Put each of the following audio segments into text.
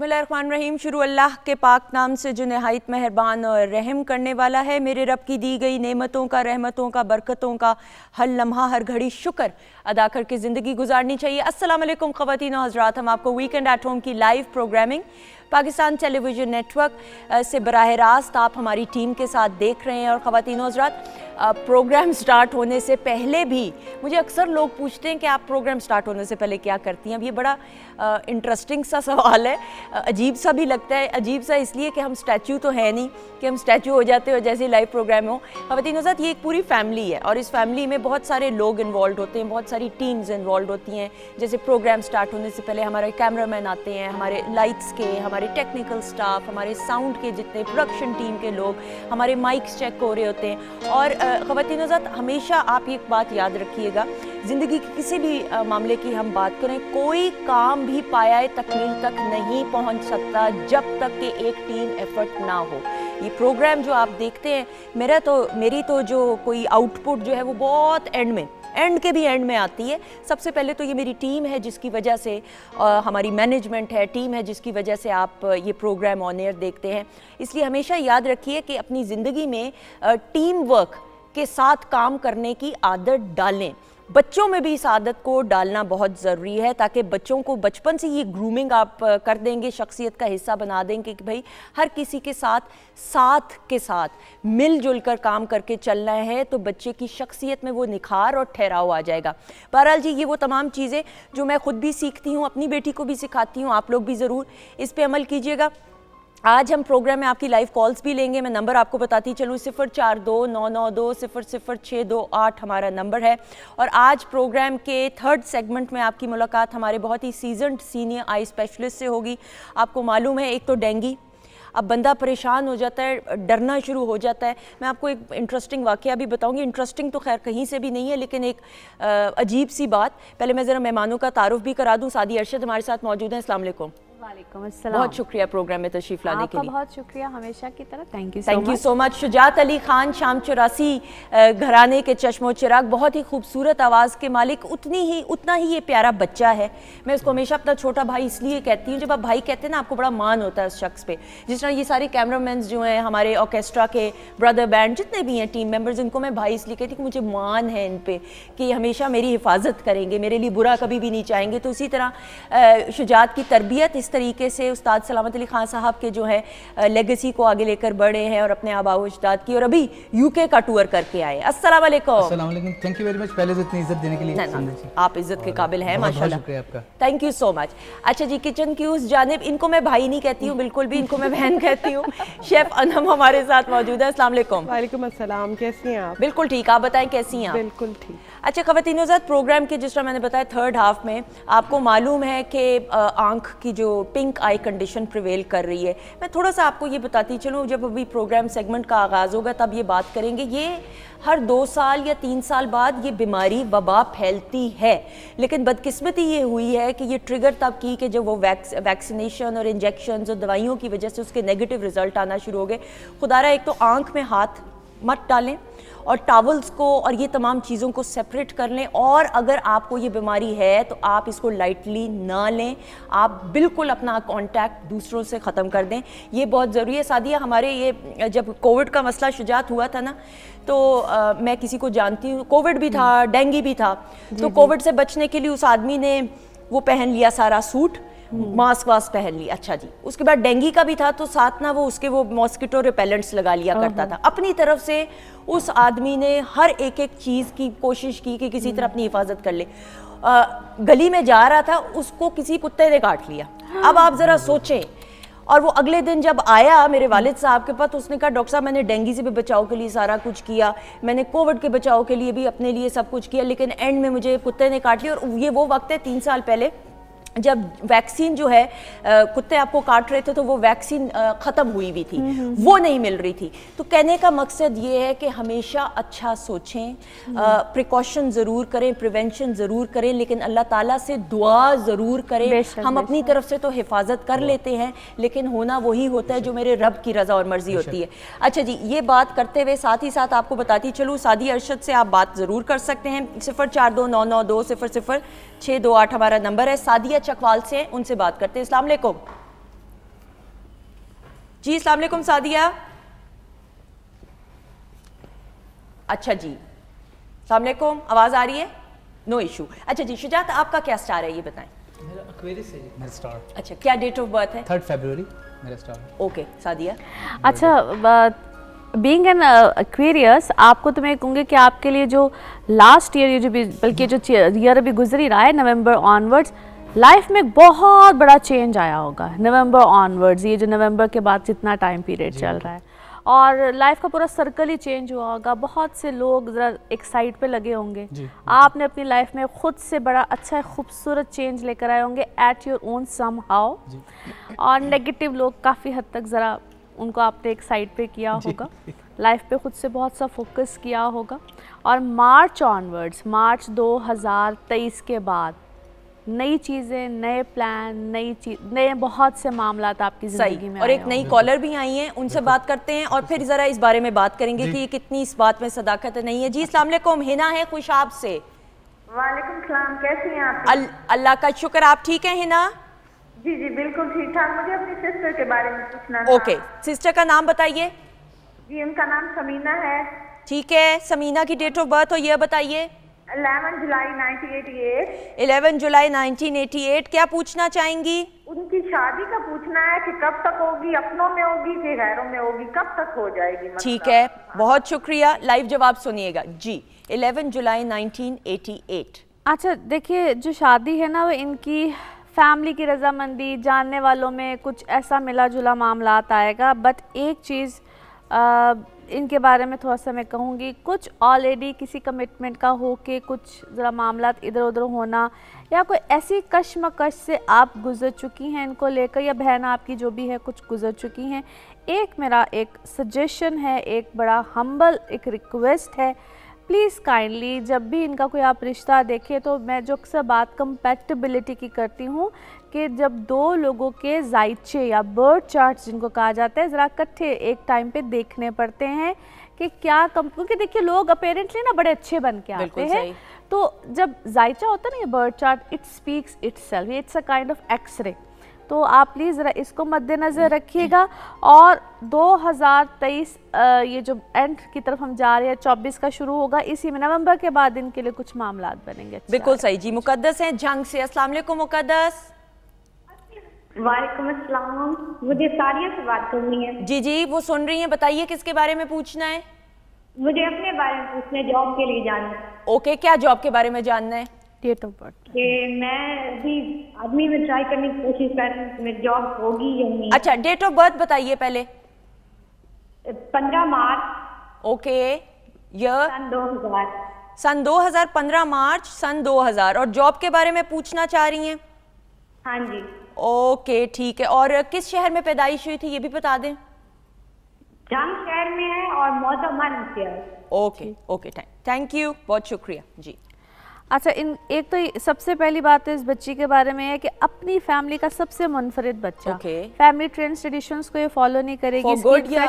बिस्मिल्लाहिर्रहमानिर्रहीम। शुरू अल्लाह के पाक नाम से जो नहायत मेहरबान और रहम करने वाला है। मेरे रब की दी गई नेमतों का, रहमतों का, बरकतों का हर लम्हा हर घड़ी शुक्र अदा करके ज़िंदगी गुजारनी चाहिए। अस्सलाम वालेकुम ख़वातीन और हज़रात, हम आपको वीकेंड एट होम की live programming Pakistan television network से बराह रास्त आप हमारी टीम के साथ देख रहे हैं। और ख़वातीन और हज़रात, प्रोग्राम स्टार्ट होने से पहले भी मुझे अक्सर लोग पूछते हैं कि आप प्रोग्राम स्टार्ट होने से पहले क्या करती हैं। अब ये बड़ा इंटरेस्टिंग सा सवाल है, अजीब सा भी लगता है। अजीब सा इसलिए कि हम स्टैचू तो है नहीं कि हम स्टैचू हो जाते हो जैसे लाइव प्रोग्राम हो। ख़वातीन और हज़रात, ये एक पूरी फैमिली है और इस फैमिली में बहुत सारे लोग इन्वॉल्व होते हैं, बहुत सारी टीम्स इन्वॉल्व होती हैं। जैसे प्रोग्राम स्टार्ट होने से पहले हमारे कैमरामैन आते हैं, हमारे लाइट्स के, हमारे टेक्निकल स्टाफ, हमारे साउंड के जितने प्रोडक्शन टीम के लोग, हमारे माइक्स चेक हो रहे होते हैं। और ख़वातीन हज़रात, हमेशा आप एक बात याद रखिएगा, ज़िंदगी के किसी भी मामले की हम बात करें, कोई काम भी पाया तकमील तक नहीं पहुंच सकता जब तक कि एक टीम एफर्ट ना हो। ये प्रोग्राम जो आप देखते हैं, मेरी तो जो कोई आउटपुट जो है वो बहुत एंड के भी एंड में आती है। सबसे पहले तो ये मेरी टीम है जिसकी वजह से हमारी मैनेजमेंट है, टीम है जिसकी वजह से आप ये प्रोग्राम ऑन एयर देखते हैं। इसलिए हमेशा याद रखिए कि अपनी ज़िंदगी में टीम वर्क के साथ काम करने की आदत डालें। बच्चों में भी इस आदत को डालना बहुत ज़रूरी है ताकि बच्चों को बचपन से ये ग्रूमिंग आप कर देंगे, शख्सियत का हिस्सा बना देंगे कि भाई हर किसी के साथ के साथ मिलजुल कर काम करके चलना है, तो बच्चे की शख्सियत में वो निखार और ठहराव आ जाएगा। बहरहाल जी, ये वो तमाम चीज़ें जो मैं ख़ुद भी सीखती हूँ, अपनी बेटी को भी सिखाती हूँ, आप लोग भी ज़रूर इस पर अमल कीजिएगा। आज हम प्रोग्राम में आपकी लाइव कॉल्स भी लेंगे। मैं नंबर आपको बताती चलूँ, 042992000628 हमारा नंबर है। और आज प्रोग्राम के थर्ड सेगमेंट में आपकी मुलाकात हमारे बहुत ही सीजन्ड सीनियर आई स्पेशलिस्ट से होगी। आपको मालूम है, एक तो डेंगू, अब बंदा परेशान हो जाता है, डरना शुरू हो जाता है। मैं आपको एक इंटरेस्टिंग वाक़या भी बताऊंगी। इंटरेस्टिंग तो खैर कहीं से भी नहीं है, लेकिन एक अजीब सी बात। पहले मैं ज़रा मेहमानों का तारुफ भी करा दूँ। सादी अरशद हमारे साथ मौजूद हैं। अस्सलाम वालेकुम। वालेकुम अस्सलाम। बहुत शुक्रिया प्रोग्राम में तशरीफ़ लाने के लिए। बहुत शुक्रिया, हमेशा की तरह। Thank you so much. Shujaat Ali Khan, शाम 84 घराने के चश्मो चिराग, बहुत ही खूबसूरत आवाज़ के मालिक, उतना ही ये प्यारा बच्चा है। मैं उसको हमेशा अपना छोटा भाई इसलिए कहती हूँ, जब आप भाई कहते हैं ना, आपको बड़ा मान होता है उस शख्स पे। जिस तरह ये सारे कैमरामैन जो हैं, हमारे ऑर्केस्ट्रा के, ब्रदर बैंड, जितने भी हैं टीम मेंबर्स, इनको मैं भाई इसलिए कहती हूँ कि मुझे मान है इन पे कि ये हमेशा मेरी हिफाजत करेंगे, मेरे लिए बुरा कभी भी नहीं चाहेंगे। तो इसी तरह शुजात की तरबियत इस तरीके से उस्ताद सलामत अली खान साहब के जो है लेगेसी को आगे लेकर बढ़े हैं और अपने आबा अजदाद की, और अभी यूके का टूर करके आए। अस्सलाम वालेकुम। अस्सलाम वालेकुम। थैंक यू वेरी मच, पहले से इतनी इज्जत देने के लिए। आप इज्जत के काबिल हैं माशाल्लाह। शुक्रिया आपका। Thank you so much. अच्छा जी, किचन की उस जानिब, इनको मैं भाई नहीं कहती हूँ बिल्कुल भी, इनको मैं बहन कहती हूँ। शेफ अनम हमारे साथ मौजूद है। अस्सलाम वालेकुम। वालेकुम अस्सलाम। कैसी हैं आप? बिल्कुल ठीक, आप बताएं कैसी हैं? बिल्कुल ठीक। अच्छा ख़वातीन और हज़रात, प्रोग्राम के जिस तरह मैंने बताया थर्ड हाफ में आपको मालूम है कि आँख की जो पिंक आई कंडीशन प्रिवेल कर रही है। मैं थोड़ा सा आपको ये बताती चलूँ, जब अभी प्रोग्राम सेगमेंट का आगाज़ होगा तब ये बात करेंगे। ये हर 2 साल या 3 साल बाद ये बीमारी वबा फैलती है, लेकिन बदकिस्मती ये हुई है कि ये ट्रिगर तब की कि जब वो वैक्सीनेशन और इंजेक्शन और दवाइयों की वजह से उसके नेगेटिव रिजल्ट आना शुरू हो गए। खुदारा, एक तो आँख में हाथ मत डालें और टॉवल्स को और ये तमाम चीज़ों को सेपरेट कर लें। और अगर आपको ये बीमारी है तो आप इसको लाइटली ना लें, आप बिल्कुल अपना कांटेक्ट दूसरों से ख़त्म कर दें, ये बहुत ज़रूरी है। सादिया, हमारे ये जब कोविड का मसला शुजात हुआ था ना, तो मैं किसी को जानती हूँ, कोविड भी था, डेंगू भी था, तो कोविड से बचने के लिए उस आदमी ने वो पहन लिया सारा सूट, मास्क वास्क पहन लिया। अच्छा जी, उसके बाद डेंगू का भी था, तो साथ ना वो मॉस्किटो रिपेलेंट्स लगा लिया करता था। अपनी तरफ से उस आदमी ने हर एक चीज़ की कोशिश की कि किसी तरह अपनी हिफाजत कर ले। गली में जा रहा था, उसको किसी कुत्ते ने काट लिया। अब आप ज़रा सोचें। और वो अगले दिन जब आया मेरे वालिद साहब के पास, तो उसने कहा, डॉक्टर साहब, मैंने डेंगू से भी बचाव के लिए सारा कुछ किया, मैंने कोविड के बचाव के लिए भी अपने लिए सब कुछ किया, लेकिन एंड में मुझे कुत्ते ने काट लिया। और ये वो वक्त है 3 साल पहले जब वैक्सीन जो है, कुत्ते आपको काट रहे थे तो वो वैक्सीन ख़त्म हुई हुई थी, वो नहीं मिल रही थी। तो कहने का मकसद ये है कि हमेशा अच्छा सोचें, प्रिकॉशन ज़रूर करें, प्रिवेंशन ज़रूर करें, लेकिन अल्लाह ताला से दुआ ज़रूर करें। हम अपनी तरफ से तो हिफाजत कर लेते हैं, लेकिन होना वही होता है जो मेरे रब की रज़ा और मर्ज़ी होती है। अच्छा जी, ये बात करते हुए साथ ही साथ आपको बताती चलूँ, सादी अरशद से आप बात ज़रूर कर सकते हैं। 042992000628 हमारा नंबर है। सादिया चकवाल से, उनसे बात करते हैं। अस्सलाम वालेकुम। जी अस्सलाम वालेकुम सादिया। अच्छा जी, अस्सलाम वालेकुम, आवाज़ आ रही है? No issue. अच्छा जी, शुजात आपका क्या स्टार है ये बताएं। मेरा एक्वेरियस है जी, मेरा स्टार। अच्छा, क्या डेट ऑफ बर्थ है? 3 फरवरी मेरा स्टार। ओके सादिया। अच्छा, बीइंग एन एक्वेरियस, आपको तो मैं कहूँगी कि आपके लिए जो लास्ट ईयर, ये जो बल्कि जो ईयर अभी गुजर ही रहा है नवंबर ऑनवर्ड्स, लाइफ में बहुत बड़ा चेंज आया होगा नवंबर ऑनवर्ड्स, ये जो नवंबर के बाद जितना टाइम पीरियड चल रहा है, और लाइफ का पूरा सर्कल ही चेंज हुआ होगा। बहुत से लोग ज़रा एक साइड पे लगे होंगे, आपने अपनी लाइफ में खुद से बड़ा अच्छा खूबसूरत चेंज लेकर आए होंगे at your own somehow, और नेगेटिव लोग काफ़ी हद तक ज़रा उनको आपने एक साइड पे किया होगा, लाइफ पे खुद से बहुत सा फोकस किया होगा। और मार्च ऑनवर्ड्स, मार्च 2023 के बाद नई चीज़ें, नए प्लान, नए बहुत से मामलात आपकी ज़िंदगी में और आए एक नई होंगे। कॉलर भी आई हैं, उनसे बात करते हैं और फिर ज़रा इस बारे में बात करेंगे कि ये कितनी इस बात में सदाकत नहीं है। जी अस्सलाम वालेकुम, हिना है खुशाब से। वालेकुम सलाम, कैसी हैं आप? अल्लाह का शुक्र, आप ठीक हैं हिना? जी जी बिल्कुल ठीक ठाक। मुझे अपनी सिस्टर के बारे में पूछना था। ओके, सिस्टर का नाम बताइए। जी उनका नाम समीना है। ठीक है, समीना की डेट ऑफ बर्थ हो ये बताइए। 11 जुलाई 1988। 11 जुलाई 1988। क्या पूछना चाहेंगी? उनकी शादी का पूछना है कि कब तक होगी, अपनों में होगी कि गैरों में होगी, कब तक हो जाएगी? ठीक है, बहुत शुक्रिया। लाइव जवाब सुनिएगा जी। 11 जुलाई 1988। अच्छा देखिए, जो शादी है ना, वो इनकी फैमिली की रजामंदी, जानने वालों में कुछ ऐसा मिला जुला मामलात आएगा। बट एक चीज़ इनके बारे में थोड़ा सा मैं कहूँगी, कुछ ऑलरेडी किसी कमिटमेंट का हो के कुछ ज़रा मामलात इधर उधर होना, या कोई ऐसी कश्मकश से आप गुज़र चुकी हैं इनको लेकर, या बहन आपकी जो भी है कुछ गुज़र चुकी हैं। एक मेरा एक सजेशन है, एक बड़ा हम्बल एक रिक्वेस्ट है, प्लीज़ काइंडली जब भी इनका कोई आप रिश्ता देखें, तो मैं जो अक्सर बात कंपैटिबिलिटी की करती हूँ कि जब दो लोगों के जायचे या बर्थ चार्ट्स जिनको कहा जाता है, ज़रा इकट्ठे एक टाइम पे देखने पड़ते हैं कि क्या क्योंकि देखिए लोग अपेरेंटली ना बड़े अच्छे बन के आते हैं, तो जब जायचा होता है ना ये birth chart, it speaks itself, it's a kind of x-ray. तो आप प्लीज़ ज़रा इसको मद्देनज़र रखिएगा। और 2023 ये जो एंड की तरफ हम जा रहे हैं, 24 का शुरू होगा, इसी में नवंबर के बाद इनके लिए कुछ मामलात बनेंगे। अच्छा बिल्कुल सही जी। मुकद्दस हैं जंग से। अस्सलाम वालेकुम मुकद्दस। वालेकुम अस्सलाम, मुझे सारिया से बात करनी है। जी जी, वो सुन रही हैं, बताइए किसके बारे में पूछना है? मुझे अपने बारे में पूछना है, जॉब के लिए जानना है। ओके, क्या जॉब के बारे में जानना है? Date of birth. कि मैं अभी आदमी में ट्राई करने की कोशिश कर रही हूँ, मेरी जॉब होगी या नहीं। अच्छा, डेट ऑफ बर्थ बताइए पहले। 15 मार्च ओके, ईयर सन 2000। सन 2000, 15 मार्च सन 2000। और जॉब के बारे में पूछना चाह रही हैं? हाँ जी। ओके ठीक है। और किस शहर में पैदाइश हुई थी ये भी बता दें। जंग शहर में है और मौसम से है। ओके ओके, थैंक यू, बहुत शुक्रिया जी। अच्छा, इन एक तो सबसे पहली बात तो इस बच्ची के बारे में है कि अपनी फैमिली का सबसे मुनफरिद बच्चा, फैमिली ट्रेंड्स ट्रेडिशंस को ये फॉलो नहीं करेगी फॉर गुड या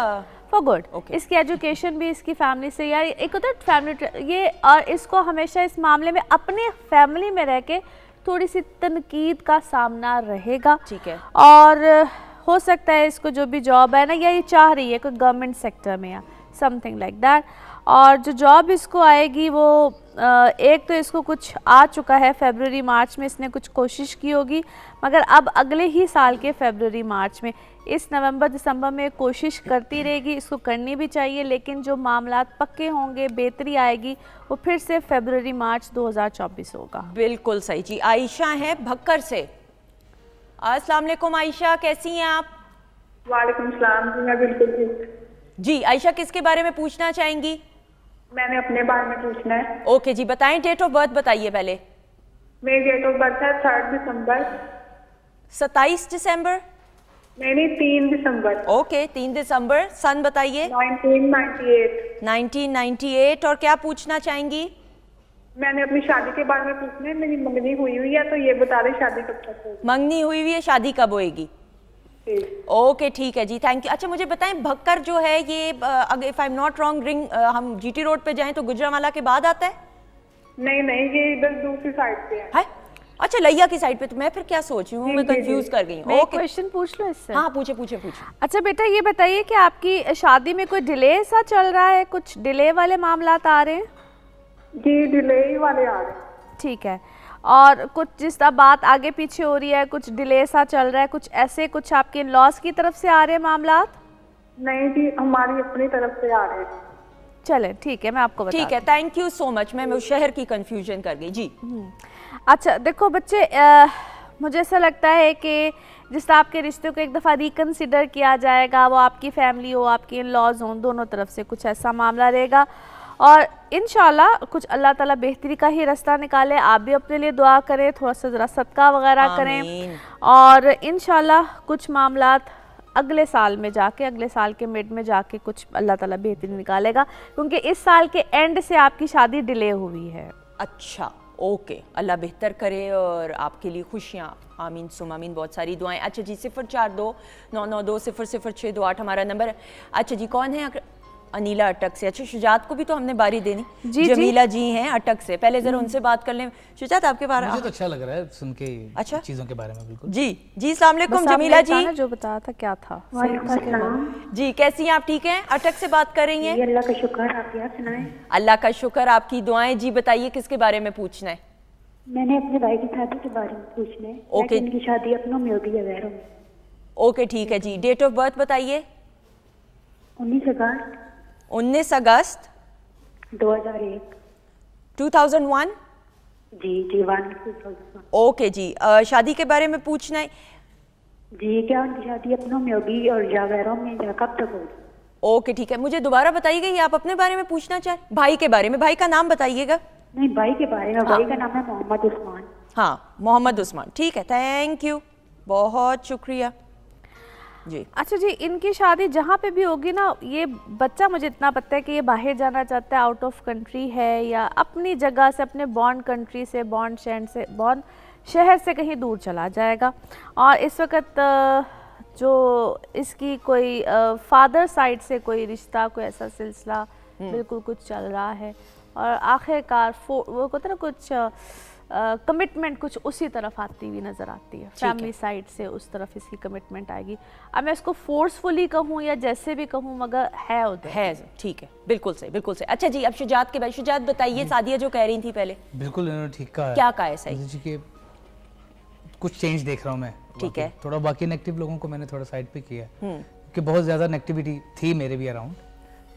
फॉर गुड। इसकी एजुकेशन भी इसकी फैमिली से, यार एक होता है फैमिली ये, और इसको हमेशा इस मामले में अपनी फैमिली में रह के थोड़ी सी तनकीद का सामना रहेगा। ठीक है। और हो सकता है इसको जो भी जॉब है ना, या ये चाह रही है कोई गवर्नमेंट सेक्टर में या समथिंग लाइक दैट, और जो जॉब इसको आएगी वो एक तो इसको कुछ आ चुका है फरवरी मार्च में, इसने कुछ कोशिश की होगी, मगर अब अगले ही साल के फरवरी मार्च में, इस नवंबर दिसंबर में कोशिश करती रहेगी, इसको करनी भी चाहिए, लेकिन जो मामलात पक्के होंगे, बेहतरी आएगी, वो फिर से फरवरी मार्च 2024 होगा। बिल्कुल सही जी। आयशा है भक्कर से। अस्सलाम वालेकुम आयशा, कैसी हैं आप? वालेकुम सलाम जी, मैं बिल्कुल ठीक। जी आयशा, किसके बारे में पूछना चाहेंगी? मैंने अपने बारे में पूछना है। ओके जी, बताएं। डेट ऑफ बर्थ बताइए पहले। मेरी डेट ऑफ बर्थ है 3 दिसंबर। 27 दिसंबर? नहीं 3 दिसंबर। ओके, 3 दिसंबर। सन बताइए। 1998। 1998। और क्या पूछना चाहेंगी? मैंने अपनी शादी के बारे में पूछना है, मेरी मंगनी हुई है, तो ये बता दें शादी कब तक होगी। मंगनी हुई हुई है, शादी कब होएगी? ओके ठीक है जी, थैंक यू। अच्छा मुझे बताएं, भक्कर जो है ये अगर if I am not wrong ring, हम जीटी रोड पे जाएं तो गुजरावाला के बाद आता है? नहीं ये इधर दूसरी साइड पे है। अच्छा लैया की साइड पे, तो मैं फिर क्या सोच रही हूँ, मैं कंफ्यूज कर गई मैं हूँ। एक ओके क्वेश्चन पूछ लूँ इससे? हाँ पूछे पूछे पूछे। अच्छा बेटा ये बताइए कि आपकी शादी में कोई डिले सा चल रहा है, कुछ डिले वाले मामलात आ रहे हैं? जी डिले ही वाले आ रहे हैं। ठीक है, और कुछ जिस तरह बात आगे पीछे हो रही है, कुछ डिले सा चल रहा है, कुछ ऐसे कुछ आपके इन-लॉज की तरफ से आ रहे हैं मामलात? नहीं जी हमारी अपनी तरफ से आ रहे हैं। चले ठीक है, मैं आपको बता ठीक है, थैंक यू सो मच। मैं उस शहर की कंफ्यूजन कर गई जी। अच्छा देखो बच्चे, मुझे ऐसा लगता है कि जिस तरह आपके रिश्ते को एक दफ़ा रिकन्सिडर किया जाएगा, वो आपकी फैमिली हो, आपके इन-लॉज हों, दोनों तरफ से कुछ ऐसा मामला रहेगा और इंशाल्लाह कुछ अल्लाह ताला बेहतरी का ही रास्ता निकाले। आप भी अपने लिए दुआ करें, थोड़ा सा ज़रा सदका वगैरह करें आमीन। और इंशाल्लाह कुछ मामलात अगले साल में जाके, अगले साल के मिड में जाके कुछ अल्लाह ताला बेहतरी निकालेगा, क्योंकि इस साल के एंड से आपकी शादी डिले हुई है। अच्छा ओके, अल्लाह बेहतर करे और आपके लिए खुशियाँ, आमीन सुम आमीन, बहुत सारी दुआएं। अच्छा जी 042992000628 हमारा नंबर है। अच्छा जी कौन है? अनीला अटक से। अच्छा शुजात को भी तो हमने बारी देनी। जी, जमीला जी हैं अटक से, पहले जरा उनसे बात कर लें। शुजात आपके बारे मुझे तो अच्छा लग रहा है सुन के अच्छा? चीज़ों के बारे में। बिल्कुल जी जी अस्सलाम वालेकुम बस आपने जमीला जी। बताना जो बताया था क्या था? जी कैसी हैं आप? ठीक हैं? अटक से बात कर रही हैं? अल्लाह का शुक्र, आप याद सुनाएं। अल्लाह का शुक्र, आपकी दुआएं। जी बताइए किसके बारे में पूछना है? मैंने अपने भाई की शादी के बारे में पूछना है। ओके। उनकी शादी अपनों में होगी या गैरों में? ओके ठीक है जी। डेट ऑफ बर्थ बताइए। 19 अगस्त 19 अगस्त 2001। 2001। जी जी 1 ओके जी। शादी के बारे में पूछना है। जी क्या उनकी शादी अपनों में होगी और या गैरों में, या कब तक होगी? ओके ठीक है, मुझे दोबारा बताइएगा, ये आप अपने बारे में पूछना चाहें? भाई के बारे में, भाई का नाम बताइएगा। नहीं भाई के बारे में। भाई का नाम है मोहम्मद उस्मान। हाँ मोहम्मद उस्मान। ठीक है, थैंक यू, बहुत शुक्रिया जी। अच्छा जी, इनकी शादी जहाँ पे भी होगी ना, ये बच्चा मुझे इतना पता है कि ये बाहर जाना चाहता है, आउट ऑफ कंट्री है या अपनी जगह से, अपने बॉन्ड कंट्री से, बॉन्ड शहर से कहीं दूर चला जाएगा। और इस वक्त जो इसकी कोई फादर साइड से कोई रिश्ता, कोई ऐसा सिलसिला बिल्कुल कुछ चल रहा है और आखिरकार वो कहते ना कुछ कमिटमेंट कुछ उसी तरफ आती हुई नज़र आती है। फैमिली साइड से उस तरफ इसकी कमिटमेंट आएगी। अब मैं इसको फोर्सफुली कहूँ या जैसे भी कहूँ, मगर है उधर है। ठीक है, बिल्कुल सही बिल्कुल सही। अच्छा जी, अब शुजात के बारे, शुजात बताइए, सादिया जो कह रही थी पहले। बिल्कुल इन्होंने ठीक कहा है। क्या कहा है सही? जी कि कुछ चेंज देख रहा हूँ मैं। ठीक है। थोड़ा बाकी नेगेटिव लोगों को मैंने थोड़ा साइड पे किया कि बहुत ज़्यादा नेगेटिविटी थी मेरे भी around,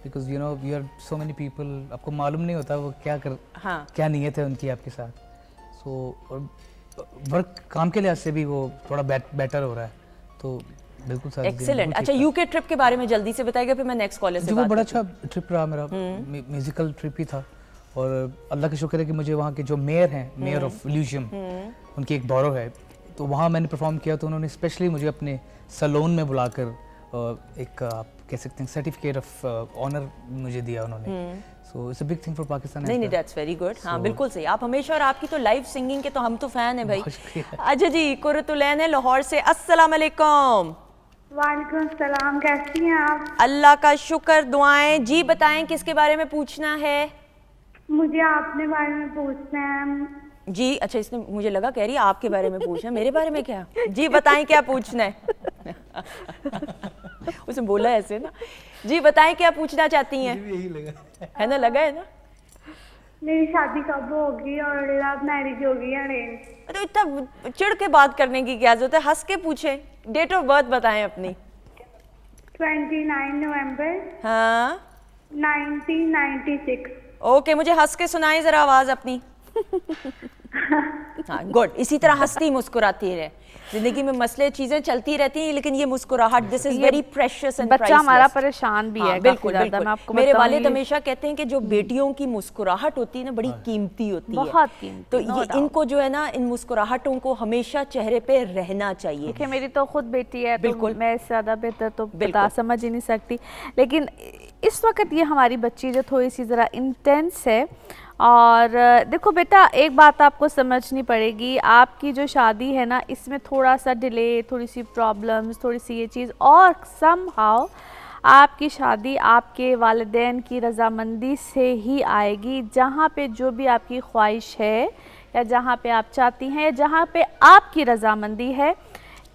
because you know we are so many people, आपको मालूम नहीं होता वो क्या नीयत है उनकी आपके साथ। सो वर्क काम के लिहाज से भी वो थोड़ा बेटर हो रहा है, तो बिल्कुल सारी चीज़ें एक्सीलेंट। बिल्कुल अच्छा ठीक यूके ट्रिप के बारे में जल्दी से बताइएगा, फिर मैं नेक्स्ट कॉलर जी से वो बात बड़ा करती अच्छा ट्रिप रहा मेरा, म्यूजिकल ट्रिप ही था और अल्लाह का शुक्र है कि मुझे वहाँ के जो मेयर हैं, मेयर ऑफ इल्यूजियम, उनकी एक बोरो है, तो वहाँ मैंने परफॉर्म किया, तो उन्होंने स्पेशली मुझे अपने सैलून में बुलाकर एक आप कह सकते हैं सर्टिफिकेट ऑफ ऑनर मुझे दिया उन्होंने। So it's a big thing for Pakistan. नहीं दैट्स वेरी गुड। हाँ बिल्कुल सही, आप हमेशा, और आपकी तो लाइव सिंगिंग के तो हम तो फैन हैं भाई। अच्छा जी, कुरतुलैन है लाहौर से। अस्सलाम वालेकुम। वालेकुम सलाम, कैसी हैं आप? अल्लाह का शुक्र, दुआएं। जी बताएं किसके बारे में पूछना है? मुझे आपने बारे में पूछना है। जी अच्छा, इसने मुझे लगा कह रही है आपके बारे में पूछना, मेरे बारे में क्या? जी बताएं क्या पूछना है? उसने बोला ऐसे ना। जी बताएं क्या पूछना चाहती हैं? यही लगा है ना, लगा है ना? मेरी शादी कब होगी और लव मैरिज होगी या अरेंज? तो इतना चिढ़ के बात करने की क्या जरूरत है, हंस के पूछे। डेट ऑफ बर्थ बताएं अपनी। 29 नवंबर हाँ 1996। ओके, मुझे हंस के सुनाई जरा आवाज अपनी। हाँ गुड, इसी तरह हंसती मुस्कुराती रहे। जिंदगी में मसले चीजें चलती रहती हैं, लेकिन ये मुस्कुराहट, this is very precious and बच्चा हमारा परेशान भी है बिल्कुल काफी ज्यादा। बिल्कुल। मैं आपको मेरे बताऊं, वालिद हमेशा कहते हैं कि जो बेटियों की मुस्कुराहट होती है ना, बड़ी कीमती होती है, बहुत कीमती, तो no ये doubt। इनको जो है ना, इन मुस्कुराहटों को हमेशा चेहरे पे रहना चाहिए। देखिए मेरी तो खुद बेटी है, बिल्कुल। तो मैं इससे ज़्यादा बेहतर तो बिल्कुल। बता समझ ही नहीं सकती, लेकिन इस वक्त ये हमारी बच्ची जो थोड़ी सी ज़रा इंटेंस है। और देखो बेटा, एक बात आपको समझनी पड़ेगी, आपकी जो शादी है ना, इसमें थोड़ा सा डिले, थोड़ी सी प्रॉब्लम्स, थोड़ी सी ये चीज़, और समहाउ आपकी शादी आपके वालिदैन की रज़ामंदी से ही आएगी। जहाँ पे जो भी आपकी ख्वाहिश है या जहाँ पे आप चाहती हैं या जहाँ पे आपकी रजामंदी है,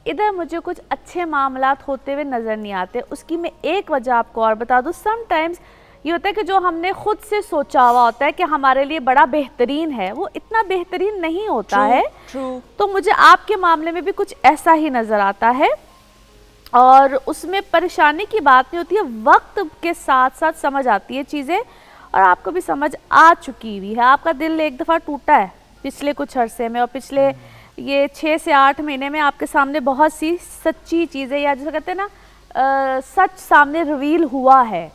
इधर मुझे कुछ अच्छे मामलात होते हुए नज़र नहीं आते। उसकी मैं एक वजह आपको और बता दूँ, समटाइम्स ये होता है कि जो हमने खुद से सोचा हुआ होता है कि हमारे लिए बड़ा बेहतरीन है, वो इतना बेहतरीन नहीं होता है। तो मुझे आपके मामले में भी कुछ ऐसा ही नज़र आता है, और उसमें परेशानी की बात नहीं होती है, वक्त के साथ साथ समझ आती है चीज़ें, और आपको भी समझ आ चुकी हुई है। आपका दिल एक दफ़ा टूटा है पिछले कुछ अरसे में, और पिछले ये 6 से 8 महीने में आपके सामने बहुत सी सच्ची चीज़ें, या जैसे कहते हैं ना, सच सामने रिवील हुआ है,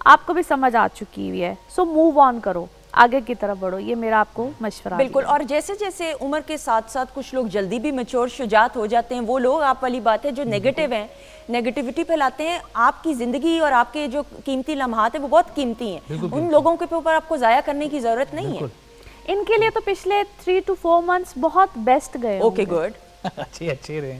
आपको भी समझ आ चुकी हुई है। सो मूव ऑन करो, आगे की तरफ बढ़ो, ये मेरा आपको मशवरा। बिल्कुल। और जैसे जैसे उम्र के साथ साथ कुछ लोग जल्दी भी मैच्योर शुजात हो जाते हैं, वो लोग आप वाली बात है जो नेगेटिव हैं, नेगेटिविटी फैलाते हैं। आपकी ज़िंदगी और आपके जो कीमती लम्हात है वो बहुत कीमती हैं, उन लोगों के ऊपर आपको ज़ाया करने की ज़रूरत नहीं है। इनके लिए तो पिछले 3 to 4 मंथ्स बहुत बेस्ट गए। Okay, good. अच्छे रहे।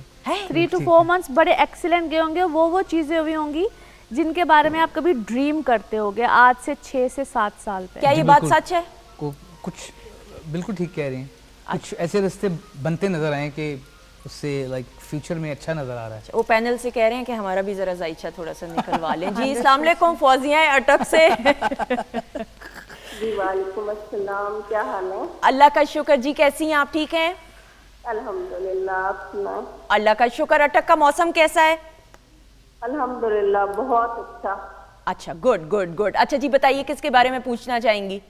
3 to 4 मंथ्स बड़े एक्सीलेंट गए होंगे। वो चीज़ें हुई होंगी जिनके बारे में आप कभी ड्रीम करते होगे आज से 6 से 7 साल पहले। क्या ये बात सच है? कुछ बिल्कुल ठीक कह रही हैं। कुछ ऐसे रास्ते बनते नजर आए कि उससे लाइक फ्यूचर में अच्छा नजर आ रहा है। वो पैनल से कह रहे हैं कि हमारा भी जरा जायचा थोड़ा सा निकलवा लें। जी अस्सलाम वालेकुम, फौजिया अटक से। जी वालेकुम अस्सलाम, क्या हाल है? अल्लाह का शुक्र जी, कैसी हैं आप? ठीक हैं अल्हम्दुलिल्लाह, आप सुनाएं? अल्लाह का शुक्र। अटक का मौसम कैसा है? अल्हम्दुलिल्लाह बहुत अच्छा। अच्छा, गुड गुड गुड। अच्छा जी, बताइए किसके बारे में पूछना चाहेंगी?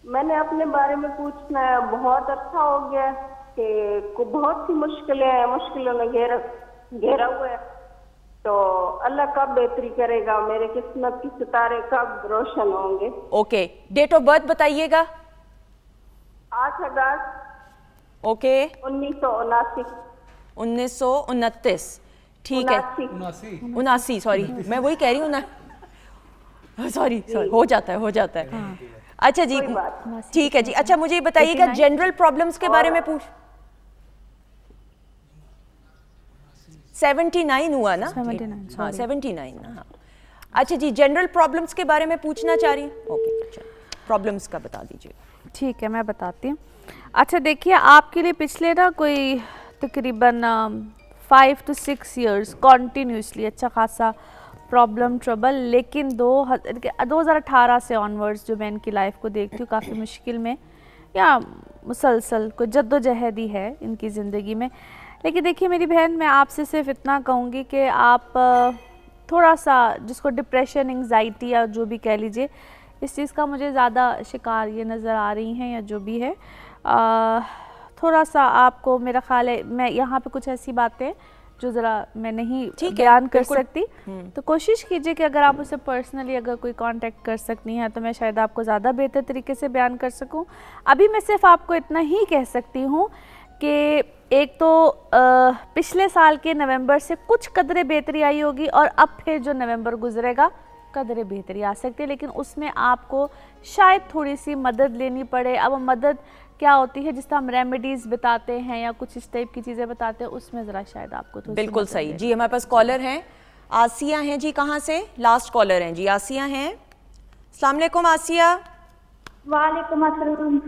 मैंने अपने बारे में पूछना है। बहुत अच्छा हो गया कि बहुत सी मुश्किलों ने घेरा हुआ है, तो अल्लाह कब बेहतरी करेगा, मेरे किस्मत की सितारे कब रोशन होंगे। ओके, डेट ऑफ बर्थ बताइएगा। 8 अगस्त ओके, 1979। 1929, ठीक है। 79, सॉरी मैं वही कह रही हूँ ना, सॉरी हो जाता है। अच्छा जी, ठीक है जी। अच्छा मुझे ये बताइएगा, जनरल प्रॉब्लम्स के बारे में पूछ। 79 हुआ ना? 79, हाँ 79, हाँ। अच्छा जी, जनरल प्रॉब्लम्स के बारे में पूछना चाह रही हूँ। ओके, प्रॉब्लम्स का बता दीजिए। ठीक है, मैं बताती हूँ। अच्छा देखिए, आपके लिए पिछले ना कोई तकरीबन 5 to 6 years कॉन्टीन्यूसली अच्छा खासा प्रॉब्लम ट्रबल, लेकिन 2018 से ऑनवर्ड्स जो मैं इनकी लाइफ को देखती हूँ, काफ़ी मुश्किल में या मुसलसल कोई जद्दोजहद ही है इनकी ज़िंदगी में। लेकिन देखिए मेरी बहन, मैं आपसे सिर्फ इतना कहूँगी कि आप थोड़ा सा, जिसको डिप्रेशन, एंग्जाइटी या जो भी कह लीजिए, इस चीज़ का मुझे ज़्यादा शिकार ये नज़र आ रही हैं या जो भी है। थोड़ा सा आपको, मेरा ख्याल है, मैं यहाँ पे कुछ ऐसी बातें जो ज़रा मैं नहीं बयान कर सकती, तो कोशिश कीजिए कि अगर आप उसे पर्सनली अगर कोई कांटेक्ट कर सकती हैं तो मैं शायद आपको ज़्यादा बेहतर तरीके से बयान कर सकूं। अभी मैं सिर्फ आपको इतना ही कह सकती हूँ कि एक तो पिछले साल के नवंबर से कुछ कदरे बेहतरी आई होगी, और अब फिर जो नवंबर गुजरेगा कदरे बेहतरी आ सकती है, लेकिन उसमें आपको शायद थोड़ी सी मदद लेनी पड़े। अब मदद क्या होती है, जिस तरह हम रेमेडीज बताते हैं या कुछ इस टाइप की चीज़ें बताते हैं, उसमें ज़रा शायद आपको थोड़ी बिल्कुल सही जी। हमारे पास कॉलर हैं, आसिया हैं जी। कहाँ से? लास्ट कॉलर हैं जी, आसिया हैं। अस्सलाम वालेकुम आसिया। वालेकुम अस्सलाम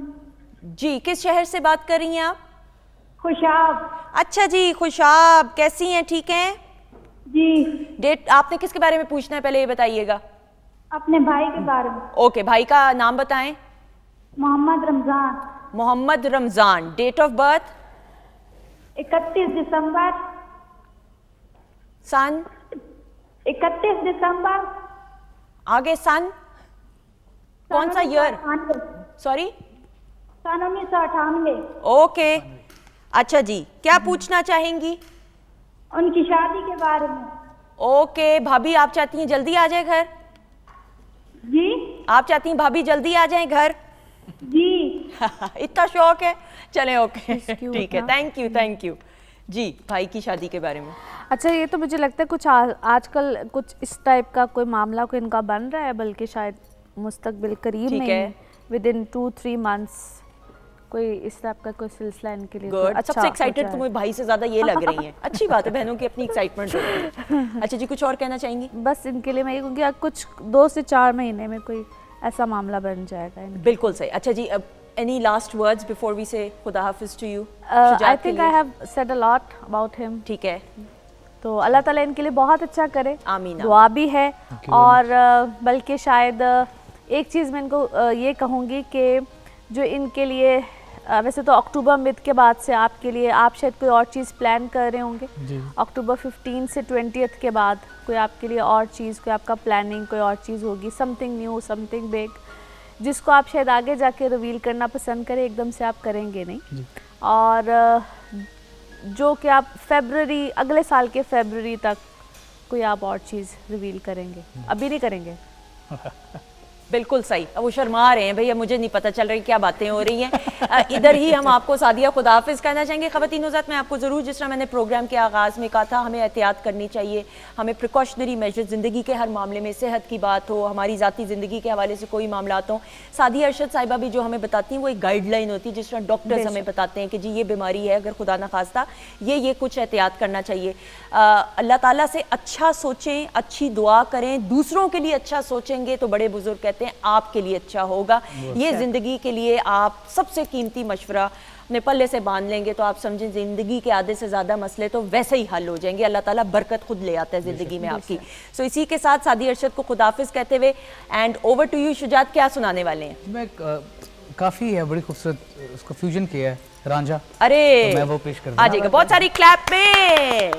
जी, किस शहर से बात कर रही हैं आप? खुशाब। अच्छा जी, खुशाब, कैसी हैं? ठीक हैं जी। डेट आपने किसके बारे में पूछना है, पहले ये बताइएगा। अपने भाई के बारे में। ओके, भाई का नाम बताएं। Mohammad Ramzan. Mohammad Ramzan. Date of birth? 31 दिसंबर। सन? 31 दिसंबर। आगे सन? कौन सा ईयर? सॉरी, सन 1998। ओके। अच्छा जी, क्या पूछना चाहेंगी? उनकी शादी के बारे में। ओके, भाभी आप चाहती हैं जल्दी आ जाए घर? जी। आप चाहती हैं भाभी जल्दी आ जाए घर? जी। इतना शौक है, चलें ओके, ठीक है, थैंक यू जी। भाई की शादी के बारे में? अच्छा, ये तो मुझे लगता है कुछ आजकल कुछ इस टाइप का कोई मामला को इनका बन रहा है, बल्कि शायद मुस्तकबिल करीब में ही विदिन 2-3 मंथ्स कोई इस टाइप का कोई सिलसिला इनके लिए गुड। अच्छा, सबसे एक्साइटेड तुम्हें भाई से ज्यादा ये लग रही हैं। अच्छी बात है, बहनों की अपनी एक्साइटमेंट होती है। अच्छा जी, कुछ और कहना चाहेंगी? बस इनके लिए मैं ये कहूँगी कुछ 2 से 4 महीने में कोई ऐसा मामला बन जाएगा। बिल्कुल सही। अच्छा जी, अब any last words before we say खुदा हाफिज to you? I शुजात के think लिए? I have said a lot about him. ठीक है, तो अल्लाह ताला इनके लिए बहुत अच्छा करे, आमीन, दुआ भी है। you और बल्कि शायद एक चीज़ मैं इनको ये कहूँगी कि जो इनके लिए वैसे तो अक्टूबर मिड के बाद से आपके लिए आप शायद कोई और चीज़ प्लान कर रहे होंगे। जी। अक्टूबर 15 से 20th के बाद कोई आपके लिए और चीज़, कोई आपका प्लानिंग कोई और चीज़ होगी, समथिंग न्यू, समथिंग बिग, जिसको आप शायद आगे जाके रिवील करना पसंद करें, एकदम से आप करेंगे नहीं। और जो कि आप फरवरी, अगले साल के फरवरी तक कोई आप और चीज़ रिवील करेंगे, अभी नहीं करेंगे। बिल्कुल सही। अब वो शर्मा रहे हैं भैया, मुझे नहीं पता चल रही क्या बातें हो रही हैं। इधर ही हम आपको सादिया खुदा हाफिज कहना चाहेंगे। ख़वातीन हज़रात, मैं आपको ज़रूर, जिस तरह मैंने प्रोग्राम के आगाज़ में कहा था, हमें एहतियात करनी चाहिए, हमें प्रिकॉशनरी मेजर, ज़िंदगी के हर मामले में, सेहत की बात हो, हमारी ज़ाती ज़िंदगी के हवाले से कोई मामला हो। सादिया अरशद साहिबा भी जो हमें बताती हैं वो एक गाइडलाइन होती है, जिस तरह डॉक्टर्स हमें बताते हैं कि जी ये बीमारी है, अगर खुदा न खास्ता ये कुछ एहतियात करना चाहिए। अल्लाह ताला से अच्छा सोचें, अच्छी दुआ करें, दूसरों के लिए अच्छा सोचेंगे तो बड़े बुजुर्ग कहते हैं आपके लिए अच्छा होगा। ये ज़िंदगी के लिए आप सबसे कीमती मशवरा अपने पल्ले से बांध लेंगे तो आप समझें ज़िंदगी के आधे से ज़्यादा मसले तो वैसे ही हल हो जाएंगे। अल्लाह ताला बरकत खुद ले आता है ज़िंदगी में आपकी। सो इसी के साथ सादी अरशद को खुदाफिज कहते हुए and over to you Shujat, क्या सुनाने वाले हैं? मैं काफ़ी है, बड़ी खूबसूरत उसको फ्यूजन किया है, रांझा। अरे तो मैं वो पेश कर आ जाएगा, बहुत सारी क्लैप में।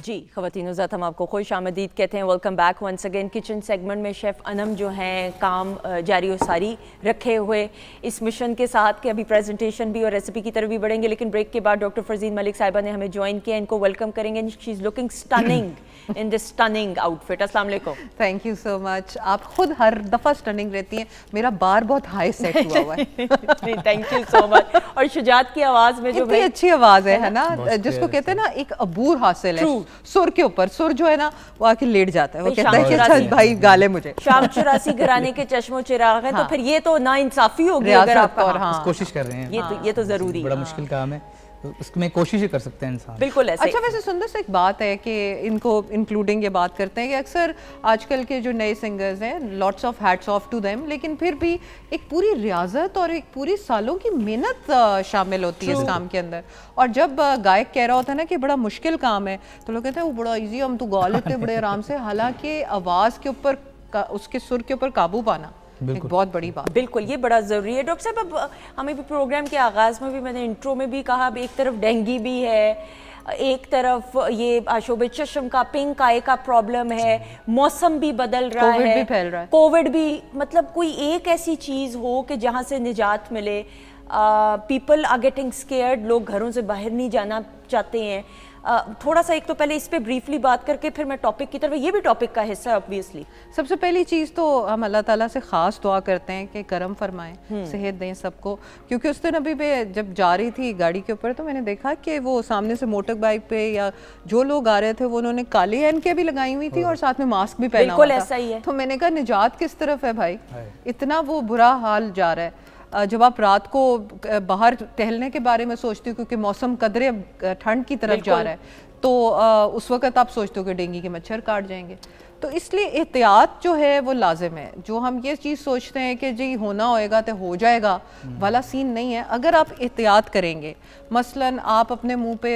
जी ख़वातीन हज़रात, हम आपको खुश आमदीद कहते हैं। Welcome back once again. Kitchen segment में शेफ़ अनम जो हैं काम जारी व सारी रखे हुए इस मिशन के साथ कि अभी प्रेजेंटेशन भी और रेसिपी की तरफ भी बढ़ेंगे, लेकिन ब्रेक के बाद डॉक्टर फरजीन मलिक साहिबा ने हमें ज्वाइन किया। इनको वेलकम करेंगे। She is looking stunning in this stunning outfit. अस्सलाम वालेकुम। Thank you so much. आप खुद हर दफ़ा स्टनिंग रहती हैं, मेरा बार बहुत हाई सेट हुआ हुआ है। नहीं, थैंक यू सो मच। और शुजात की आवाज़ में जो इतनी अच्छी आवाज़ है ना, जिसको कहते हैं ना एक अबूर हासिल है सुर के ऊपर। सुर जो है ना वो आके लेट जाता है, वो कहता है कि अच्छा भाई गाले मुझे। शाम 84 घराने के चश्मो चिराग है, तो फिर ये तो ना इंसाफी होगी अगर आप कोशिश कर रहे हैं। ये तो जरूरी, बड़ा मुश्किल काम है, उसमें कोशिश ही कर सकते हैं इंसान। बिल्कुल ऐसे। अच्छा, वैसे सुंदर से एक बात है कि इनको इंक्लूडिंग ये बात करते हैं कि अक्सर आजकल के जो नए सिंगर्स हैं, lots of hats off to them, लेकिन फिर भी एक पूरी रियाजत और एक पूरी सालों की मेहनत शामिल होती है इस काम के अंदर। और जब गायक कह रहा होता है ना कि बड़ा मुश्किल काम है, तो लोग कहते हैं वो बड़ा ईजी, हम तो गा लेते हैं बड़े आराम से। हालांकि आवाज़ के ऊपर, उसके सुर के ऊपर काबू पाना एक बहुत बड़ी बात। बिल्कुल, ये बड़ा ज़रूरी है। डॉक्टर साहब, अब हमें भी प्रोग्राम के आगाज़ में भी, मैंने इंट्रो में भी कहा, अब एक तरफ डेंगू भी है, एक तरफ ये आशोबे चश्म का, पिंक आई का प्रॉब्लम है, मौसम भी बदल रहा है, कोविड भी फैल रहा है, कोविड भी, मतलब कोई एक ऐसी चीज़ हो कि जहाँ से निजात मिले। पीपल आर गेटिंग स्केयर्ड, लोग घरों से बाहर नहीं जाना चाहते हैं। थोड़ा सा एक तो पहले इस पे ब्रीफली बात करके फिर मैं टॉपिक की तरफ, ये भी टॉपिक का हिस्सा है ऑब्वियसली। सबसे पहली चीज़ तो हम अल्लाह ताला से ख़ास दुआ करते हैं कि करम फरमाएं, सेहत दें सबको। क्योंकि उस दिन अभी मैं जब जा रही थी गाड़ी के ऊपर, तो मैंने देखा कि वो सामने से मोटर बाइक पे या जो लोग आ रहे थे वो उन्होंने काली ऐनकें भी लगाई हुई थी और साथ में मास्क भी पहना हुआ था। ऐसा ही है। तो मैंने कहा निजात किस तरफ है भाई, इतना वो बुरा हाल जा रहा है। जब आप रात को बाहर टहलने के बारे में सोचते हो, क्योंकि मौसम कदरे ठंड की तरफ जा रहा है, तो उस वक्त आप सोचते हो कि डेंगू के मच्छर काट जाएंगे। तो इसलिए एहतियात जो है वो लाजिम है। जो हम ये चीज़ सोचते हैं कि जी होना होएगा तो हो जाएगा वाला सीन नहीं है। अगर आप एहतियात करेंगे, मसलन आप अपने मुंह पे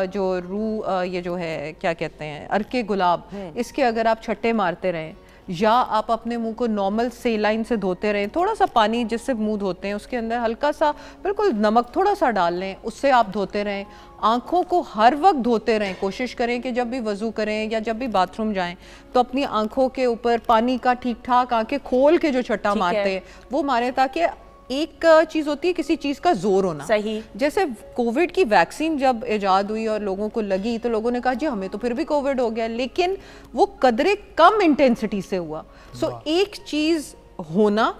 जो ये जो है क्या कहते हैं अर्के गुलाब, इसके अगर आप छट्टे मारते रहें, या आप अपने मुंह को नॉर्मल सेलाइन से धोते रहें, थोड़ा सा पानी जिससे मुंह धोते हैं उसके अंदर हल्का सा बिल्कुल नमक थोड़ा सा डाल लें, उससे आप धोते रहें। आँखों को हर वक्त धोते रहें। कोशिश करें कि जब भी वज़ू करें या जब भी बाथरूम जाएं तो अपनी आँखों के ऊपर पानी का ठीक ठाक आँखें खोल के जो छट्टा मारते हैं वो मारें, ताकि एक चीज़ होती है किसी चीज़ का जोर होना। सही। जैसे कोविड की वैक्सीन जब इजाद हुई और लोगों को लगी तो लोगों ने कहा जी हमें तो फिर भी कोविड हो गया, लेकिन वो कदरे कम इंटेंसिटी से हुआ। सो एक चीज़ होना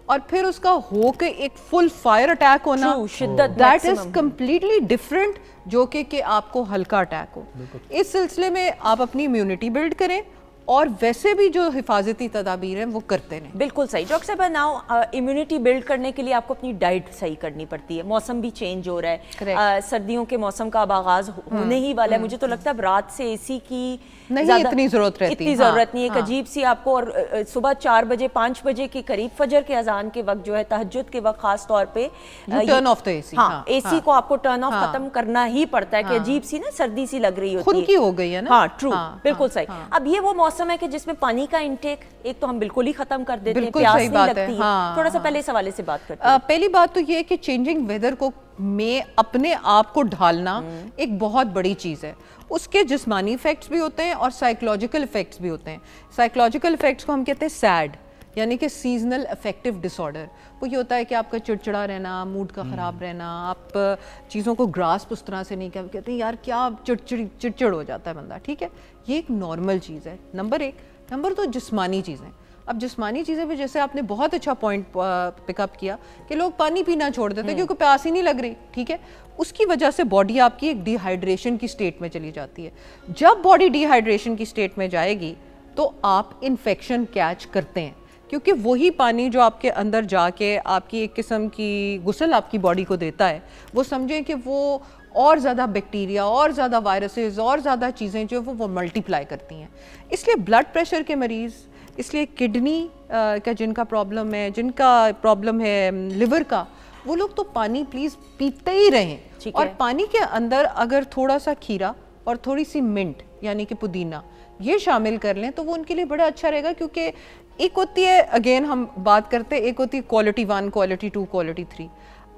और फिर उसका हो के एक फुल फायर अटैक होना, दैट इज कम्प्लीटली डिफरेंट, जो कि आपको हल्का अटैक हो। इस सिलसिले में आप अपनी इम्यूनिटी बिल्ड करें और वैसे भी जो हिफाजती तदाबीर हैं वो करते रहें। बिल्कुल सही। डॉक्टर साहब, नाउ इम्यूनिटी बिल्ड करने के लिए आपको अपनी डाइट सही करनी पड़ती है। मौसम भी चेंज हो रहा है, सर्दियों के मौसम का अब आगाज होने ही वाला है। मुझे तो लगता है अब रात से एसी की नहीं इतनी जरूरत रहती, इतनी जरूरत नहीं है। एक अजीब सी आपको, और सुबह 4 बजे 5 बजे के करीब फजर के अजान के वक्त जो है, तहज्जुद के वक्त खास तौर पे टर्न ऑफ द एसी। हाँ, एसी को आपको टर्न ऑफ खत्म करना ही पड़ता है कि अजीब सी ना सर्दी सी लग रही होती है, खुनकी हो गई है ना। हाँ, ट्रू, बिल्कुल सही। अब ये वो मौसम है कि जिसमें पानी का इंटेक एक तो हम बिल्कुल ही खत्म कर देते हैं, प्यास नहीं लगती है। थोड़ा सा पहले इस हवाले से बात करते हैं। पहली बात तो ये है कि चेंजिंग वेदर को में अपने आप को ढालना एक बहुत बड़ी चीज़ है। उसके जिस्मानी इफेक्ट्स भी होते हैं और साइकोलॉजिकल इफेक्ट्स भी होते हैं। साइकोलॉजिकल इफेक्ट्स को हम कहते हैं सैड, यानी कि सीजनल अफेक्टिव डिसऑर्डर। वो ये होता है कि आपका चिड़चिड़ा रहना, मूड का ख़राब रहना, आप चीज़ों को ग्रास्प उस तरह से नहीं कर, कहते हैं यार क्या चिड़चिड़ हो जाता है बंदा, ठीक है, ये एक नॉर्मल चीज़ है, नंबर 1। नंबर 2, जिस्मानी चीज़ें। अब जिस्मानी चीज़ें भी, जैसे आपने बहुत अच्छा पॉइंट पिकअप किया कि लोग पानी पीना छोड़ देते हैं क्योंकि प्यास ही नहीं लग रही, ठीक है, उसकी वजह से बॉडी आपकी एक डिहाइड्रेशन की स्टेट में चली जाती है। जब बॉडी डिहाइड्रेशन की स्टेट में जाएगी तो आप इन्फेक्शन कैच करते हैं, क्योंकि वही पानी जो आपके अंदर जाके आपकी एक किस्म की गुस्ल आपकी बॉडी को देता है, वो समझें कि वो और ज़्यादा बैक्टीरिया और ज़्यादा वायरसेस और ज़्यादा चीज़ें जो वो मल्टीप्लाई करती हैं। इसलिए ब्लड प्रेशर के मरीज़, इसलिए किडनी का जिनका प्रॉब्लम है, जिनका प्रॉब्लम है लिवर का, वो लोग तो पानी प्लीज़ पीते ही रहें। और पानी के अंदर अगर थोड़ा सा खीरा और थोड़ी सी मिंट यानी कि पुदीना ये शामिल कर लें तो वो उनके लिए बड़ा अच्छा रहेगा। क्योंकि एक होती है, अगेन हम बात करते हैं, एक होती है क्वालिटी 1, क्वालिटी 2, क्वालिटी 3।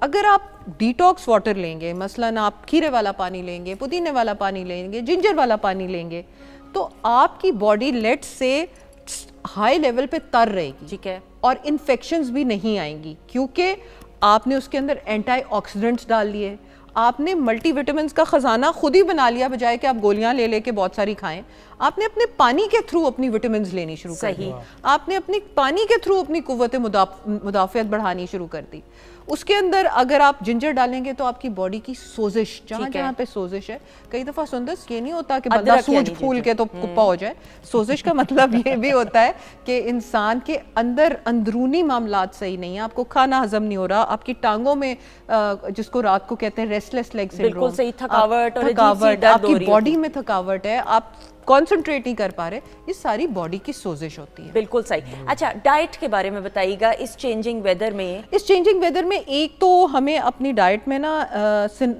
अगर आप डिटॉक्स वाटर लेंगे, मसलन आप खीरे वाला पानी लेंगे, पुदीने वाला पानी लेंगे, जिंजर वाला पानी लेंगे, तो आपकी बॉडी लेट से हाई लेवल पे तर रहेगी, ठीक है, और इन्फेक्शंस भी नहीं आएंगी क्योंकि आपने उसके अंदर एंटीऑक्सीडेंट्स डाल लिए, आपने मल्टीविटामिन्स का खजाना खुद ही बना लिया, बजाय कि आप गोलियां ले लेके बहुत सारी खाएं। आपने अपने पानी के थ्रू अपनी विटामिन्स लेनी शुरू कर दी, आपने अपनी पानी के थ्रू अपनी कुव्वत मुदाफ़ियत बढ़ानी शुरू कर दी। उसके अंदर अगर आप जिंजर डालेंगे तो आपकी बॉडी की सोजिश, जहाँ जहाँ पे सोजिश है, कई दफ़ा सुंदर ये नहीं होता कि बंदा सूझ फूल के तो कुप्पा हो जाए। सोजिश का मतलब ये भी होता है कि इंसान के अंदर अंदरूनी मामलात सही नहीं है, आपको खाना हजम नहीं हो रहा, आपकी टांगों में जिसको रात को कहते हैं रेस्टलेस लेग सिंड्रोम, बिल्कुल सही, थकावट, आपकी बॉडी में थकावट है, आप कॉन्सेंट्रेट नहीं कर पा रहे, ये सारी बॉडी की सोजिश होती है। बिल्कुल सही। अच्छा, डाइट के बारे में बताइएगा इस चेंजिंग वेदर में। इस चेंजिंग वेदर में एक तो हमें अपनी डाइट में ना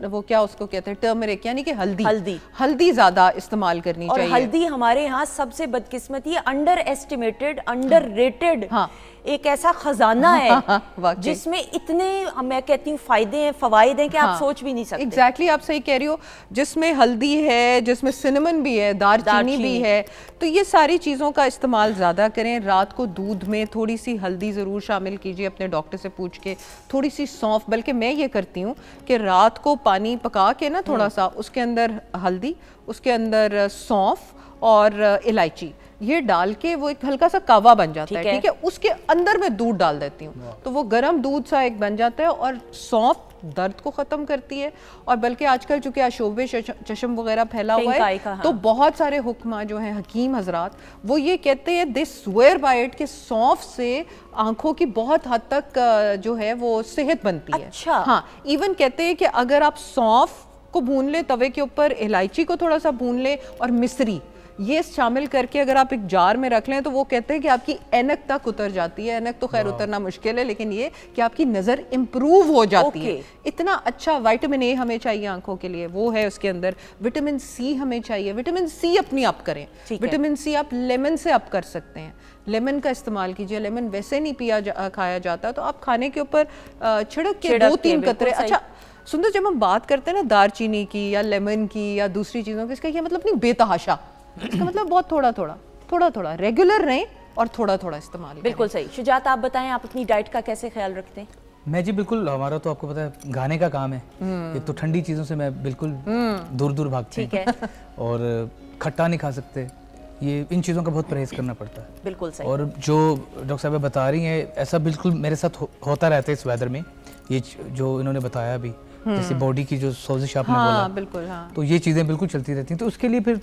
वो क्या उसको कहते हैं, टर्मरिक यानी कि हल्दी ज़्यादा इस्तेमाल करनी चाहिए। और हल्दी हमारे यहाँ सबसे बदकिस्मती है, अंडर एस्टिमेटेड, अंडर रेटेड, हाँ, एक ऐसा खजाना है जिसमें इतने, मैं कहती हूँ, फायदे हैं, फवायद हैं कि आप सोच भी नहीं सकते। एग्जैक्टली, आप सही कह रही हो, जिसमें हल्दी है, जिसमें सिनेमन भी है, दालचीनी भी है, तो ये सारी चीज़ों का इस्तेमाल ज़्यादा करें। रात को दूध में थोड़ी सी हल्दी ज़रूर शामिल कीजिए, अपने डॉक्टर से पूछ के, थोड़ी सी सौंफ, बल्कि मैं ये करती हूँ कि रात को पानी पका के ना थोड़ा सा, उसके अंदर हल्दी, उसके अंदर सौंफ और इलायची ये डाल के वो एक हल्का सा कावा बन जाता है, ठीक है, उसके अंदर मैं दूध डाल देती हूँ, तो वो गर्म दूध सा एक बन जाता है। और सौंफ दर्द को ख़त्म करती है, और बल्कि आजकल चूँकि आशोबे चशम वगैरह फैला हुआ है, तो बहुत सारे हुक्मा जो हैं हकीम हजरात वो ये कहते हैं, दे स्वेयर बाय इट, कि सौंफ से आंखों की बहुत हद तक जो है वो सेहत बनती है। अच्छा। हाँ, इवन कहते हैं कि अगर आप सौंफ को भून ले तवे के ऊपर, इलायची को थोड़ा सा भून ले और मिश्री ये शामिल करके अगर आप एक जार में रख लें, तो वो कहते हैं कि आपकी ऐनक तक उतर जाती है। ऐनक तो खैर उतरना मुश्किल है, लेकिन ये कि आपकी नज़र इम्प्रूव हो जाती है। इतना अच्छा विटामिन ए हमें चाहिए आंखों के लिए, वो है उसके अंदर। विटामिन सी हमें चाहिए, विटामिन सी अपनी अप करें। विटामिन सी आप लेमन से अप कर सकते हैं, लेमन का इस्तेमाल कीजिए। लेमन वैसे नहीं खाया जाता, तो आप खाने के ऊपर छिड़क के 2-3 कतरे। अच्छा सुंदर, जब हम बात करते हैं ना दालचीनी की या लेमन की या दूसरी चीज़ों की, इसका ये मतलब नहीं बेतहाशा, इसका मतलब बहुत थोड़ा थोड़ा रेगुलर रहें और थोड़ा थोड़ा इस्तेमाल। बिल्कुल सही। शुजात, आप बताएं, आप अपनी डाइट का कैसे ख्याल रखते हैं? मैं जी बिल्कुल, हमारा तो आपको पता है गाने का काम है, एक तो ठंडी चीज़ों से मैं बिल्कुल दूर दूर भागती हूँ, ठीक है, और खट्टा नहीं खा सकते, ये इन चीज़ों का बहुत परहेज करना पड़ता है। बिल्कुल सही। और जो डॉक्टर साहब बता रही हैं, ऐसा बिल्कुल मेरे साथ होता रहता है इस वेदर में, ये जो इन्होंने बताया भी, जैसे बॉडी की जो सोजिश आपने बोला, बिल्कुल, हाँ, तो ये चीज़ें बिल्कुल चलती रहती हैं। तो उसके लिए फिर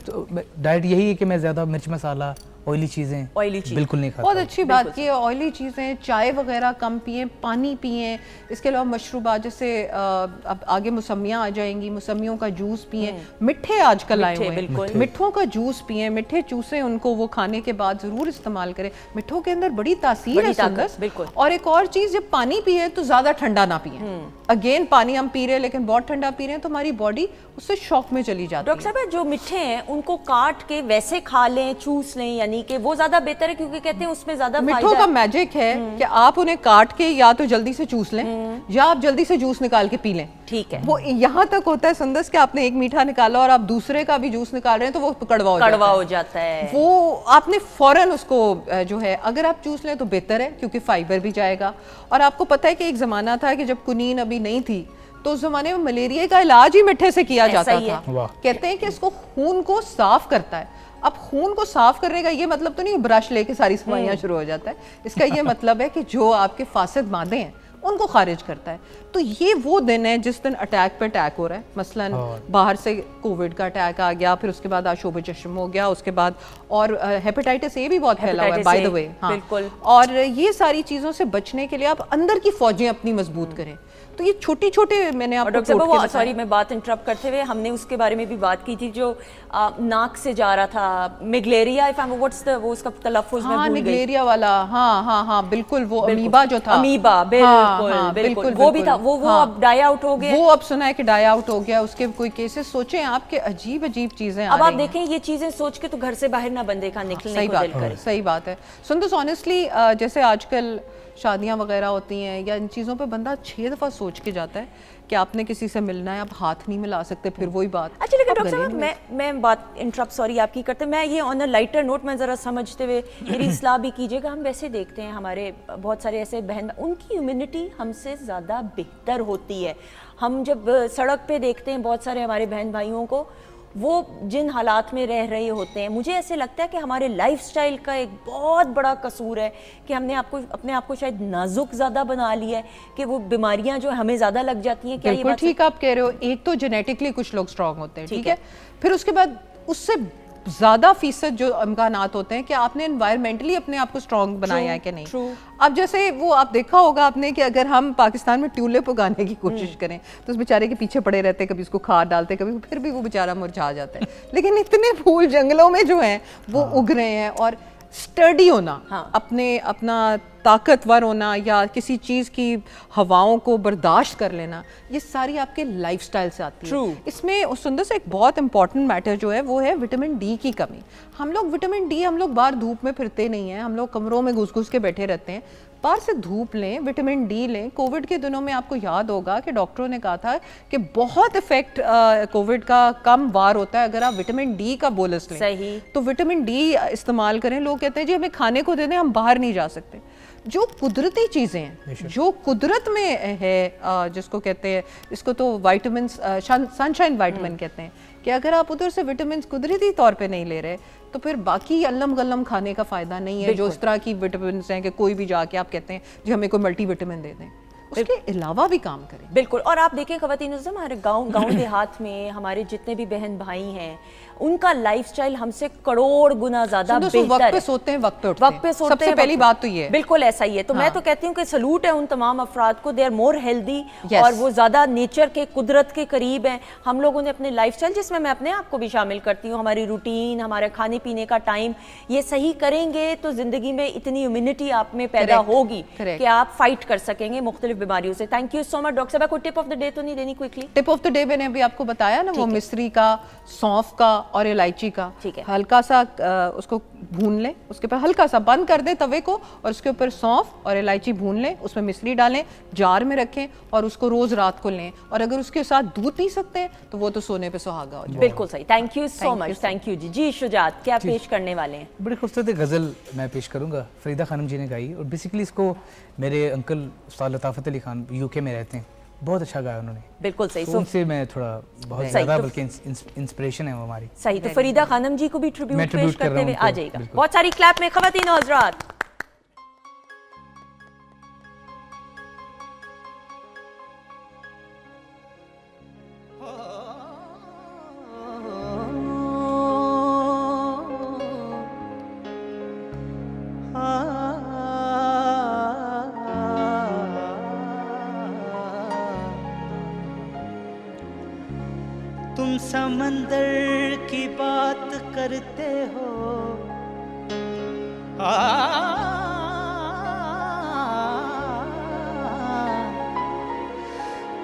डाइट यही है कि मैं ज़्यादा मिर्च मसाला ऑयली चीज़ें Oily चीज़। बिल्कुल नहीं खाता बहुत हूँ। अच्छी बात की है। ऑयली चीज़ें, चाय वगैरह कम पिएं, पानी पिएं। इसके अलावा मशरूबात जैसे अब आगे मौसमियाँ आ जाएंगी, मौसमियों का जूस पिएं। मिठे आजकल आए मिठे, हुए बिल्कुल। हैं, मिठों का जूस पिएं, मिठे चूसे उनको वो खाने के बाद ज़रूर इस्तेमाल करें। मिठों के अंदर बड़ी तासीर बड़ी है ताकत, सुंदस। बिल्कुल। और एक और चीज़, जब पानी पिए तो ज़्यादा ठंडा ना पिए। अगेन पानी हम पी रहे हैं लेकिन बहुत ठंडा पी रहे हैं तो हमारी बॉडी उससे शॉक में चली जाती डॉक्टर है। साहब जो मिठे हैं उनको काट के वैसे खा लें, चूस लें, यानी कि वो ज्यादा बेहतर है, क्योंकि कहते हैं उसमें ज्यादा मिठों फायदा का है। मैजिक है कि आप उन्हें काट के या तो जल्दी से चूस लें या आप जल्दी से जूस निकाल के पी लें। ठीक है। वो यहाँ तक होता है सुंदस कि आपने एक मीठा निकाला और आप दूसरे का भी जूस निकाल रहे हैं तो वो कड़वा हो कड़वा जाता है। हो जाता है। वो आपने फौरन उसको जो है अगर आप चूस लें तो बेहतर है, क्योंकि फाइबर भी जाएगा। और आपको पता है कि एक जमाना था कि जब कुनीन अभी नहीं थी तो उस जमाने में मलेरिया का इलाज ही मिठे से किया ऐसा जाता ही है। था। वाह। कहते हैं कि इसको खून को साफ करता है। अब खून को साफ करने का ये मतलब तो नहीं ब्रश लेके सारी सफाइयाँ शुरू हो जाता है। इसका ये मतलब है कि जो आपके फासिद मादे हैं उनको खारिज करता है। तो ये वो दिन है जिस दिन अटैक पे अटैक हो रहा है। मसलन बाहर से कोविड का अटैक आ गया, फिर उसके बाद आशोब चश्म हो गया, उसके बाद और हेपेटाइटिस ए भी बहुत फैला हुआ है बाय द वे। बिल्कुल। और ये सारी चीज़ों से बचने के लिए आप अंदर की फौजें अपनी मजबूत करें। तो ये छोटी छोटे मैंने और आपको डॉक्टर टोटके साहब बताए। सॉरी मैं बात इंटरप्ट करते हुए, हमने उसके बारे में भी बात की थी जो नाक से जा रहा था, मिगलेरिया, if I am what's the वो उसका तलफ्फुज़ मैं हाँ भूल गई। निगलेरिया वाला, हाँ बिल्कुल, वो अमीबा जो था। अमीबा, बिल्कुल वो भी था, वो अब डाई आउट हो गया। वो अब सुना है कि डाई आउट हो गया, उसके कोई केसेस। सोचें आपके अजीब अजीब चीजें अब आप देखें ये चीजें सोच के तो घर से बाहर ना बंदे का निकलने सही को बात दिल करे। सही बात है। सुंदस ऑनेस्टली जैसे आजकल शादियां वगैरह होती हैं या इन चीज़ों पे बंदा 6 दफ़ा सोच के जाता है कि आपने किसी से मिलना है, आप हाथ नहीं मिला सकते, फिर वही बात। अच्छा लेकिन आप डॉक्टर गले साहब नहीं मैं बात इंटरप्ट सॉरी आपकी करते, मैं ये ऑन अ लाइटर नोट में ज़रा समझते हुए मेरी इस्लाह भी कीजिएगा। हम वैसे देखते हैं हमारे बहुत सारे ऐसे बहन, उनकी इम्यूनिटी हमसे ज़्यादा बेहतर होती है। हम जब सड़क पे देखते हैं बहुत सारे हमारे बहन भाइयों को, वो जिन हालात में रह रहे होते हैं, मुझे ऐसे लगता है कि हमारे लाइफस्टाइल का एक बहुत बड़ा कसूर है कि हमने अपने आप को शायद नाजुक ज़्यादा बना लिया है कि वो बीमारियां जो हमें ज़्यादा लग जाती हैं। क्या ये बिल्कुल बात ठीक आप कह रहे हो। एक तो जेनेटिकली कुछ लोग स्ट्रांग होते हैं, ठीक ठीक है। है। फिर उसके बाद उससे ज़्यादा फीसद जो इम्कानात होते हैं कि आपने एनवायरमेंटली अपने आप को स्ट्रांग बनाया है कि नहीं। अब जैसे वो आप देखा होगा आपने कि अगर हम पाकिस्तान में ट्यूलिप उगाने की कोशिश करें तो उस बेचारे के पीछे पड़े रहते, कभी उसको खाद डालते, कभी फिर भी वो बेचारा मुरझा जाता है। लेकिन इतने फूल जंगलों में जो हैं वो उग रहे हैं। और स्टडी होना, अपना ताकतवर होना या किसी चीज़ की हवाओं को बर्दाश्त कर लेना, ये सारी आपके लाइफस्टाइल से आती है। इसमें सुंदर से एक बहुत इंपॉर्टेंट मैटर जो है वो है विटामिन डी की कमी। हम लोग विटामिन डी, हम लोग बाहर धूप में फिरते नहीं हैं, हम लोग कमरों में घुस घुस के बैठे रहते हैं। बाहर से धूप लें, विटामिन डी लें। कोविड के दिनों में आपको याद होगा कि डॉक्टरों ने कहा था कि बहुत इफेक्ट कोविड का कम वार होता है अगर आप विटामिन डी का बोलस लें। सही। तो विटामिन डी इस्तेमाल करें। लोग कहते हैं जी हमें खाने को दे दें, हम बाहर नहीं जा सकते। जो कुदरती चीज़ें हैं, जो कुदरत में है, जिसको कहते हैं, इसको तो विटामिन सनशाइन विटामिन कहते हैं, कि अगर आप उधर से विटामिन कुदरती तौर पे नहीं ले रहे तो फिर बाकी अल्लम गल्लम खाने का फ़ायदा नहीं है। जो इस तरह की विटामिन हैं कि कोई भी जाके आप कहते हैं जी हमें कोई मल्टी विटामिन दे दें, उसके अलावा भी काम करें। बिल्कुल। और आप देखें ख़वातीन, हमारे गांव देहात में हमारे जितने भी बहन भाई हैं, उनका लाइफस्टाइल हमसे करोड़ गुना ज्यादा बेहतर वक्त है। पे सोते हैं, वक्त पे उठते वक्त पे हैं। सोते सबसे हैं, पहली बात तो ये है। बिल्कुल ऐसा ही है। तो मैं तो कहती हूँ कि सलूट है उन तमाम अफराद को, दे आर मोर हेल्दी और वो ज़्यादा नेचर के, कुदरत के करीब हैं। हम लोगों ने अपने लाइफस्टाइल, जिसमें मैं अपने आप को भी शामिल करती हूँ, हमारी रूटीन, हमारे खाने पीने का टाइम, ये सही करेंगे तो ज़िंदगी में इतनी इम्यूनिटी आप में पैदा होगी कि आप फाइट कर सकेंगे मुख्तलिफ बीमारियों से। Thank you so much doctor साहब। कोई टिप ऑफ द डे तो नहीं देनी quickly? Tip of the day मैंने अभी आपको बताया ना, वो मिश्री का, सौंफ का और इलायची का। ठीक है। हल्का सा उसको भून लें, उसके ऊपर हल्का सा बंद कर दें तवे को और उसके ऊपर सौंफ और इलायची भून लें, उसमें मिश्री डालें, जार में रखें और उसको रोज रात को लें। और अगर उसके साथ दूध पी सकते हैं तो वो तो सोने पे सुहागा हो जाए। बिल्कुल सही। Thank you so much. Thank you जी। जी शुजात, क्या पेश करने वाले हैं? बड़ी खूबसूरत गज़ल मैं पेश करूंगा, फरीदा खानम जी ने गाई। और बेसिकली इसको मेरे अंकल उस्ताद लताफ़त अली खान यूके में रहते हैं, बहुत अच्छा गाया उन्होंने। बिल्कुल सही। तो उनसे मैं थोड़ा बहुत ज़्यादा बल्कि इंस्पिरेशन है वो हमारी। सही। तो फरीदा खानम जी को भी ट्रिब्यूट पेश करते हुए आ जाएगा। बिल्कुल। बहुत सारी क्लैप में ख़वातीन और हज़रात। समंदर की बात करते हो,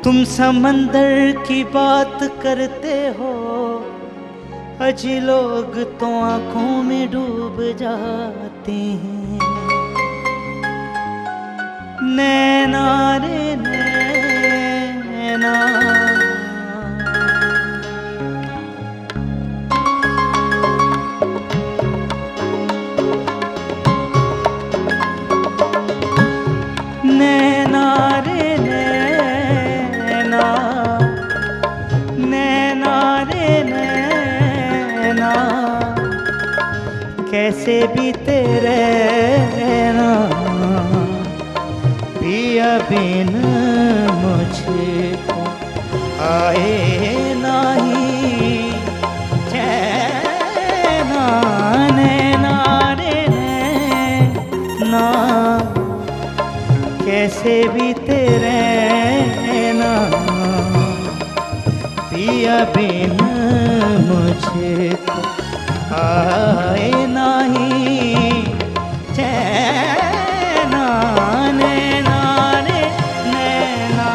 तुम समंदर की बात करते हो, अजी लोग तो आंखों में डूब जाते हैं। नैना रे नैना, नैना रे नैना, नैना रे नैना, कैसे बीते रहना पिया बिन मुझको, आए नहीं चैना। नैना रे नैना, कैसे बीते रहना पिया बिन मुझको, आए नहीं चैना। नैना रे नैना,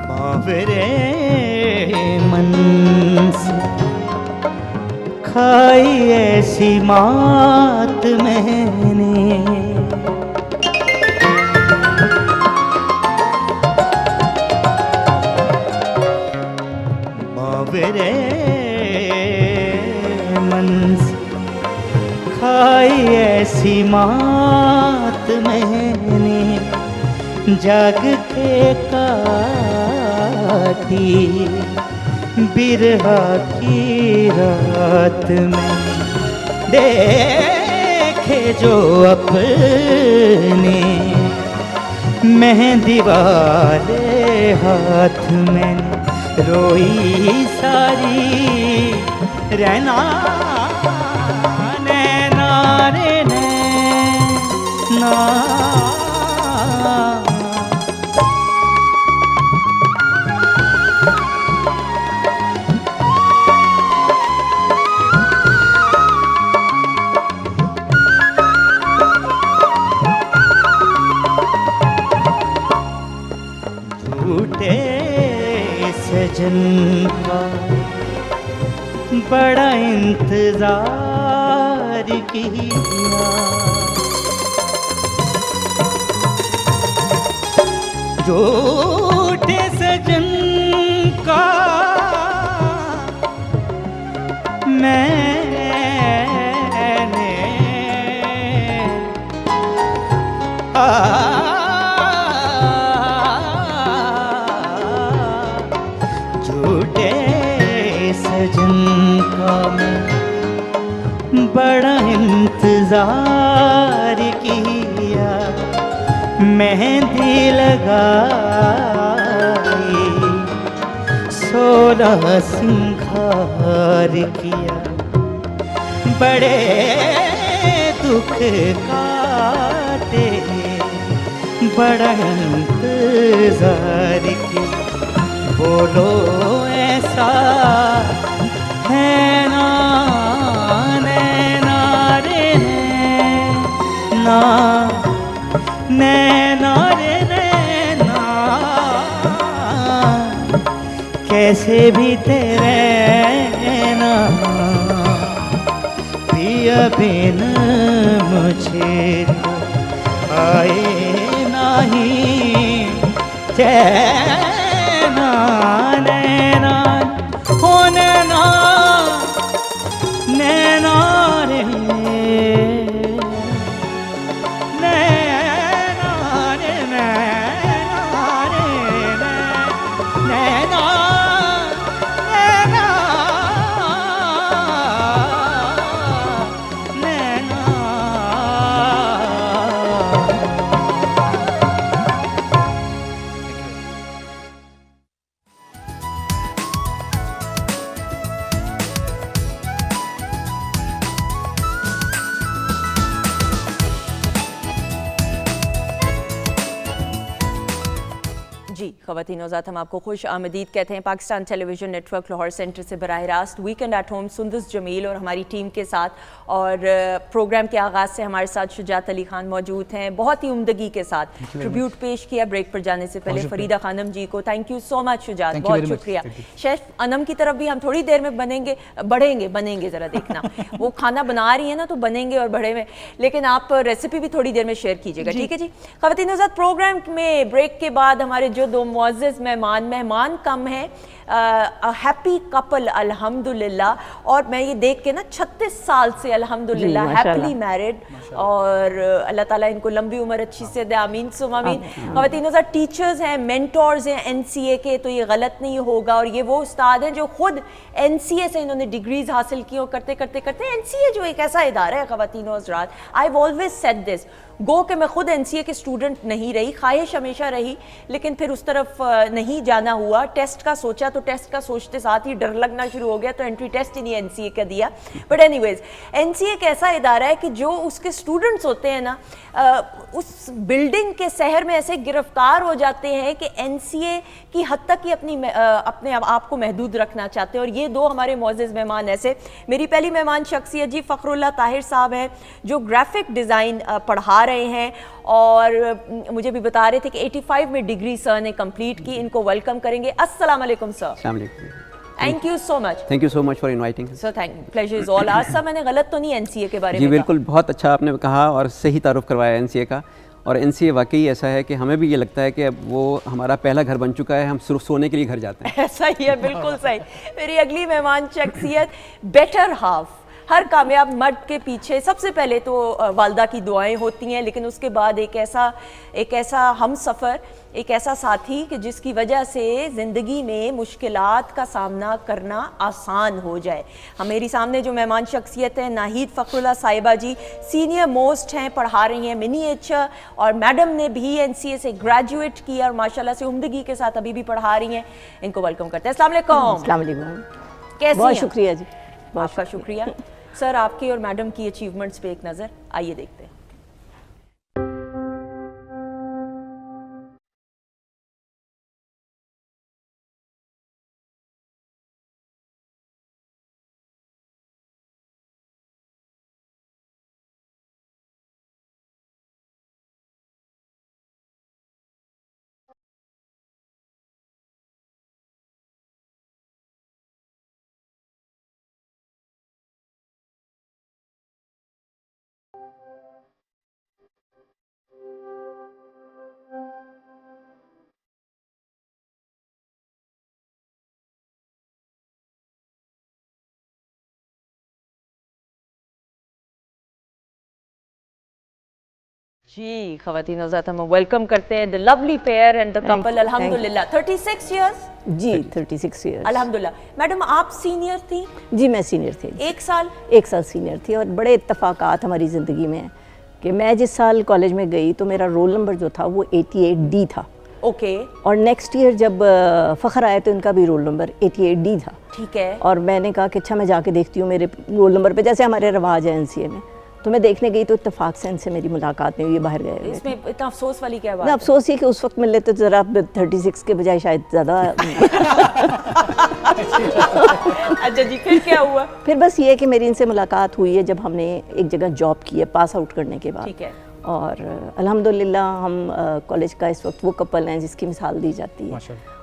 बावरे मन से खाई ऐसी मात मैंने, बावरे मन से खाई ऐसी मात मैंने, जाग के काटी बिरहा की रात में, देखे जो अपने मेहंदी वाले हाथ में, रोई सारी रहना। नैना रे नैना, झूठे सजन का बड़ा इंतजार किया, झूठे सजन का मैंने झूठे सजन का मैं बड़ा इंतजार किया, मेहंदी लगाई 16 सिंगार किया, बड़े दुख काटे बड़ा इंतजार किया। बोलो ऐसा है ना, नैना रे नैना, नैना रे नैना, कैसे भी तेरे ना पिया बिन मुझे तो आए नहीं चैना। नैना हो नैना, नैना रे नैना रे नैना रे नैना, नैना नैना ख़वातीन नौज़ात, हम आपको खुश आमदीद कहते हैं Pakistan television network Lahore centre से बराह रास्त weekend at home Sundas Jameel और हमारी टीम के साथ। और प्रोग्राम के आगाज़ से हमारे साथ शुजात अली खान मौजूद हैं, बहुत ही उमदगी के साथ ट्रिब्यूट पेश किया ब्रेक पर जाने से पहले फरीदा खानम जी को। Thank you so much Shujaat, बहुत शुक्रिया। शेफ अनम की तरफ भी हम थोड़ी देर में बनेंगे ज़रा देखना वो खाना बना रही है ना, तो बनेंगे और बड़े में, लेकिन आप रेसिपी भी थोड़ी देर में शेयर कीजिएगा, ठीक है जी। ख़वातीन नौज़ात, प्रोग्राम में ब्रेक के बाद हमारे जो दो मुअज़्ज़ज़ मेहमान कम हैं, हैप्पी कपल अल्हम्दुलिल्लाह, और मैं ये देख के ना 36 साल से अल्हम्दुलिल्लाह हैप्पीली मैरिड, और अल्लाह ताला इनको लंबी उम्र अच्छी से दे, आमीन सुम आमीन। ख़वातीन नौज़ात, टीचर्स हैं, मेंटोर्स हैं NCA के, तो ये गलत नहीं होगा, और ये वो उस्ताद हैं जो खुद NCA से इन्होंने डिग्रीज हासिल की, और करते NCA जो एक ऐसा इदारा है ख़वातीन और हज़रात, I have always said this, गो कि मैं खुद NCA के स्टूडेंट नहीं रही, ख्वाहिश हमेशा रही, लेकिन फिर उस तरफ नहीं जाना हुआ। टेस्ट का सोचा तो टेस्ट का सोचते साथ ही डर लगना शुरू हो गया, तो एंट्री टेस्ट ही नहीं NCA का दिया। बट एनीवेज, NCA एक ऐसा इदारा है कि जो उसके स्टूडेंट्स होते हैं ना, उस बिल्डिंग के शहर में ऐसे गिरफ्तार हो जाते हैं कि NCA की हद तक ही अपने आप को महदूद रखना चाहते हैं। और ये दो हमारे मुअज़्ज़ज़ मेहमान ऐसे, मेरी पहली मेहमान शख्सियत जी फ़खरुल्लाह ताहिर साहब हैं, जो ग्राफिक डिज़ाइन पढ़ा रहे हैं, और मुझे भी बता रहे थे कि 85 में डिग्री सर ने कंप्लीट की। इनको वेलकम करेंगे। अस्सलाम वालेकुम sir. Thank you so much. Thank you so much for inviting sir. Thank you, pleasure is all hours. Sir, मैंने गलत तो नहीं NCA के बारे में? जी बिल्कुल, बहुत अच्छा आपने कहा और सही तारुफ करवाया NCA का। और NCA वाकई ऐसा है कि हमें भी ये लगता है कि अब वो हमारा पहला घर बन चुका है, हम सिर्फ सोने के लिए घर जाते हैं। ऐसा ही है, बिल्कुल सही। मेरी अगली मेहमान शख्सियत, बेटर हाफ। हर कामयाब मर्द के पीछे सबसे पहले तो वालदा की दुआएं होती हैं, लेकिन उसके बाद एक ऐसा हम सफ़र, एक ऐसा साथी कि जिसकी वजह से ज़िंदगी में मुश्किलात का सामना करना आसान हो जाए। मेरी सामने जो मेहमान शख्सियत है, नाहिद फ़खरुल्लाह साहिबा जी, सीनियर मोस्ट हैं, पढ़ा रही हैं मिनीएचर, और मैडम ने भी NCA से ग्रेजुएट किया और माशाल्लाह से उम्दगी के साथ अभी भी पढ़ा रही हैं। इनको वेलकम करते हैं। अस्सलाम वालेकुम। कैसी बहुत हैं? शुक्रिया जी। आपका शुक्रिया। सर, आपकी और मैडम की अचीवमेंट्स पे एक नज़र, आइए देखते हैं। जी ख़वातीन नौज़ात, हम वेलकम करते हैं the lovely pair and the couple अल्हम्दुलिल्लाह। 36 इयर्स जी, 36 इयर्स अल्हम्दुलिल्लाह। मैडम, आप सीनियर थी? जी, मैं सीनियर थी। एक साल सीनियर थी, और बड़े इत्तफाकात हमारी ज़िंदगी में कि मैं जिस साल कॉलेज में गई तो मेरा रोल नंबर जो था वो 88D था। ओके। और नेक्स्ट ईयर जब फ़खर आए तो इनका भी रोल नंबर 88D था। ठीक है। और मैंने कहा कि अच्छा मैं जाके देखती हूँ मेरे रोल नंबर पे, जैसे हमारे रवाज है NCA में। तो मैं देखने गई तो इत्तेफाक से इनसे मेरी मुलाकात नहीं हुई, बाहर गए हुए। इसमें इतना अफसोस वाली क्या बात है? अफसोस ये कि उस वक्त मिल लेते तो ज़रा 36 के बजाय शायद ज़्यादा। अच्छा जी, फिर क्या हुआ? फिर बस ये कि मेरी इनसे मुलाकात हुई है जब हमने एक जगह जॉब की है पास आउट करने के बाद। ठीक है। और अल्हम्दुलिल्लाह हम कॉलेज का इस वक्त वो कपल हैं जिसकी मिसाल दी जाती है,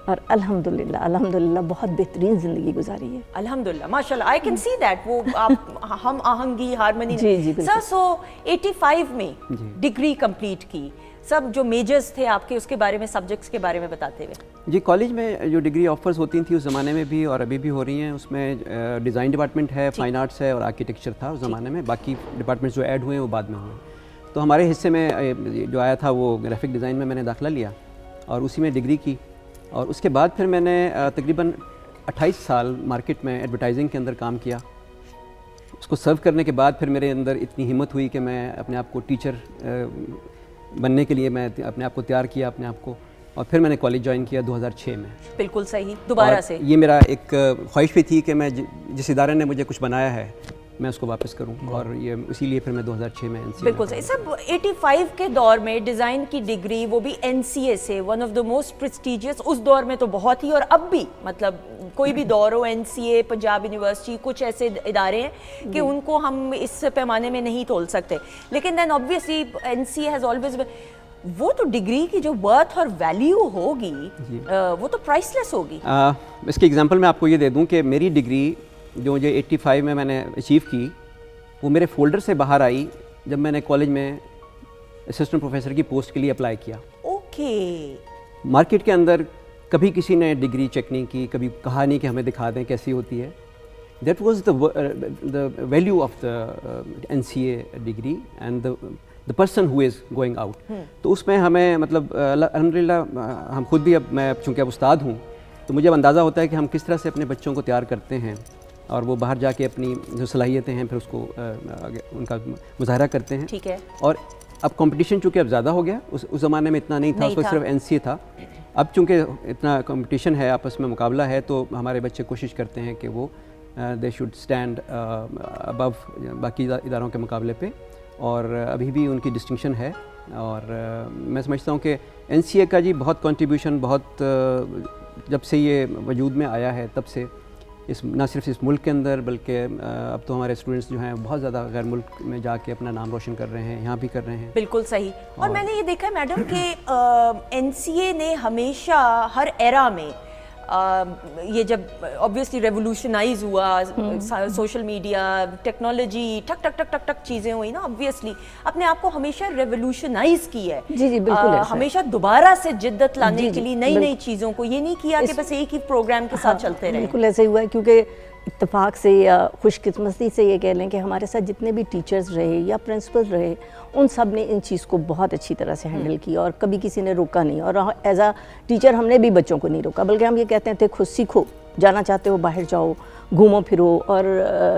और अल्हम्दुलिल्लाह बहुत बेहतरीन ज़िंदगी गुजारी है। अल्हम्दुलिल्लाह, माशाल्लाह, आई कैन सी दैट। वो आप हम आहंगी, हारमोनी। जी जी सर, सो 85 में डिग्री कंप्लीट की, सब जो मेजर्स थे आपके उसके बारे में, सब्जेक्ट्स के बारे में बताते हुए। जी, कॉलेज में जो डिग्री ऑफर्स होती थी उस ज़माने में भी और अभी भी हो रही हैं, उसमें डिज़ाइन डिपार्टमेंट है, फाइन आर्ट्स है और आर्किटेक्चर था उस ज़माने में। बाकी डिपार्टमेंट्स जो ऐड हुए हैं वो बाद में हुए। तो हमारे हिस्से में जो आया था वो ग्राफिक डिज़ाइन में मैंने दाखिला लिया और उसी में डिग्री की। और उसके बाद फिर मैंने तकरीबन 28 साल मार्केट में एडवर्टाइजिंग के अंदर काम किया। उसको सर्व करने के बाद फिर मेरे अंदर इतनी हिम्मत हुई कि मैं अपने आप को टीचर बनने के लिए मैं अपने आप को तैयार किया अपने आप को, और फिर मैंने कॉलेज ज्वाइन किया 2006 में। बिल्कुल सही, दोबारा से। ये मेरा एक ख्वाहिश भी थी कि मैं जिस इदारे ने मुझे कुछ बनाया है मैं उसको वापस करूं, और ये इसीलिए फिर मैं 2006 में NCA बिल्कुल सही। सब 85 के दौर में डिज़ाइन की डिग्री, वो भी NCA से, one of the most prestigious, उस दौर में तो बहुत ही, और अब भी मतलब कोई भी दौर हो, NCA, पंजाब यूनिवर्सिटी, कुछ ऐसे इदारे हैं कि उनको हम इस पैमाने में नहीं तोल सकते। लेकिन then obviously NCA has always, वो तो डिग्री की जो वर्थ और वैल्यू होगी वो तो प्राइसलेस होगी। इसके एग्जांपल मैं आपको ये दे दूं कि मेरी डिग्री जो मुझे 85 में मैंने अचीव की, वो मेरे फोल्डर से बाहर आई जब मैंने कॉलेज में असिस्टेंट प्रोफेसर की पोस्ट के लिए अप्लाई किया। ओके। मार्केट के अंदर कभी किसी ने डिग्री चेक नहीं की, कभी कहा नहीं कि हमें दिखा दें कैसी होती है। That was the value of the NCA degree and the person who is going out. तो उसमें हमें मतलब अल्हम्दुलिल्लाह हम खुद भी, अब मैं चूँकि अब उस्ताद हूँ, तो मुझे अब अंदाज़ा होता है कि हम किस तरह से अपने बच्चों को तैयार करते हैं और वो बाहर जाके अपनी जो सलाहियतें हैं फिर उसको उनका मुजाहरा करते हैं। ठीक है। और अब कंपटीशन चूँकि अब ज़्यादा हो गया, उस ज़माने में इतना नहीं था, उस वक्त सिर्फ NCA था। अब चूँकि इतना कंपटीशन है, आपस में मुकाबला है, तो हमारे बच्चे कोशिश करते हैं कि वो दे शुड स्टैंड अबव बाकी इदारों के मुकाबले पे, और अभी भी उनकी डिस्टिंक्शन है। और मैं समझता हूँ कि NCA का जी बहुत कंट्रीब्यूशन, बहुत जब से ये वजूद में आया है तब से, इस ना सिर्फ इस मुल्क के अंदर बल्कि अब तो हमारे स्टूडेंट्स जो हैं बहुत ज़्यादा गैर मुल्क में जाके अपना नाम रोशन कर रहे हैं, यहाँ भी कर रहे हैं। बिल्कुल सही। और मैंने ये देखा है मैडम कि NCA ने हमेशा हर एरा में ये जब ऑब्वियसली रेवोल्यूशनाइज हुआ, सोशल मीडिया, टेक्नोलॉजी, ठक ठक ठक ठक ठक चीज़ें हुई ना, ऑब्वियसली अपने आप को हमेशा रेवोल्यूशनाइज की है। जी जी बिल्कुल हमेशा दोबारा से जिद्दत लाने के लिए नई नई चीज़ों को, ये नहीं किया कि बस एक ही प्रोग्राम के साथ चलते रहे। बिल्कुल ऐसे हुआ है, क्योंकि इत्तेफाक से या खुशकिस्मती से ये कह लें कि हमारे साथ जितने भी टीचर्स रहे या प्रिंसिपल रहे, उन सब ने इन चीज़ को बहुत अच्छी तरह से हैंडल किया और कभी किसी ने रोका नहीं। और एज आ टीचर हमने भी बच्चों को नहीं रोका, बल्कि हम ये कहते थे खुद सीखो, जाना चाहते हो बाहर जाओ, घूमो फिरो। और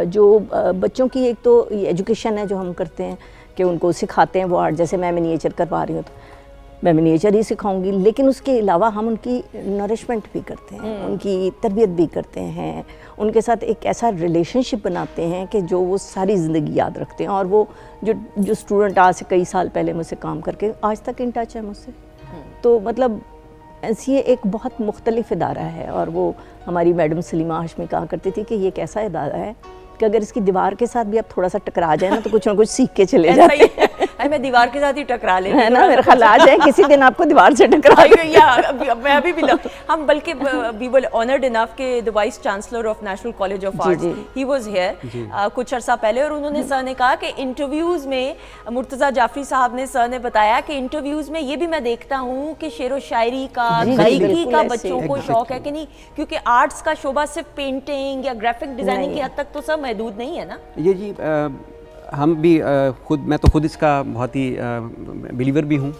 जो बच्चों की एक तो एजुकेशन है जो हम करते हैं कि उनको सिखाते हैं वो आर्ट, जैसे मैं मिनिएचर करवा रही हूँ तो मैं मिनिएचर ही सिखाऊंगी, लेकिन उसके अलावा हम उनकी नरिशमेंट भी करते हैं, उनकी तरबियत भी करते हैं, उनके साथ एक ऐसा रिलेशनशिप बनाते हैं कि जो वो सारी ज़िंदगी याद रखते हैं। और वो जो स्टूडेंट आज से कई साल पहले मुझसे काम करके आज तक इन टच है मुझसे, तो मतलब NCA एक बहुत मुख्तलिफ इदारा है। और वो हमारी मैडम सलीमा हाशमी कहा करती थी कि ये एक ऐसा इदारा है कि अगर इसकी दीवार के साथ भी आप थोड़ा सा टकरा जाए ना तो कुछ ना कुछ सीख के चले जाते हैं। मैं दीवार के साथ ही टकरा लेती है ना, मेरा ख्याल आ जाए किसी दिन आपको दीवार से टकरा मैं अभी भी हम बल्कि वी वर ऑनर्ड इनफ के the vice chancellor of national college of arts, he was here कुछ अर्सा पहले, और उन्होंने सर ने कहा कि इंटरव्यूज़ में, मुर्तज़ा जाफरी साहब ने, सर ने बताया कि इंटरव्यूज़ में ये भी मैं देखता हूँ कि शेरो शायरी का, गायकी का बच्चों को शौक है कि नहीं, क्योंकि आर्ट्स का शोबा सिर्फ पेंटिंग या ग्राफिक डिज़ाइनिंग की हद तक तो सब महदूद नहीं है ना। ये जी हम भी मैं तो खुद इसका बहुत ही बिलीवर भी हूँ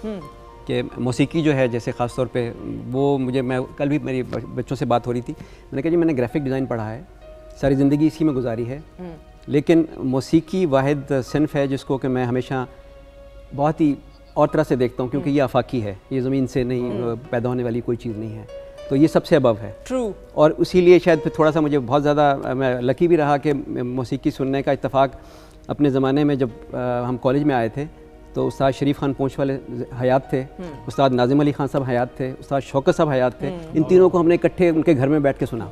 कि मौसीकी जो है, जैसे ख़ास तौर पे वो मैं कल भी मेरी बच्चों से बात हो रही थी, मैंने कहा जी मैंने ग्राफिक डिज़ाइन पढ़ा है, सारी ज़िंदगी इसी में गुजारी है, लेकिन मौसीकी वाहिद सिन्फ है जिसको कि मैं हमेशा बहुत ही और तरह से देखता हूँ, क्योंकि ये आफाकी है, ये ज़मीन से नहीं पैदा होने वाली कोई चीज़ नहीं है, तो ये सबसे अबव है। ट्रू। और इसीलिए शायद फिर थोड़ा सा मुझे बहुत ज़्यादा मैं लकी भी रहा कि मौसीकी सुनने का इत्तेफाक अपने ज़माने में जब हम कॉलेज में आए थे तो उस्ताद शरीफ खान पोंछ वाले हयात थे, उस्ताद नाजिम अली खान साहब हयात थे, उस्ताद शौकत साहब हयात थे, इन तीनों को हमने इकट्ठे उनके घर में बैठ के सुना।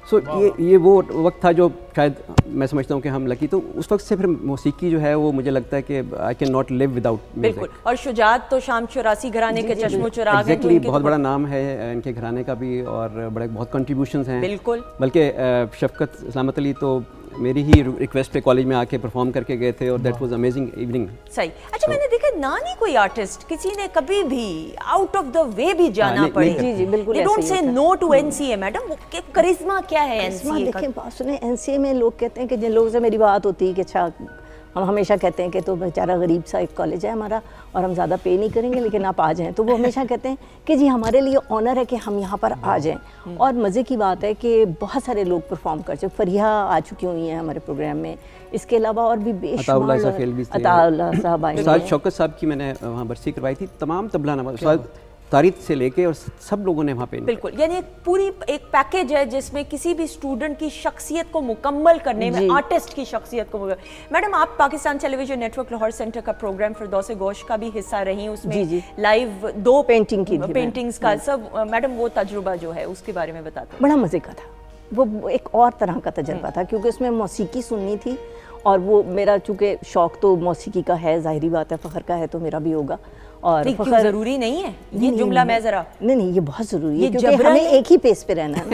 सो ये वो वक्त था जो शायद मैं समझता हूँ कि हम लकी, तो उस वक्त से फिर मौसीकी जो है वो मुझे लगता है कि I can not live without music. बिल्कुल। और शुजात तो शाम चौरासी घराने के चश्मो चराग हैं, एग्जैक्टली, बहुत बड़ा नाम है इनके घराने का भी और बड़े बहुत कंट्रीब्यूशंस हैं। बिल्कुल। बल्कि शफकत सलामत अली तो मेरी ही रिक्वेस्ट पे कॉलेज में आके परफॉर्म करके गए थे और दैट वाज अमेजिंग इवनिंग। सही। अच्छा, मैंने देखा ना नहीं कोई आर्टिस्ट किसी ने कभी भी आउट ऑफ द वे भी जाना पड़े। जी जी बिल्कुल। They don't say no to NCA। Madam Karishma क्या है NCA का? देखिए बात सुने, NCA में लोग कहते हैं कि जिन लोगों से मेरी बात होती है कि अच्छा, हम हमेशा कहते हैं कि तो बेचारा गरीब सा एक कॉलेज है हमारा और हम ज़्यादा पे नहीं करेंगे लेकिन आप आ जाएं, तो वो हमेशा कहते हैं कि जी हमारे लिए ऑनर है कि हम यहाँ पर आ जाएं। और मज़े की बात है कि बहुत सारे लोग परफॉर्म कर चुके, फरिया आ चुकी हुई हैं हमारे प्रोग्राम में, इसके अलावा और भी बेशुमार, अताउल्लाह साहब आए, उस्ताद शौकत साहब की मैंने वहाँ बरसी करवाई थी, तमाम तबला नवाज़, तारीख से लेके और सब लोगों ने वहाँ पे बिल्कुल, यानी एक पैकेज है जिसमें किसी भी स्टूडेंट की शख्सियत को मुकम्मल करने में, आर्टिस्ट की शख्सियत को मैडम आप Pakistan television network Lahore centre का प्रोग्राम फिरदौस गोश का भी हिस्सा रही, उसमें लाइव 2 पेंटिंग्स का सब, मैडम वो तजुर्बा जो है उसके बारे में बताते हैं। बड़ा मज़े का था वो, एक और तरह का तजर्बा था क्योंकि उसमें मौसीकी सुननी थी और वो मेरा चूँकि शौक़ तो मौसीकी का है, ज़ाहिरी बात है, फ़ख्र का है तो मेरा भी होगा। और फ़ख्र ज़रूरी नहीं है ये जुमला, मैं ज़रा नहीं ये बहुत ज़रूरी है क्योंकि हमें एक ही पेस पे रहना है।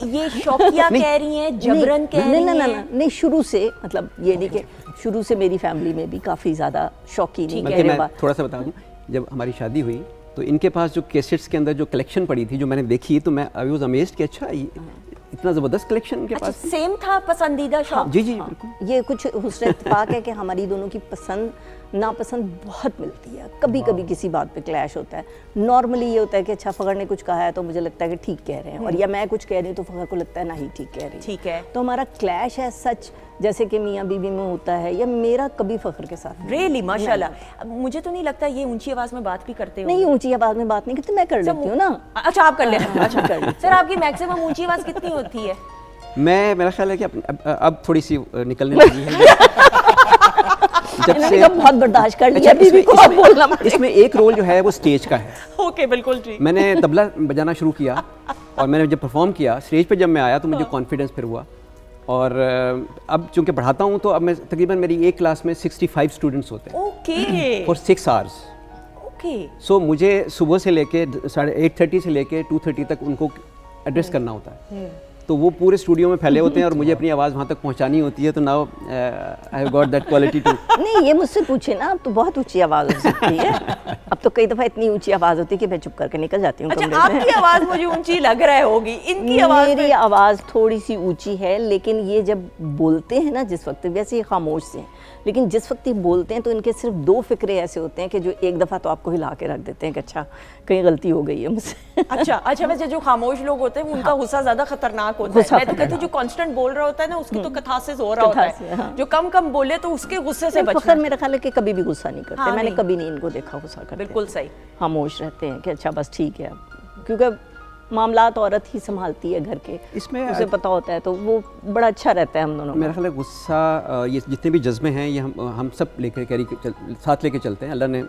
ये शौकिया कह रही हैं, जबरन कह रही हैं? नहीं, शुरू से, मतलब ये नहीं कि शुरू से मेरी फैमिली में भी काफ़ी ज़्यादा शौकीन है। मैं थोड़ा सा बता दूँ, जब हमारी शादी हुई तो इनके पास जो कैसेट्स के अंदर जो कलेक्शन पड़ी थी, जो मैंने देखी, तो मैं आई वाज अमेज्ड कि अच्छा इतना ज़बरदस्त कलेक्शन इनके पास। सेम था पसंदीदा शौक? जी जी बिल्कुल। ये कुछ हुस्न इत्तेफाक है कि हमारी दोनों की पसंद नापसंद बहुत मिलती है, कभी कभी किसी बात पे क्लैश होता है। नॉर्मली ये होता है कि अच्छा फ़ख्र ने कुछ कहा है तो मुझे लगता है कि ठीक कह रहे हैं, और या मैं कुछ कह रही हूँ तो फ़ख्र को लगता है नहीं ठीक कह रही है। ठीक है, तो हमारा क्लैश है सच, जैसे कि मियाँ बीवी में होता है, या मेरा कभी फ़ख्र के साथ। रियली माशाल्लाह। मुझे तो नहीं लगता ये ऊंची आवाज़ में बात भी करते हो? नहीं, ऊंची आवाज़ में बात नहीं करती, मैं कर लेती हूँ ना। अच्छा आप कर लेते हैं? अच्छा कर लेते। सर आपकी मैक्सिमम ऊंची आवाज़ कितनी होती है? मेरा ख्याल है कि अब थोड़ी सी निकलने लगी है। जब से बहुत बर्दाश्त कर लिया, बीवी को अब बोलना मत। इसमें एक रोल जो है वो स्टेज का है। ओके, बिल्कुल ठीक। मैंने तबला बजाना शुरू किया और मैंने जब परफॉर्म किया स्टेज पे, जब मैं आया तो मुझे कॉन्फिडेंस फिर हुआ। और अब चूंकि पढ़ाता हूँ तो अब मैं तकरीबन मेरी एक क्लास में 65 स्टूडेंट्स होते हैं। ओके। For 6 hours. ओके। सो मुझे सुबह से लेके 8:30 से लेके 2:30 तक उनको एड्रेस करना होता है। तो वो पूरे स्टूडियो में फैले होते हैं और मुझे अपनी आवाज़ वहाँ तक पहुँचानी होती है। तो now I have got that quality too. नहीं, ये मुझसे पूछे ना, अब तो बहुत ऊंची आवाज़ हो सकती है। अब तो कई दफ़ा इतनी ऊंची आवाज़ होती है कि मैं चुप करके निकल जाती हूँ। अच्छा, आपकी आवाज़ मुझे ऊंची लग रहा होगी, इनकी आवाज़, मेरी आवाज़ थोड़ी सी ऊंची है, लेकिन ये जब बोलते हैं ना जिस वक्त, वैसे ये खामोश से, लेकिन जिस वक्त ये बोलते हैं तो इनके सिर्फ 2 फिक्रे ऐसे होते हैं कि जो एक दफ़ा तो आपको हिला के रख देते हैं कि अच्छा कहीं गलती हो गई है मुझसे। अच्छा, वैसे जो खामोश लोग होते हैं उनका गुस्सा ज़्यादा खतरनाक होता है। मैं तो कहती हूँ जो कांस्टेंट बोल रहा होता है ना, उसकी तो कथासिस हो रहा होता है। जो कम बोले तो उसके गुस्से से बचना। मेरा ख्याल है कि कभी भी गुस्सा नहीं करते। मैंने कभी नहीं इनको देखा गुस्सा करते। बिल्कुल सही, खामोश रहते हैं कि अच्छा बस ठीक है, क्योंकि मामलात औरत ही संभालती है घर के, इसमें उसे पता होता है, तो वो बड़ा अच्छा रहता है हम दोनों। मेरा ख्याल है गुस्सा, ये जितने भी जज्बे हैं ये हम सब साथ लेके चलते हैं। अल्लाह ने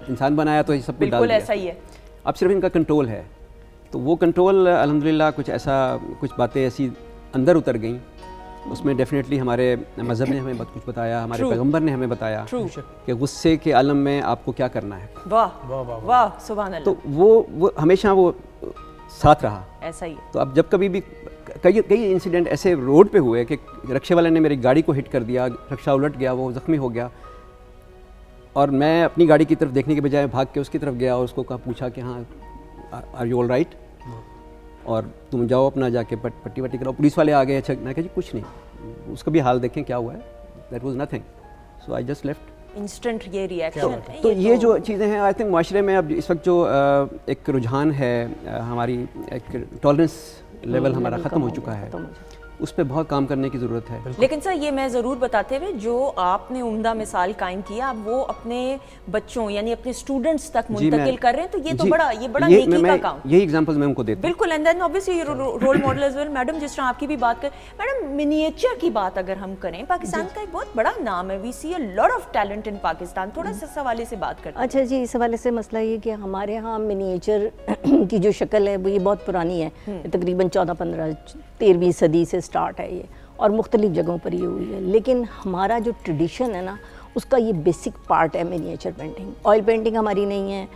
इंसान बनाया तो ये सब कुछ डाल दिया। ऐसा ही है। अब सिर्फ इनका कंट्रोल है, तो वो कंट्रोल अल्हम्दुलिल्लाह कुछ बातें ऐसी अंदर उतर गई। उसमें डेफिनेटली हमारे मज़हब ने हमें बहुत कुछ बताया, हमारे पैगंबर ने हमें बताया कि गुस्से के आलम में आपको क्या करना है। वाह वाह वाह, सुभान अल्लाह। तो वो हमेशा वो साथ रहा। ऐसा ही है। तो अब जब कभी भी कई इंसिडेंट ऐसे रोड पे हुए कि रिक्शे वाले ने मेरी गाड़ी को हिट कर दिया, रिक्शा उलट गया, वो ज़ख्मी हो गया, और मैं अपनी गाड़ी की तरफ देखने के बजाय भाग के उसकी तरफ गया और उसको पूछा कि हाँ आर यू ऑल राइट, और तुम जाओ अपना जाके पट्टी वट्टी कराओ। पुलिस वाले आ गए। अच्छा, मैं कहा जी कुछ नहीं, उसका भी हाल देखें क्या हुआ है। That was nothing, so I just left. Instant ये रिएक्शन है। तो ये जो चीज़ें हैं, आई थिंक माशरे में अब इस वक्त जो एक रुझान है, हमारी एक टॉलरेंस लेवल हमारा ख़त्म हो चुका है, उस पर बहुत काम करने की ज़रूरत है। लेकिन सर ये मैं ज़रूर बताते हुए, जो आपने उम्दा मिसाल कायम किया, आप वो अपने बच्चों यानी अपने स्टूडेंट्स तक मुंतकिल कर रहे हैं, तो ये तो बड़ा नेकी का काम। यही एग्जांपल्स मैं उनको देता हूं। बिल्कुल, and then obviously role model as well. Madam जिस तरह आपकी भी बात कर, मैडम मिनिएचर की बात अगर हम करें, पाकिस्तान का एक बहुत बड़ा नाम है, we see a lot of talent in Pakistan. थोड़ा सा इस हवाले से बात करते हैं। अच्छा जी, इस हवाले से मसला ये कि हमारे यहाँ मिनिएचर की जो शक्ल है वो ये बहुत पुरानी है, तकरीबन 14-15-13वीं सदी से स्टार्ट है ये, और मुख्तलिफ जगहों पर ये हुई है। लेकिन हमारा जो ट्रेडिशन है ना, उसका ये बेसिक पार्ट है मिनिएचर पेंटिंग। ऑयल पेंटिंग हमारी नहीं है,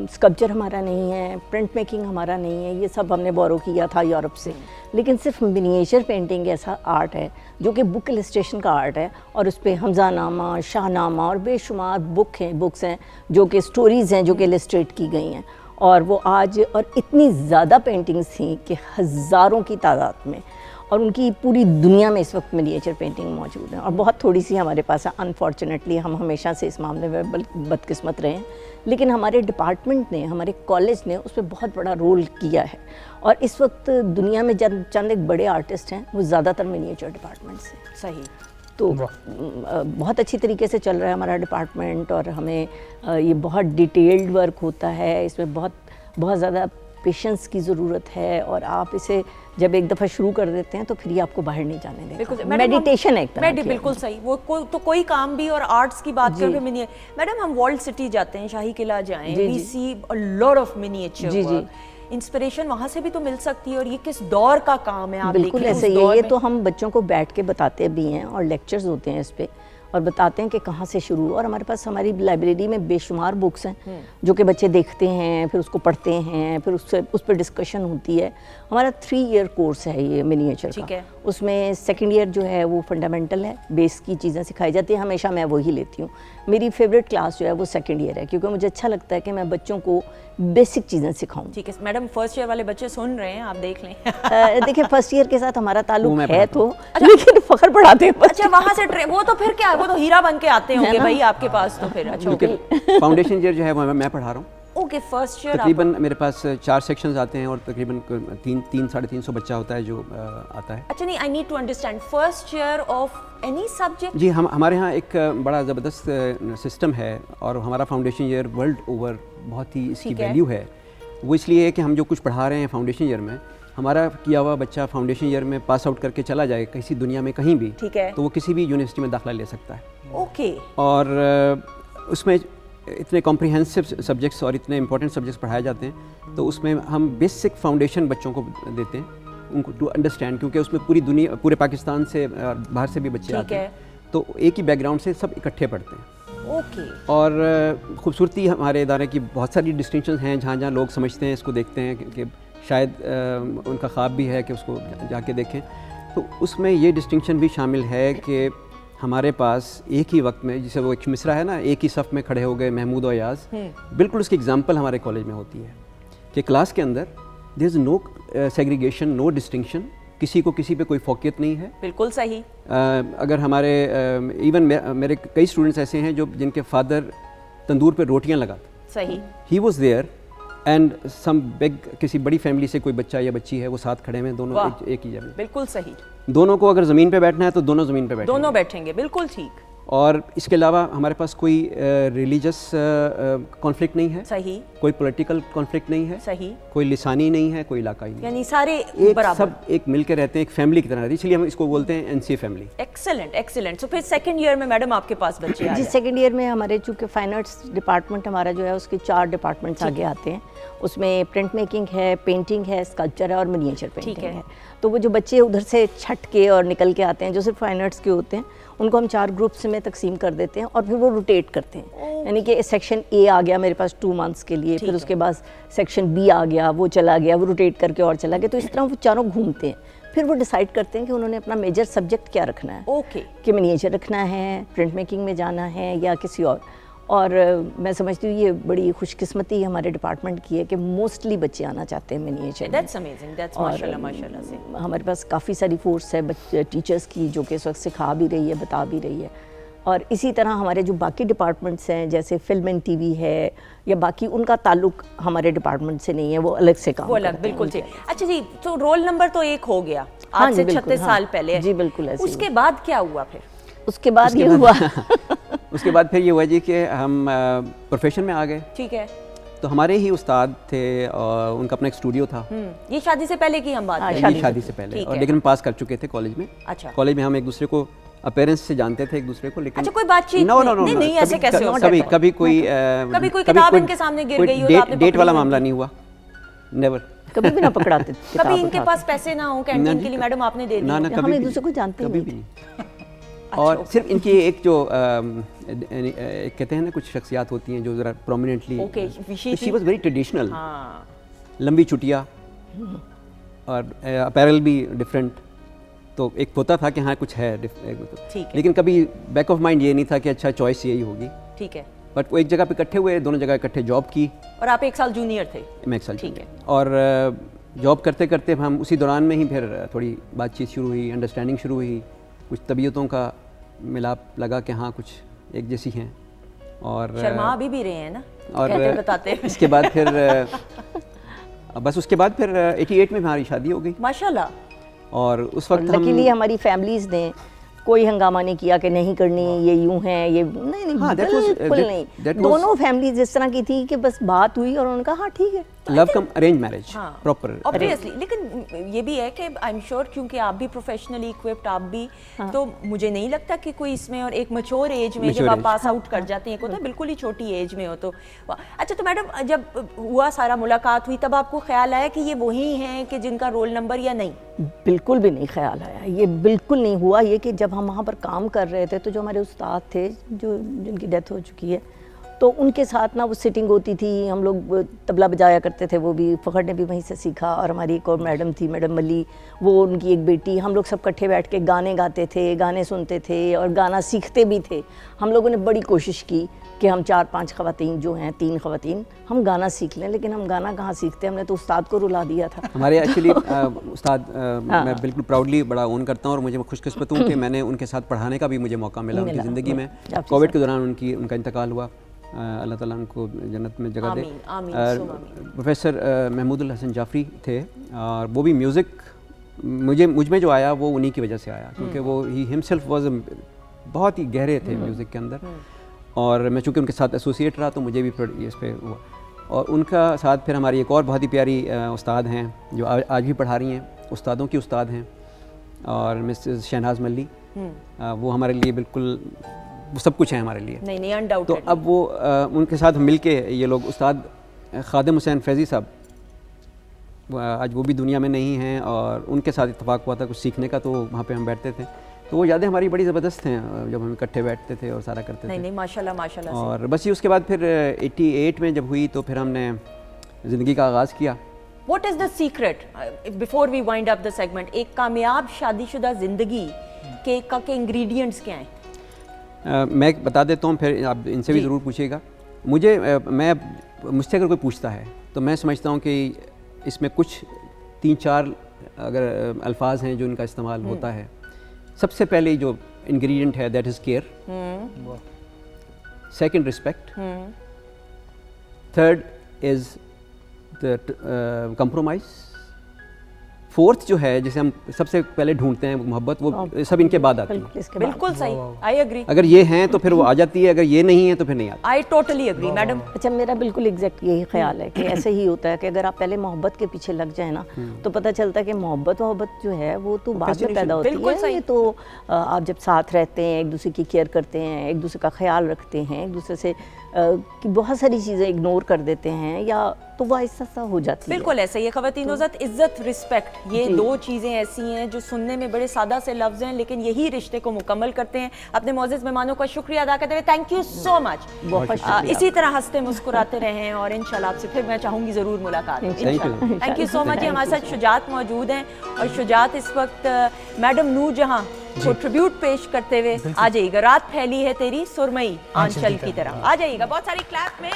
स्कल्पचर हमारा नहीं है, प्रिंट मेकिंग हमारा नहीं है, ये सब हमने बोरो किया था यूरोप से। लेकिन सिर्फ मिनिएचर पेंटिंग ऐसा आर्ट है जो कि बुक इलस्ट्रेशन का आर्ट है, और उस पर हमज़ानामा, शाहनामा और बेशुमार बुक्स हैं जो कि स्टोरीज़ हैं जो कि इलस्ट्रेट की गई हैं। और वो आज, और इतनी ज़्यादा पेंटिंग्स थी कि हज़ारों की तादाद में, और उनकी पूरी दुनिया में इस वक्त मिनिएचर पेंटिंग मौजूद है, और बहुत थोड़ी सी हमारे पास है। अनफॉर्चुनेटली हम हमेशा से इस मामले में बदकिस्मत रहे हैं, लेकिन हमारे डिपार्टमेंट ने, हमारे कॉलेज ने उस पर बहुत बड़ा रोल किया है। और इस वक्त दुनिया में चंद एक बड़े आर्टिस्ट हैं, वो ज़्यादातर मिनिएचर डिपार्टमेंट से। सही। तो बहुत अच्छी तरीके से चल रहा है हमारा डिपार्टमेंट, और हमें ये बहुत डिटेल्ड वर्क होता है, इसमें बहुत बहुत ज़्यादा पेशेंस की ज़रूरत है, और आप इसे जब एक दफ़ा शुरू कर देते हैं तो फिर ये आपको बाहर नहीं जाने देगा। मेडिटेशन है एक तरह की। बिल्कुल सही, वो तो कोई काम भी, और आर्ट्स की बात करके मिनी, मैडम हम वर्ल्ड सिटी जाते हैं, शाही किला जाएं, we see a lot of miniature work, inspiration वहाँ से भी तो मिल सकती है। और ये किस दौर का काम है, आप बिल्कुल ऐसे ही है। ये तो हम बच्चों को बैठ के बताते भी हैं, और लेक्चर्स होते हैं इस पे, और बताते हैं कि कहाँ से शुरू। और हमारे पास हमारी लाइब्रेरी में बेशुमार बुक्स हैं जो कि बच्चे देखते हैं, फिर उसको पढ़ते हैं, फिर उस पर डिस्कशन होती है। हमारा 3 ईयर कोर्स है ये मिनिएचर का। उसमें सेकंड ईयर जो है वो फंडामेंटल है, बेस की चीज़ें सिखाई जाती हैं, हमेशा मैं वही लेती हूँ। मेरी फेवरेट क्लास जो है वो सेकंड ईयर है, क्योंकि मुझे अच्छा लगता है कि मैं बच्चों को बेसिक चीज़ें सिखाऊं। ठीक है मैडम, फर्स्ट ईयर वाले बच्चे सुन रहे हैं, आप देख लें। देखिए फर्स्ट ईयर के साथ हमारा ताल्लुक है तो, लेकिन फ़ख्र पढ़ाते हैं। अच्छा वहाँ से वो तो फिर क्या, वो तो हीरा बन के आते होंगे भाई आपके पास तो फिर। अच्छा फाउंडेशन ईयर जो है वो मैं पढ़ा रहा हूँ। ओके, फर्स्ट ईयर तकरीबन मेरे पास 4 सेक्शंस आते हैं, और तकरीबन 300-350 बच्चा होता है जो आता है। अच्छा नहीं, I need to understand, first year of any subject? जी, हमारे यहाँ एक बड़ा ज़बरदस्त सिस्टम है, और हमारा फाउंडेशन ईयर वर्ल्ड ओवर बहुत ही इसकी वैल्यू है। वो इसलिए है कि हम जो कुछ पढ़ा रहे हैं फाउंडेशन ईयर में, हमारा किया हुआ बच्चा फाउंडेशन ईयर में पास आउट करके चला जाए किसी दुनिया में कहीं भी, ठीक है, तो वो किसी भी यूनिवर्सिटी में दाखिला ले सकता है। ओके। और उसमें इतने कॉम्प्रिहेंसिव सब्जेक्ट्स और इतने इंपॉर्टेंट सब्जेक्ट्स पढ़ाए जाते हैं, तो उसमें हम बेसिक फाउंडेशन बच्चों को देते हैं, उनको टू अंडरस्टैंड, क्योंकि उसमें पूरी दुनिया, पूरे पाकिस्तान से बाहर से भी बच्चे आते हैं, तो एक ही बैकग्राउंड से सब इकट्ठे पढ़ते हैं। ओके। और खूबसूरती हमारे इदारे की बहुत सारी डिस्टिंक्शन हैं, जहाँ जहाँ लोग समझते हैं, इसको देखते हैं कि शायद उनका ख्वाब भी है कि उसको जाके देखें, तो उसमें ये डिस्टिंक्शन भी शामिल है कि हमारे पास एक ही वक्त में, जिसे वो एक मिसरा है ना, एक ही सफ़ में खड़े हो गए महमूद और याज, बिल्कुल उसकी एग्जांपल हमारे कॉलेज में होती है कि क्लास के अंदर there is no segregation, no distinction, किसी को किसी पे कोई फौकियत नहीं है। बिल्कुल सही। अगर हमारे इवन मेरे कई स्टूडेंट्स ऐसे हैं जो जिनके फादर तंदूर पे रोटियां लगाते, सही, he was there, and some big, किसी बड़ी फैमिली से कोई बच्चा या बच्ची है, वो साथ खड़े हैं दोनों एक ही जगह। बिल्कुल सही। दोनों को अगर ज़मीन पे बैठना है तो दोनों ज़मीन पे बैठेंगे, दोनों बैठेंगे, बिल्कुल ठीक। और इसके अलावा हमारे पास कोई रिलीजियस कॉन्फ्लिक्ट नहीं है, सही, कोई पॉलिटिकल कॉन्फ्लिक्ट नहीं है, सही, कोई लिसानी नहीं है, कोई इलाकाई नहीं, यानी सारे बराबर, सब एक मिलकर रहते हैं, एक फैमिली की तरह रहते हैं, इसलिए हम इसको बोलते हैं NC family. Excellent, excellent. So फिर सेकंड ईयर में मैडम आपके पास बच्चे आ जी, सेकंड ईयर में हमारे चूँकि फाइन आर्ट्स डिपार्टमेंट हमारा जो है उसके 4 डिपार्टमेंट्स आगे आते हैं। उसमें प्रिंट मेकिंग है, पेंटिंग है, स्कल्पचर है और मिनिएचर पेंटिंग है। तो वो जो बच्चे उधर से छट के और निकल के आते हैं, जो सिर्फ फाइन आर्ट्स के होते हैं, उनको हम 4 ग्रुप्स में तकसीम कर देते हैं, और फिर वो रोटेट करते हैं। यानी कि सेक्शन ए आ गया मेरे पास 2 मंथ्स के लिए, फिर उसके बाद सेक्शन बी आ गया, वो चला गया, वो रोटेट करके और चला गया, तो इस तरह वो चारों घूमते हैं। फिर वो डिसाइड करते हैं कि उन्होंने अपना मेजर सब्जेक्ट क्या रखना है। ओके। कि मिनिएचर रखना है, प्रिंट मेकिंग में जाना है, या किसी और मैं समझती हूँ ये बड़ी खुशकिस्मती हमारे डिपार्टमेंट की है कि मोस्टली बच्चे आना चाहते हैं मिनिएचर। दैट्स अमेजिंग, दैट्स माशाल्लाह, माशाल्लाह से। हमारे पास काफ़ी सारी फोर्स है टीचर्स की, जो कि इस वक्त सिखा भी रही है, बता भी रही है। और इसी तरह हमारे जो बाकी डिपार्टमेंट्स हैं, जैसे फिल्म एंड टीवी है या बाकी, उनका ताल्लुक हमारे डिपार्टमेंट से नहीं है, वो अलग से काम करते हैं। बिल्कुल ठीक। अच्छा जी, तो रोल नंबर तो एक हो गया आज से 36 साल पहले। जी बिल्कुल ऐसे। उसके बाद क्या हुआ फिर? उसके बाद ये हुआ उसके बाद फिर ये हुआ जी कि हम प्रोफेशन में आ गए। ठीक है। तो हमारे ही उस्ताद थे, और उनका अपना एक स्टूडियो था। ये शादी से पहले की हम बात कर रहे हैं? शादी से पहले, और लेकिन हम पास कर चुके थे कॉलेज में। अच्छा। कॉलेज में हम एक दूसरे को अपेरेंस से जानते थे एक दूसरे को, लेकिन अच्छा कोई बातचीत नहीं, ऐसे कैसे हो? कभी कोई किताब इनके सामने गिर गई हो तो आपने डेट वाला मामला नहीं हुआ, नेवर। कभी भी ना पकड़ाते, कभी इनके पास पैसे ना हो कैंटीन के लिए, मैडम आपने दे दिया? हम एक दूसरे को जानते नहीं। और सिर्फ इनकी एक जो कहते हैं ना, कुछ शख्सियात होती हैं जो ज़रा prominently, she was very traditional, लंबी चुटिया और अपैरल भी डिफरेंट, तो एक होता था कि हाँ कुछ है, लेकिन कभी बैक ऑफ माइंड ये नहीं था कि अच्छा चॉइस यही होगी। ठीक है। बट वो एक जगह पे इकट्ठे हुए, दोनों जगह इकट्ठे जॉब की। और आप 1 साल जूनियर थे? मैं 1 साल। ठीक है। और जॉब करते करते हम उसी दौरान में ही फिर थोड़ी बातचीत शुरू हुई, अंडरस्टैंडिंग शुरू हुई, कुछ तबीयतों का मिलाप लगा कि हाँ कुछ एक जैसी हैं। और शर्मा अभी भी रहे हैं ना, और बताते इसके बाद फिर बस उसके बाद फिर 88 में हमारी शादी हो गई माशाल्लाह। और उस वक्त लकीली हमारी फैमिलीज़ ने कोई हंगामा नहीं किया कि नहीं करनी, ये यूं है, ये नहीं नहीं, हाँ, बिल्कुल नहीं। दोनों फैमिली जिस तरह की थी कि बस बात हुई और उन्होंने कहा हाँ ठीक है। लव कम अरेंज मैरिज प्रॉपर। ऑब्वियसली, लेकिन ये भी है कि आई एम श्योर क्योंकि आप भी प्रोफेशनली इक्विप्ड, आप भी तो मुझे नहीं लगता कि कोई इसमें, और एक मैच्योर एज में जब आप पास आउट कर जाते हैं, होता है बिल्कुल ही छोटी एज में हो तो। अच्छा, तो मैडम जब हुआ सारा, मुलाकात हुई, तब आपको ख्याल आया कि ये वही हैं कि जिनका रोल नंबर, या नहीं? बिल्कुल भी नहीं ख्याल आया, ये बिल्कुल नहीं हुआ। ये कि जब हम वहाँ पर काम कर रहे थे तो जो हमारे उस्ताद थे, जो जिनकी डेथ हो चुकी है, तो उनके साथ ना वो सिटिंग होती थी, हम लोग तबला बजाया करते थे, वो भी फ़खर ने भी वहीं से सीखा, और हमारी एक और मैडम थी, मैडम मली, वो उनकी एक बेटी, हम लोग सब इकट्ठे बैठ के गाने गाते थे, गाने सुनते थे और गाना सीखते भी थे। हम लोगों ने बड़ी कोशिश की कि हम 4-5 ख़वातीन जो हैं, 3 ख़वातीन, हम गाना सीख लें, लेकिन हम गाना कहाँ सीखते, हमने तो उस्ताद को रुला दिया था। हमारे एक्चुअली उस्ताद मैं बिल्कुल प्राउडली बड़ा ओन करता हूँ, और मुझे खुशकिस्मत हूँ कि मैंने उनके साथ पढ़ाने का भी मुझे मौका मिला उनकी ज़िंदगी में। कोविड के दौरान उनका इंतकाल हुआ, अल्लाह ताला उनको जन्नत में जगह दे। प्रोफेसर महमूदुल हसन जाफरी थे, और वो भी म्यूज़िक मुझ में जो आया वो उन्हीं की वजह से आया, क्योंकि वो ही हिमसेल्फ वाज बहुत ही गहरे थे म्यूज़िक के अंदर, और मैं चूँकि उनके साथ एसोसिएट रहा तो मुझे भी इस पर हुआ। और उनका साथ फिर हमारी एक और बहुत ही प्यारी उस्ताद हैं जो आज भी पढ़ा रही हैं, उस्तादों की उस्ताद हैं, और मिसेस शहनाज मल्ली, वो हमारे लिए बिल्कुल वो सब कुछ है हमारे लिए। नहीं अनडाउटेड। तो अब वो उनके साथ मिलके ये लोग, उस्ताद खादिम हुसैन फैज़ी साहब, आज वो भी दुनिया में नहीं हैं, और उनके साथ इत्तेफाक हुआ था कुछ सीखने का, तो वहाँ पे हम बैठते थे, तो वो यादें हमारी बड़ी ज़बरदस्त हैं जब हम इकट्ठे बैठते थे और सारा करते थे। नहीं माशाल्लाह माशाल्लाह। और बस ये उसके बाद फिर 88 में जब हुई तो फिर हमने ज़िंदगी का आगाज़ किया। What is the secret before we wind up the segment? एक कामयाब शादीशुदा ज़िंदगी के इंग्रेडिएंट्स क्या हैं? मैं बता देता हूँ, फिर आप इनसे भी ज़रूर पूछिएगा। मुझसे अगर कोई पूछता है तो मैं समझता हूँ कि इसमें कुछ 3-4 अगर अल्फाज हैं जो इनका इस्तेमाल होता है। सबसे पहले जो इंग्रेडिएंट है that is care, second respect, third is the compromise, fourth जो है जिसे हम सबसे पहले ढूंढते हैं मोहब्बत, वो सब इनके बाद आती है। बिल्कुल सही, आई एग्री। अगर ये हैं तो फिर वो आ जाती है, अगर ये नहीं है तो फिर नहीं आती। I totally agree madam. अच्छा, मेरा बिल्कुल एग्जैक्ट यही ख्याल है कि ऐसे ही होता है कि अगर आप पहले मोहब्बत के पीछे लग जाए ना, तो पता चलता है कि मोहब्बत जो है वो तो बाद में पैदा होती है। ये तो आप जब साथ रहते हैं, एक दूसरे की केयर करते हैं, एक दूसरे का ख्याल रखते हैं, एक दूसरे से कि बहुत सारी चीज़ें इग्नोर कर देते हैं, या तो वो ऐसा हो जाती है। बिल्कुल ऐसे ही है ख़वातीन ज़त, इज़्ज़त, रिस्पेक्ट, ये 2 चीज़ें ऐसी हैं जो सुनने में बड़े सादा से लफ्ज़ हैं, लेकिन यही रिश्ते को मुकम्मल करते हैं। अपने मौजूद मेहमानों का शुक्रिया अदा करते हुए थैंक यू सो मच। इसी तरह हंसते मुस्कुराते रहें, और इंशाल्लाह आपसे फिर मैं चाहूँगी ज़रूर मुलाकात। Thank you so much. हमारे साथ शुजात मौजूद हैं, और शुजात इस वक्त मैडम नूरजहां को ट्रिब्यूट पेश करते हुए आ जाइएगा। रात फैली है तेरी सुरमई आंचल की तरह, आ जाइएगा। बहुत सारी क्लैप में।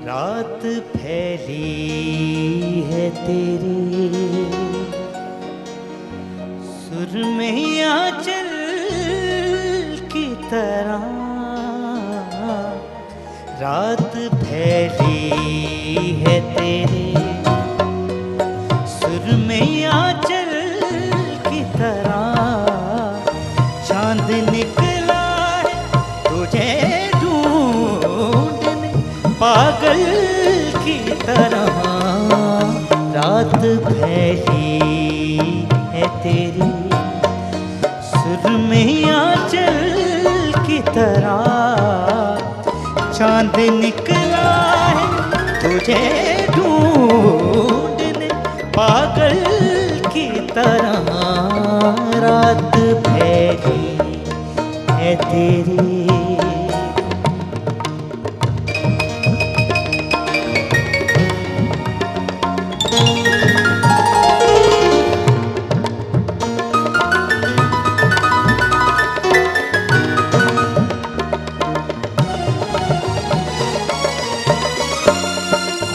रात फैली है तेरी सुरमई आंचल की तरह, रात फैली है तेरी सुरमई आंचल की तरह, चांद निकला है तुझे ढूंढने पागल की तरह, रात फैली है तेरी सुरमई आंचल की तरह, चांद निकला है तुझे ढूंढने पागल की तरह, रात फैली है तेरी।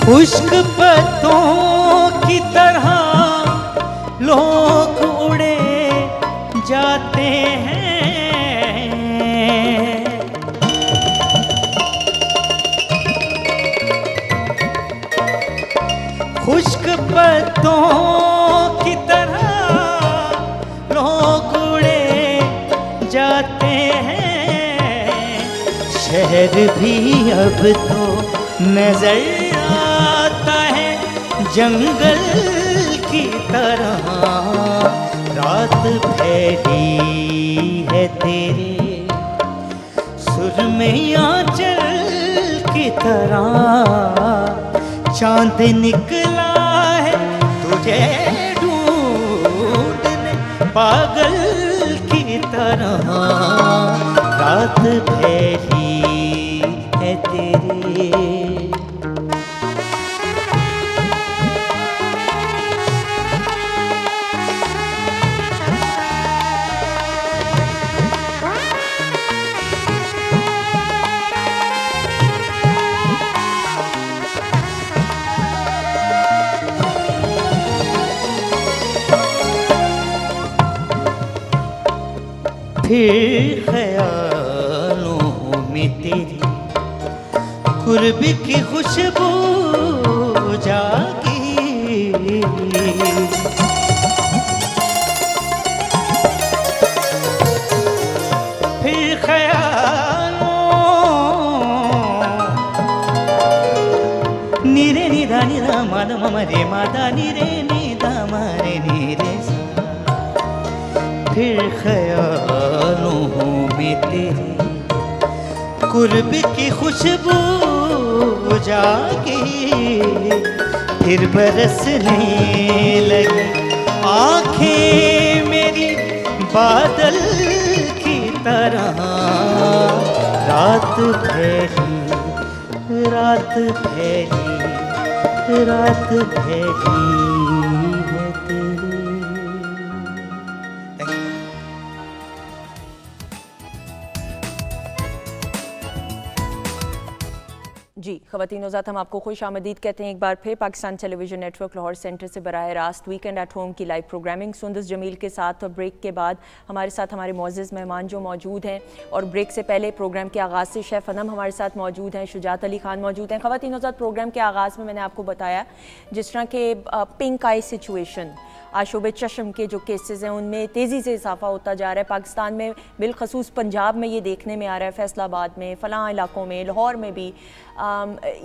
खुश्क पत्तों की तरह लोग उड़े जाते हैं, खुश्क पत्तों की तरह लोग उड़े जाते हैं। शहर भी अब तो नजर आता है जंगल की तरह, रात फैली है तेरे सुर में आंचल की तरह, चांद निकला है तुझे ढूंढने पागल की तरह, रात फैली है तेरे। फिर ख्यालों में तेरी कुर्ब की खुशबू जागी, फिर ख्यालों निरे निदा निदा मादा मरे मादा निरे निदा मरे निरे, फिर ख्यालों में तेरे कुर्ब की खुशबू जागी, फिर बरसने लगी आँखें मेरी बादल की तरह, रात फैली रात फैली रात फैली है तेरी। जी ख़वातीन नौज़ात, हम आपको खुश आमदीद कहते हैं एक बार फिर Pakistan television network Lahore centre से बराह रास्त वीकेंड एट होम की लाइव प्रोग्रामिंग सुंदस जमील के साथ। और ब्रेक के बाद हमारे साथ हमारे मोअज़्ज़ज़ मेहमान जो मौजूद हैं, और ब्रेक से पहले प्रोग्राम के आगाज़ से शेफ़ अनम हमारे साथ मौजूद हैं, शुजात अली खान मौजूद हैं। ख़वातीन नौज़ात, प्रोग्राम के आगाज़ में मैंने आपको बताया जिस तरह के पिंक आई सिचुएशन, आशोब चश्म के जो केसेस हैं उनमें तेज़ी से इजाफा होता जा रहा है पाकिस्तान में, बिलखसूस पंजाब में ये देखने में आ रहा है, फैसलाबाद में, फ़लाँ इलाकों में, लाहौर में भी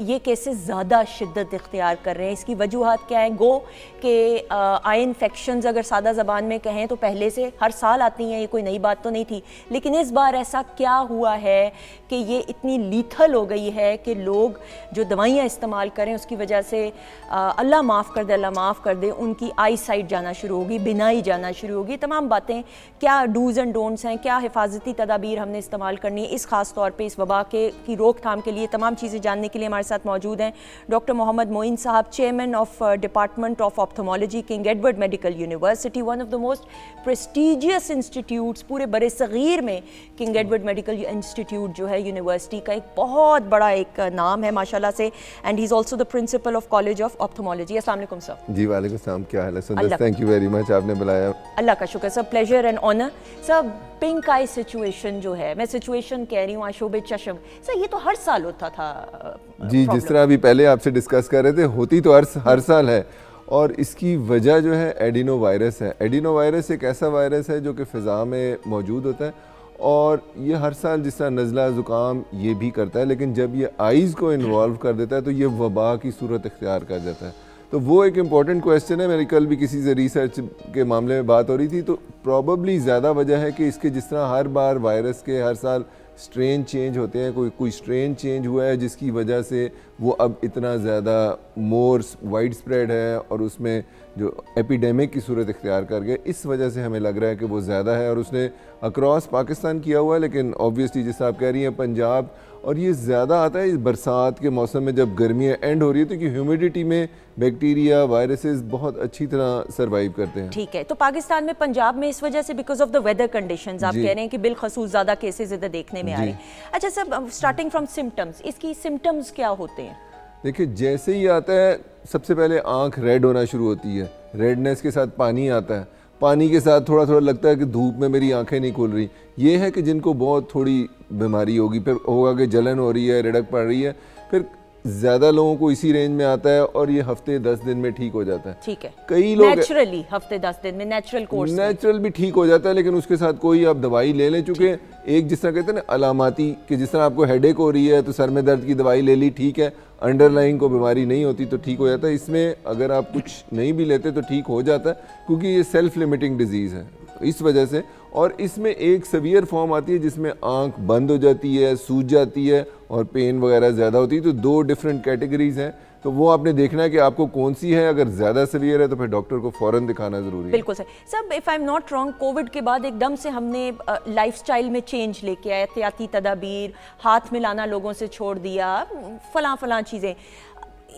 ये केसेस ज़्यादा शिद्दत इख्तियार कर रहे हैं। इसकी वजूहात क्या हैं? गो कि आई इन्फेक्शंस अगर सादा ज़बान में कहें तो पहले से हर साल आती हैं, ये कोई नई बात तो नहीं थी, लेकिन इस बार ऐसा क्या हुआ है कि ये इतनी लीथल हो गई है कि लोग जो दवाइयाँ इस्तेमाल करें उसकी वजह से अल्लाह माफ़ कर दे, अल्लाह माफ़ कर दे, उनकी आई साइट जाना शुरू होगी, बिनाई जाना शुरू होगी। तमाम बातें, क्या डूज़ एंड डोंट्स हैं, क्या हिफाजती तदाबीर हमने इस्तेमाल करनी है इस ख़ास तौर पर इस वबा की रोकथाम के लिए, तमाम चीज़ें जानने के लिए हमारे साथ मौजूद हैं डॉक्टर मोहम्मद मोइन साहब, chairman of department of ophthalmology, king Edward medical university, one of the most prestigious institutes पूरे बड़े सग़ीर में। किंग एडवर्ड मेडिकल इंस्टीट्यूट जो है यूनिवर्सिटी का एक बहुत बड़ा एक नाम है माशाल्लाह से, and he is also the principle of college of ophthalmology. अस्सलाम वालेकुम सर। जी वालेकुम सलाम, क्या हाल है सुंदर? थैंक यू वेरी मच, आपने बुलाया। अल्लाह का शुक्र sir, pleasure and honour sir. Pink eye situation जो है, मैं सिचुएशन कह रही हूँ, आशोब चश्म सर, ये तो हर साल होता था जी, जिस तरह अभी पहले आपसे डिस्कस कर रहे थे, होती तो हर साल है, और इसकी वजह जो है एडिनो वायरस है। एडिनो वायरस एक ऐसा वायरस है जो कि फ़िज़ा में मौजूद होता है, और ये हर साल जिस तरह नज़ला ज़ुकाम ये भी करता है, लेकिन जब ये आइज़ को इन्वॉल्व कर देता है तो ये वबा की सूरत इख्तियार कर जाता है। तो वो एक इम्पॉर्टेंट क्वेश्चन है। मेरी कल भी किसी से रिसर्च के मामले में बात हो रही थी, तो प्रॉबली ज़्यादा वजह है कि इसके जिस तरह हर बार वायरस के हर साल स्ट्रेन चेंज होते हैं, कोई स्ट्रेन चेंज हुआ है जिसकी वजह से वो अब इतना ज़्यादा मोर वाइड स्प्रेड है और उसमें जो एपिडेमिक की सूरत इख्तियार कर गए, इस वजह से हमें लग रहा है कि वो ज़्यादा है, और उसने अक्रॉस पाकिस्तान किया हुआ है। लेकिन ऑब्वियसली जैसा आप कह रही हैं पंजाब, और ये ज़्यादा आता है इस बरसात के मौसम में जब गर्मियाँ एंड हो रही है, तो कि ह्यूमिडिटी में बैक्टीरिया वायरसेस बहुत अच्छी तरह सर्वाइव करते हैं। ठीक है, तो पाकिस्तान में पंजाब में इस वजह से because of the weather conditions आप कह रहे हैं कि बिलखसूस ज़्यादा केसेस इधर देखने में आ रहे हैं। अच्छा सर, स्टार्टिंग फ्रॉम सिम्टम्स, इसकी सिम्टम्स क्या होते हैं? देखिए जैसे ही आता है सबसे पहले आंख रेड होना शुरू होती है, रेडनेस के साथ पानी आता है, पानी के साथ थोड़ा थोड़ा लगता है कि धूप में मेरी आंखें नहीं खुल रही। ये है कि जिनको बहुत थोड़ी बीमारी होगी, फिर होगा कि जलन हो रही है, रिड़क पड़ रही है, फिर ज़्यादा लोगों को इसी रेंज में आता है और ये हफ्ते 10 दिन में ठीक हो जाता है। ठीक है, कई लोग नेचुरली हफ्ते 10 दिन में नेचुरल कोर्स नेचुरल भी ठीक हो जाता है, लेकिन उसके साथ कोई आप दवाई ले लें, चूँकि एक जिस तरह कहते हैं ना अलामाती, कि जिस तरह आपको हेडेक हो रही है तो सर में दर्द की दवाई ले ली, ठीक है, अंडरलाइन को बीमारी नहीं होती तो ठीक हो जाता है। इसमें अगर आप कुछ नहीं भी लेते तो ठीक हो जाता है, क्योंकि ये सेल्फ लिमिटिंग डिजीज़ है इस वजह से। और इसमें एक सीवियर फॉर्म आती है जिसमें आंख बंद हो जाती है, सूज जाती है और पेन वगैरह ज़्यादा होती है। तो 2 डिफरेंट कैटेगरीज हैं, तो वो आपने देखना है कि आपको कौन सी है। अगर ज़्यादा सीवियर है तो फिर डॉक्टर को फ़ौरन दिखाना ज़रूरी है। बिल्कुल सही। सब if I am not wrong, Covid के बाद एकदम से हमने लाइफस्टाइल में चेंज लेके आए, एहतियाती तदाबीर, हाथ मिलाना लोगों से छोड़ दिया, फलां चीज़ें।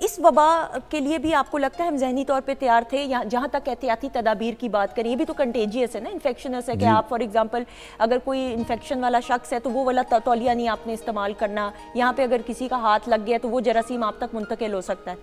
इस वबा के लिए भी आपको लगता है हम जहनी तौर पे तैयार थे? या जहाँ तक एहतियाती तदाबीर की बात करें, ये भी तो कंटेजियस है ना, इन्फेक्शनस है कि आप फॉर एग्जांपल अगर कोई इन्फेक्शन वाला शख्स है तो वो वाला तौलिया नहीं आपने इस्तेमाल करना, यहाँ पे अगर किसी का हाथ लग गया तो वो जरासीम आप तक मुंतकिल हो सकता है।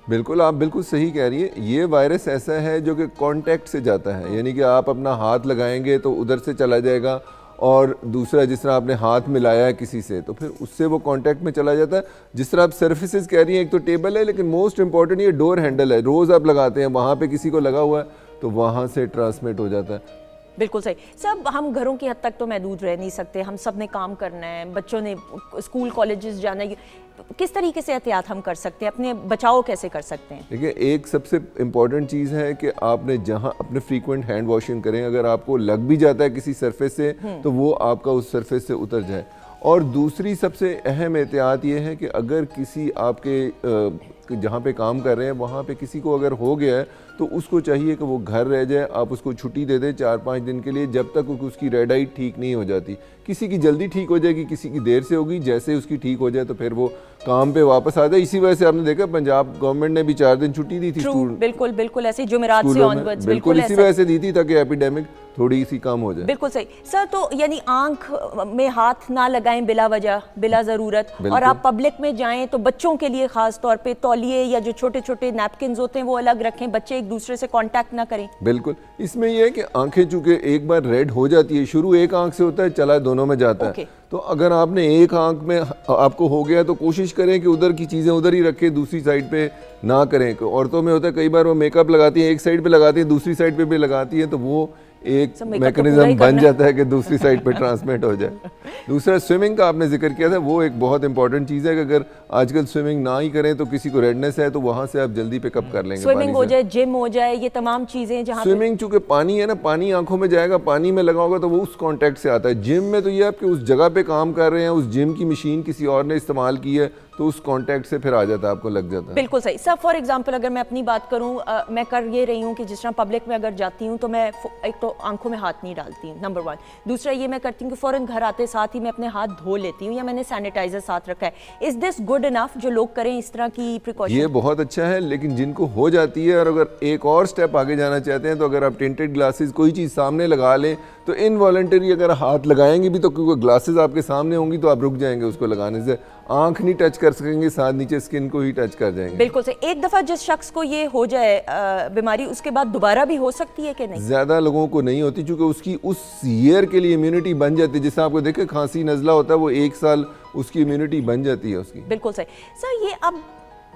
बिल्कुल, आप बिल्कुल सही कह रही है। ये वायरस ऐसा है जो कि कांटेक्ट से जाता है, यानी कि आप अपना हाथ लगाएंगे तो उधर से चला जाएगा, और दूसरा जिस तरह आपने हाथ मिलाया है किसी से तो फिर उससे वो कांटेक्ट में चला जाता है। जिस तरह आप सर्फिसेज कह रही हैं, एक तो टेबल है, लेकिन मोस्ट इंपॉर्टेंट ये डोर हैंडल है, रोज़ आप लगाते हैं, वहाँ पे किसी को लगा हुआ है तो वहाँ से ट्रांसमिट हो जाता है। बिल्कुल सही। सब हम घरों की हद तक तो महदूद रह नहीं सकते, हम सब ने काम करना है, बच्चों ने स्कूल कॉलेजेस जाना है। किस तरीके से एहतियात हम कर सकते हैं, अपने बचाव कैसे कर सकते हैं? देखिए, एक सबसे इम्पॉर्टेंट चीज़ है कि आपने जहाँ अपने फ्रीक्वेंट हैंड वॉशिंग करें। अगर आपको लग भी जाता है किसी सरफेस से तो वो आपका उस सरफेस से उतर जाए। और दूसरी सबसे अहम एहतियात ये है कि अगर किसी आपके जहाँ पे काम कर रहे हैं वहाँ पे किसी को अगर हो गया है तो उसको चाहिए कि वो घर रह जाए, आप उसको छुट्टी दे दें 4-5 दिन के लिए, जब तक उसकी रेड आई ठीक नहीं हो जाती। किसी की जल्दी ठीक हो जाएगी, किसी की देर से होगी, जैसे उसकी ठीक हो जाए तो फिर वो काम पे वापस आ जाए। इसी वजह से आपने देखा पंजाब गवर्नमेंट ने भी 4 दिन छुट्टी दी थी। बिल्कुल ऐसे जुमेरात से ऑनवर्ड्स, बिल्कुल इसी वजह से दी थी ताकि एपिडेमिक थोड़ी सी कम हो जाए। बिल्कुल सही सर। तो यानी आंख में हाथ ना लगाएं बिला वजह, बिला ज़रूरत, और आप पब्लिक में जाएं तो बच्चों के लिए खास तौर पे तौलिए या जो छोटे छोटे नैपकिन होते हैं वो अलग रखें, बच्चे एक दूसरे से कांटेक्ट ना करें। बिल्कुल, इसमें यह है कि आंखें चूंकि एक बार रेड हो जाती है, शुरू एक आंख से होता है, चला दोनों में जाता है। तो अगर आपने एक आंख में आपको हो गया तो कोशिश करें कि उधर की चीज़ें उधर ही रखें, दूसरी साइड पे ना करें। औरतों में होता है कई बार वो मेकअप लगाती हैं, एक साइड पे लगाती हैं, दूसरी साइड पे भी लगाती हैं, तो वो एक मैकेनिज्म बन जाता है कि दूसरी साइड पे ट्रांसमिट हो जाए। दूसरा, स्विमिंग का आपने जिक्र किया था, वो एक बहुत इंपॉर्टेंट चीज़ है कि अगर आजकल स्विमिंग ना ही करें तो किसी को रेडनेस है तो वहाँ से आप जल्दी पिकअप कर लेंगे। स्विमिंग हो जाए, जिम हो जाए, ये तमाम चीज़ें जहाँ स्विमिंग चूँकि पानी है ना, पानी आंखों में जाएगा, पानी में लगा होगा तो वो उस कॉन्टेक्ट से आता है। जिम में तो ये आपके उस जगह पे काम कर रहे हैं, उस जिम की मशीन किसी और ने इस्तेमाल की है तो उस कांटेक्ट से फिर आ जाता है, आपको लग जाता है। बिल्कुल सही सर। फॉर एग्जांपल अगर मैं अपनी बात करूं, मैं कर ये रही हूं कि जिस तरह पब्लिक में अगर जाती हूं तो मैं एक तो आंखों में हाथ नहीं डालती हूं, नंबर 1। दूसरा ये मैं करती हूं कि फ़ौरन घर आते साथ ही मैं अपने हाथ धो लेती हूं या मैंने सैनिटाइजर साथ रखा है। इज़ दिस गुड इनफ जो लोग करें इस तरह की प्रिकॉशन? ये बहुत अच्छा है, लेकिन जिनको हो जाती है और अगर एक और स्टेप आगे जाना चाहते हैं तो अगर आप टिंटेड ग्लासेस कोई चीज़ सामने लगा लें तो इनवॉलंटरी अगर हाथ लगाएंगे भी तो क्योंकि ग्लासेस आपके सामने होंगी तो आप रुक जाएंगे उसको लगाने से, आंख नहीं टच कर सकेंगे, साथ नीचे स्किन को ही टच कर जाएंगे। बिल्कुल से। एक दफ़ा जिस शख्स को ये हो जाए बीमारी, उसके बाद दोबारा भी हो सकती है कि नहीं? ज़्यादा लोगों को नहीं होती क्योंकि उसकी उस ईयर के लिए इम्यूनिटी बन जाती है। जैसे आपको देखे खांसी नज़ला होता है, वो 1 साल उसकी इम्यूनिटी बन जाती है उसकी। बिल्कुल सही सर। ये अब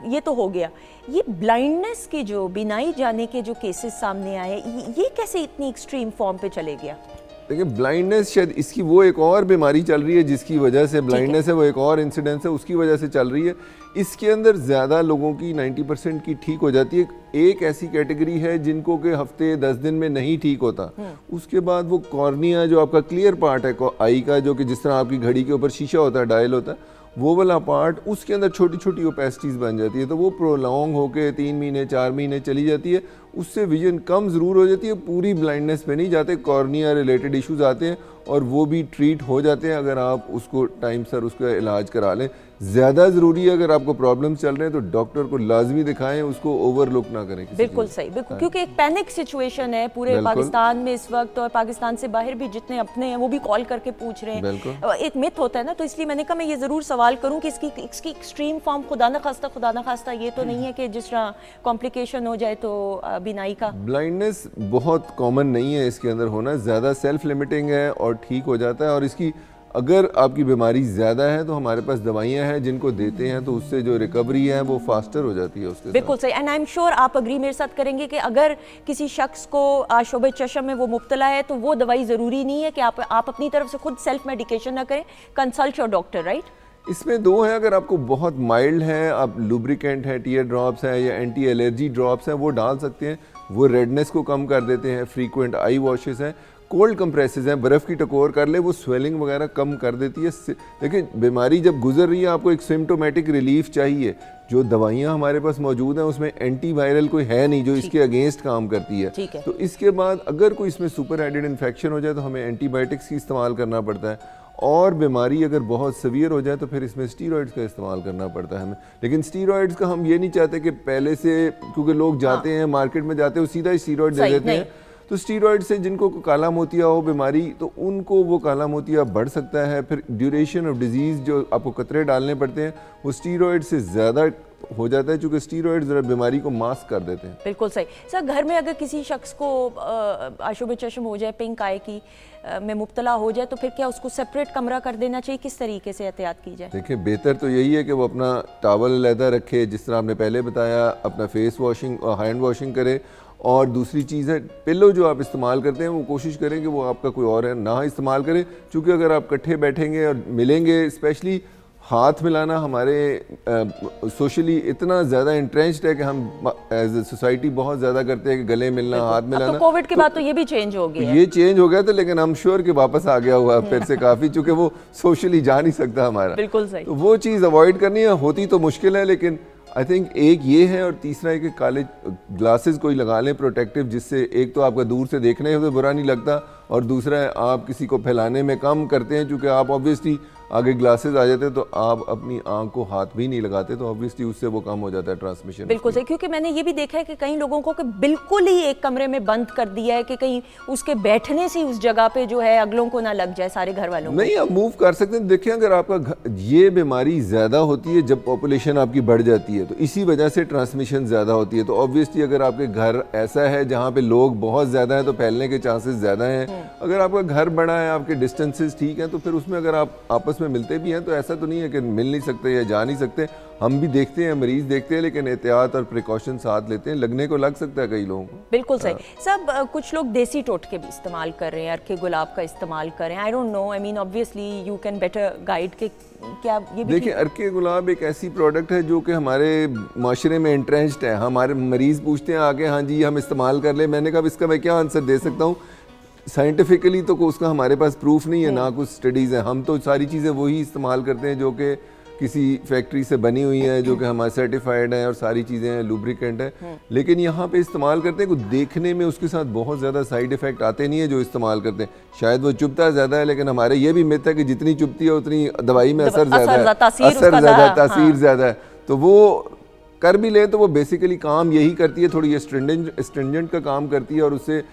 ये तो हो गया, ये ब्लाइंडनेस के जो बिनाई जाने के जो केसेस सामने आए, ये कैसे इतनी एक्सट्रीम फॉर्म पे चले गया? देखिए, ब्लाइंडनेस शायद इसकी वो एक और बीमारी चल रही है जिसकी वजह से ब्लाइंडनेस है, वो एक और इंसिडेंस है उसकी वजह से चल रही है। इसके अंदर ज़्यादा लोगों की 90% की ठीक हो जाती है। एक ऐसी कैटेगरी है जिनको के हफ्ते 10 दिन में नहीं ठीक होता, उसके बाद वो कॉर्निया जो आपका क्लियर पार्ट है आई का, जो कि जिस तरह आपकी घड़ी के ऊपर शीशा होता है, डायल होता है, वो वाला पार्ट, उसके अंदर छोटी छोटी ओपेसिटीज़ बन जाती है, तो वो प्रोलॉन्ग होकर 3 महीने 4 महीने चली जाती है। उससे विजन कम ज़रूर हो जाती है, पूरी ब्लाइंडनेस पे नहीं जाते, कॉर्निया रिलेटेड इश्यूज आते हैं और वो भी ट्रीट हो जाते हैं अगर आप उसको टाइम सर उसका इलाज करा लें। ज़्यादा ज़रूरी है अगर आपको प्रॉब्लम चल रहे हैं तो डॉक्टर को लाजमी दिखाएं, उसको ओवरलुक ना करें। बिल्कुल सही, बिल्कुल, क्योंकि एक पैनिक सिचुएशन है पूरे पाकिस्तान में इस वक्त, और पाकिस्तान से बाहर भी जितने अपने हैं वो भी कॉल करके पूछ रहे हैं। एक मिथ होता है ना, तो इसलिए मैंने कहा मैं ये ज़रूर सवाल करूं कि इसकी एक्सट्रीम फॉर्म खुदा न खास्ता ये तो नहीं है कि जिस तरह कॉम्प्लिकेशन हो जाए तो बीनाई का। ब्लाइंडनेस बहुत कॉमन नहीं है इसके अंदर होना, ज़्यादा सेल्फ लिमिटिंग है और ठीक हो जाता है। और इसकी अगर आपकी बीमारी ज़्यादा है तो हमारे पास दवाइयाँ हैं जिनको देते हैं तो उससे जो रिकवरी है वो फास्टर हो जाती है उसके। बिल्कुल सही, एंड आई एम श्योर आप अग्री मेरे साथ करेंगे कि अगर किसी शख्स को आशोब चशम में वो मुब्तला है तो वो दवाई ज़रूरी नहीं है कि आप अपनी तरफ से खुद सेल्फ मेडिकेशन ना करें, कंसल्ट योर डॉक्टर, राइट? इसमें दो हैं, अगर आपको बहुत माइल्ड है, आप लुब्रिकेंट है, टीयर ड्रॉप्स हैं या एंटी एलर्जी ड्रॉप्स हैं वो डाल सकते हैं, वो रेडनेस को कम कर देते हैं। फ्रीक्वेंट आई वॉशेस हैं, कोल्ड कंप्रेसेस हैं, बर्फ़ की टकोर कर ले, वो स्वेलिंग वगैरह कम कर देती है। देखिए बीमारी जब गुजर रही है आपको एक सिम्टोमेटिक रिलीफ चाहिए, जो दवाइयाँ हमारे पास मौजूद हैं उसमें एंटीवायरल कोई है नहीं जो इसके अगेंस्ट काम करती है। तो इसके बाद अगर कोई इसमें सुपर एडेड इन्फेक्शन हो जाए तो हमें एंटीबायोटिक्स की इस्तेमाल करना पड़ता है, और बीमारी अगर बहुत सीवियर हो जाए तो फिर इसमें स्टीरॉइड्स का इस्तेमाल करना पड़ता है हमें। लेकिन स्टीरॉइड्स का हम ये नहीं चाहते कि पहले से, क्योंकि लोग जाते हैं मार्केट में जाते हैं वो सीधा ही स्टीरॉइड दे देते हैं, तो स्टीरॉइड से जिनको काला मोतिया हो बीमारी तो उनको वो काला मोतिया बढ़ सकता है। फिर ड्यूरेशन ऑफ डिजीज़ जो आपको कतरे डालने पड़ते हैं वो स्टीरॉइड से ज़्यादा हो जाता है, क्योंकि स्टीरॉइड ज़रा बीमारी को मास्क कर देते हैं। बिल्कुल सही सर, घर में अगर किसी शख्स को आशुब चश्म हो जाए, पिंक आई की में मुब्तला हो जाए तो फिर क्या उसको सेपरेट कमरा कर देना चाहिए, किस तरीके से एहतियात की जाए? देखिए बेहतर तो यही है कि वो अपना टॉवल अलहदा रखे, जिस तरह आपने पहले बताया, अपना फेस वॉशिंग और हैंड वॉशिंग करे। और दूसरी चीज़ है पिल्लो जो आप इस्तेमाल करते हैं वो कोशिश करें कि वो आपका कोई और है ना इस्तेमाल करें, क्योंकि अगर आप इकट्ठे बैठेंगे और मिलेंगे, स्पेशली हाथ मिलाना हमारे सोशली इतना ज़्यादा इंट्रेंच्ड है कि हम एज ए सोसाइटी बहुत ज़्यादा करते हैं कि गले मिलना, हाथ मिलाना। तो कोविड के बाद तो ये भी चेंज हो गया, ये चेंज हो गया था, लेकिन हम श्योर कि वापस आ गया हुआ फिर से काफ़ी, चूँकि वो सोशली जा नहीं सकता हमारा। बिल्कुल सही, तो वो चीज़ अवॉइड करनी है, होती तो मुश्किल है, लेकिन आई थिंक एक ये है और तीसरा है कि काले ग्लासेस कोई लगा लें प्रोटेक्टिव, जिससे एक तो आपका दूर से देखने में बुरा नहीं लगता और दूसरा है आप किसी को फैलाने में कम करते हैं, क्योंकि आप ऑब्वियसली आगे ग्लासेस आ जाते हैं तो आप अपनी आंख को हाथ भी नहीं लगाते, तो ऑब्वियसली उससे वो कम हो जाता है ट्रांसमिशन। बिल्कुल सही, क्योंकि मैंने ये भी देखा है कि कई लोगों को कि बिल्कुल ही एक कमरे में बंद कर दिया है कि कहीं उसके बैठने से उस जगह पे जो है अगलों को ना लग जाए, सारे घर वालों को। नहीं, आप मूव कर सकते हैं। देखिए अगर आपका ये बीमारी ज़्यादा होती है जब पॉपुलेशन आपकी बढ़ जाती है, तो इसी वजह से ट्रांसमिशन ज़्यादा होती है। तो ऑब्वियसली अगर आपके घर ऐसा है जहाँ पे लोग बहुत ज़्यादा हैं तो फैलने के चांसेस ज़्यादा हैं। अगर आपका घर बड़ा है, आपके डिस्टेंसेस ठीक हैं, तो फिर उसमें अगर आप आपस में मिलते भी हैं तो ऐसा तो नहीं है कि मिल नहीं सकते या जा नहीं सकते। हम भी देखते हैं, मरीज देखते हैं, लेकिन एहतियात और प्रिकॉशन साथ लेते हैं। लगने को लग सकता है कई लोगों को। बिल्कुल सही। सब कुछ लोग देसी टोटके भी इस्तेमाल कर रहे हैं, अर्के गुलाब का इस्तेमाल कर रहे हैं। I don't know, I mean obviously you can better guide के क्या ये भी। देखिए अर्के गुलाब एक ऐसी प्रोडक्ट है जो कि हमारे माशरे में इंट्रेंच्ड है। हमारे मरीज़ पूछते हैं आगे, हाँ जी हम इस्तेमाल कर ले। मैंने कहा इसका मैं क्या आंसर दे सकता हूँ, साइंटिफिकली तो उसका हमारे पास प्रूफ नहीं है, ना कुछ स्टडीज़ हैं। हम तो सारी चीज़ें वही इस्तेमाल करते हैं जो कि किसी फैक्ट्री से बनी हुई हैं, जो कि हमारे सर्टिफाइड हैं और सारी चीज़ें हैं, लुब्रिकेंट है। लेकिन यहाँ पे इस्तेमाल करते हैं, कुछ देखने में उसके साथ बहुत ज़्यादा साइड इफ़ेक्ट आते नहीं है जो इस्तेमाल करते हैं। शायद वो चुभता ज़्यादा है, लेकिन हमारे ये भी मिथ है कि जितनी चुभती है उतनी दवाई में असर ज़्यादा है, तासीर ज़्यादा है। तो वो कर भी ले तो वो बेसिकली काम यही करती है, थोड़ी स्ट्रिंजेंट का काम करती है और उससे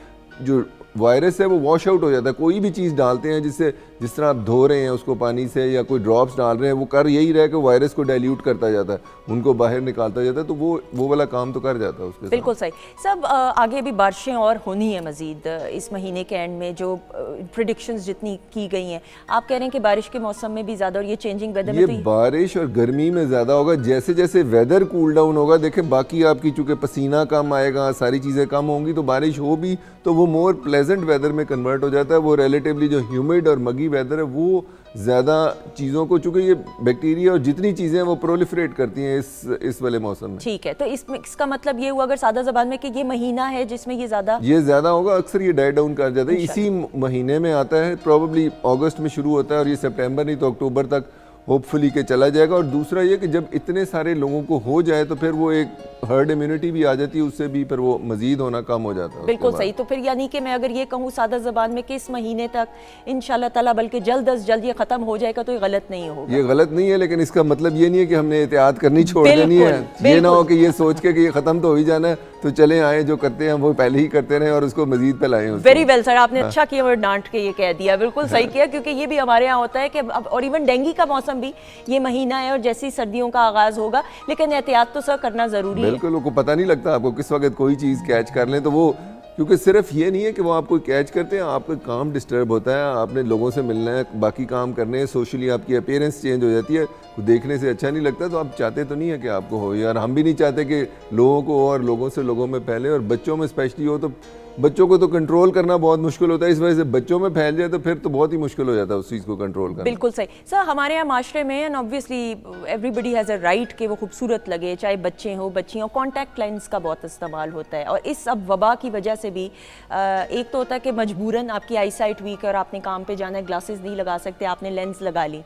जो वायरस है वो वॉश आउट हो जाता है। कोई भी चीज़ डालते हैं जिससे, जिस तरह आप धो रहे हैं उसको पानी से या कोई ड्रॉप्स डाल रहे हैं, वो कर यही रहा है कि वायरस को डाइल्यूट करता जाता है, उनको बाहर निकालता जाता है, तो वो वाला काम तो कर जाता है उसके। बिल्कुल सही। सब आगे भी बारिशें और होनी है मजीद इस महीने के एंड में, जो प्रिडिक्शंस जितनी की गई हैं, आप कह रहे हैं कि बारिश के मौसम में भी ज़्यादा और ये चेंजिंग वेदर में ये बारिश और गर्मी में ज़्यादा होगा। जैसे जैसे वेदर कूल डाउन होगा, देखें बाकी आपकी चूँकि पसीना कम आएगा, सारी चीज़ें कम होंगी, तो बारिश हो भी तो वो मोर प्लेजेंट वेदर में कन्वर्ट हो जाता है। वो रिलेटिवली जो ह्यूमिड और मगी वेदर है वो ज़्यादा चीज़ों को, चूँकि ये बैक्टीरिया और जितनी चीज़ें हैं वो प्रोलिफरेट करती हैं इस वाले मौसम में। ठीक है, तो इसका मतलब ये हुआ अगर सादा ज़बान में कि ये महीना है जिसमें ये ज़्यादा होगा। अक्सर ये डाई डाउन कर जाता है, इसी महीने में आता है, प्रॉबली अगस्त में शुरू होता है और ये सितंबर नहीं तो अक्टूबर तक होपफुली के चला जाएगा। और दूसरा ये कि जब इतने सारे लोगों को हो जाए तो फिर वो एक हर्ड इम्यूनिटी भी आ जाती है, उससे भी फिर वो मजीद होना कम हो जाता है। बिल्कुल सही। तो फिर यानी कि मैं अगर ये कहूँ सादा ज़बान में कि इस महीने तक इंशाल्लाह ताला, बल्कि जल्द अज जल्द ये ख़त्म हो जाएगा तो ये गलत नहीं होगा। ये गलत नहीं है, लेकिन इसका मतलब ये नहीं है कि हमने एहतियात करनी छोड़ देनी है। ये ना हो कि ये सोच के कि ये ख़त्म तो हो ही जाना है तो चले आए जो करते हैं वो पहले ही करते रहे और उसको मजीद फैलाएं। वेरी वेल सर, आपने अच्छा किया और डांट के ये कह दिया, बिल्कुल सही किया, क्योंकि ये भी हमारे यहाँ होता है कि अब, और इवन डेंगू का मौसम भी ये महीना है और जैसी सर्दियों का आगाज़ होगा, लेकिन एहतियात तो सर करना ज़रूरी है। बिल्कुल, उनको पता नहीं लगता आपको किस वक्त कोई चीज़ कैच कर लें तो वो, क्योंकि सिर्फ ये नहीं है कि वो आपको कैच करते हैं, आपका काम डिस्टर्ब होता है, आपने लोगों से मिलना है, बाकी काम करने हैं, सोशली आपकी अपीयरेंस चेंज हो जाती है, देखने से अच्छा नहीं लगता। तो आप चाहते तो नहीं है कि आपको हो, यार हम भी नहीं चाहते कि लोगों को और लोगों से लोगों में फैले, और बच्चों में स्पेशली हो तो बच्चों को तो कंट्रोल करना बहुत मुश्किल होता है, इस वजह से बच्चों में फैल जाए तो फिर तो बहुत ही मुश्किल हो जाता है उस चीज़ को कंट्रोल करना। बिल्कुल सही सर, हमारे यहाँ माशरे में and obviously everybody has a right कि वो खूबसूरत लगे, चाहे बच्चे हो बच्चियाँ, कॉन्टैक्ट लेंस का बहुत इस्तेमाल होता है। और इस अब वबा की वजह से भी एक तो होता है कि मजबूरन आपकी आई साइट वीक है और आपने काम पे जाना है, ग्लासेस नहीं लगा सकते, आपने लेंस लगा ली।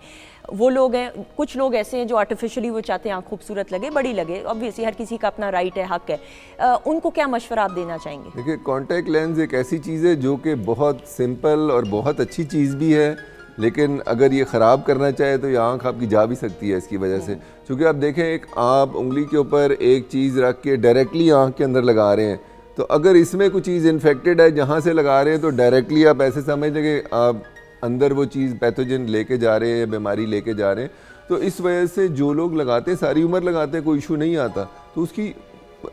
वो लोग हैं, कुछ लोग ऐसे हैं जो आर्टिफिशियली वो चाहते हैं आँख खूबसूरत लगे, बड़ी लगे, ऑब्वियसली हर किसी का अपना राइट है, हक है। उनको क्या मशवरा आप देना चाहेंगे? देखिए, कॉन्टैक्ट लेंस एक ऐसी चीज़ है जो कि बहुत सिंपल और बहुत अच्छी चीज़ भी है, लेकिन अगर ये ख़राब करना चाहे तो ये आँख आपकी जा भी सकती है इसकी वजह से। क्योंकि आप देखें, एक आप उंगली के ऊपर एक चीज़ रख के डायरेक्टली आँख के अंदर लगा रहे हैं, तो अगर इसमें कुछ चीज़ इन्फेक्टेड है जहाँ से लगा रहे हैं तो डायरेक्टली आप ऐसे समझ लें कि आप अंदर वो चीज़ पैथोजन लेके जा रहे हैं, बीमारी लेके जा रहे हैं। तो इस वजह से जो लोग लगाते हैं, सारी उम्र लगाते हैं, कोई इशू नहीं आता। तो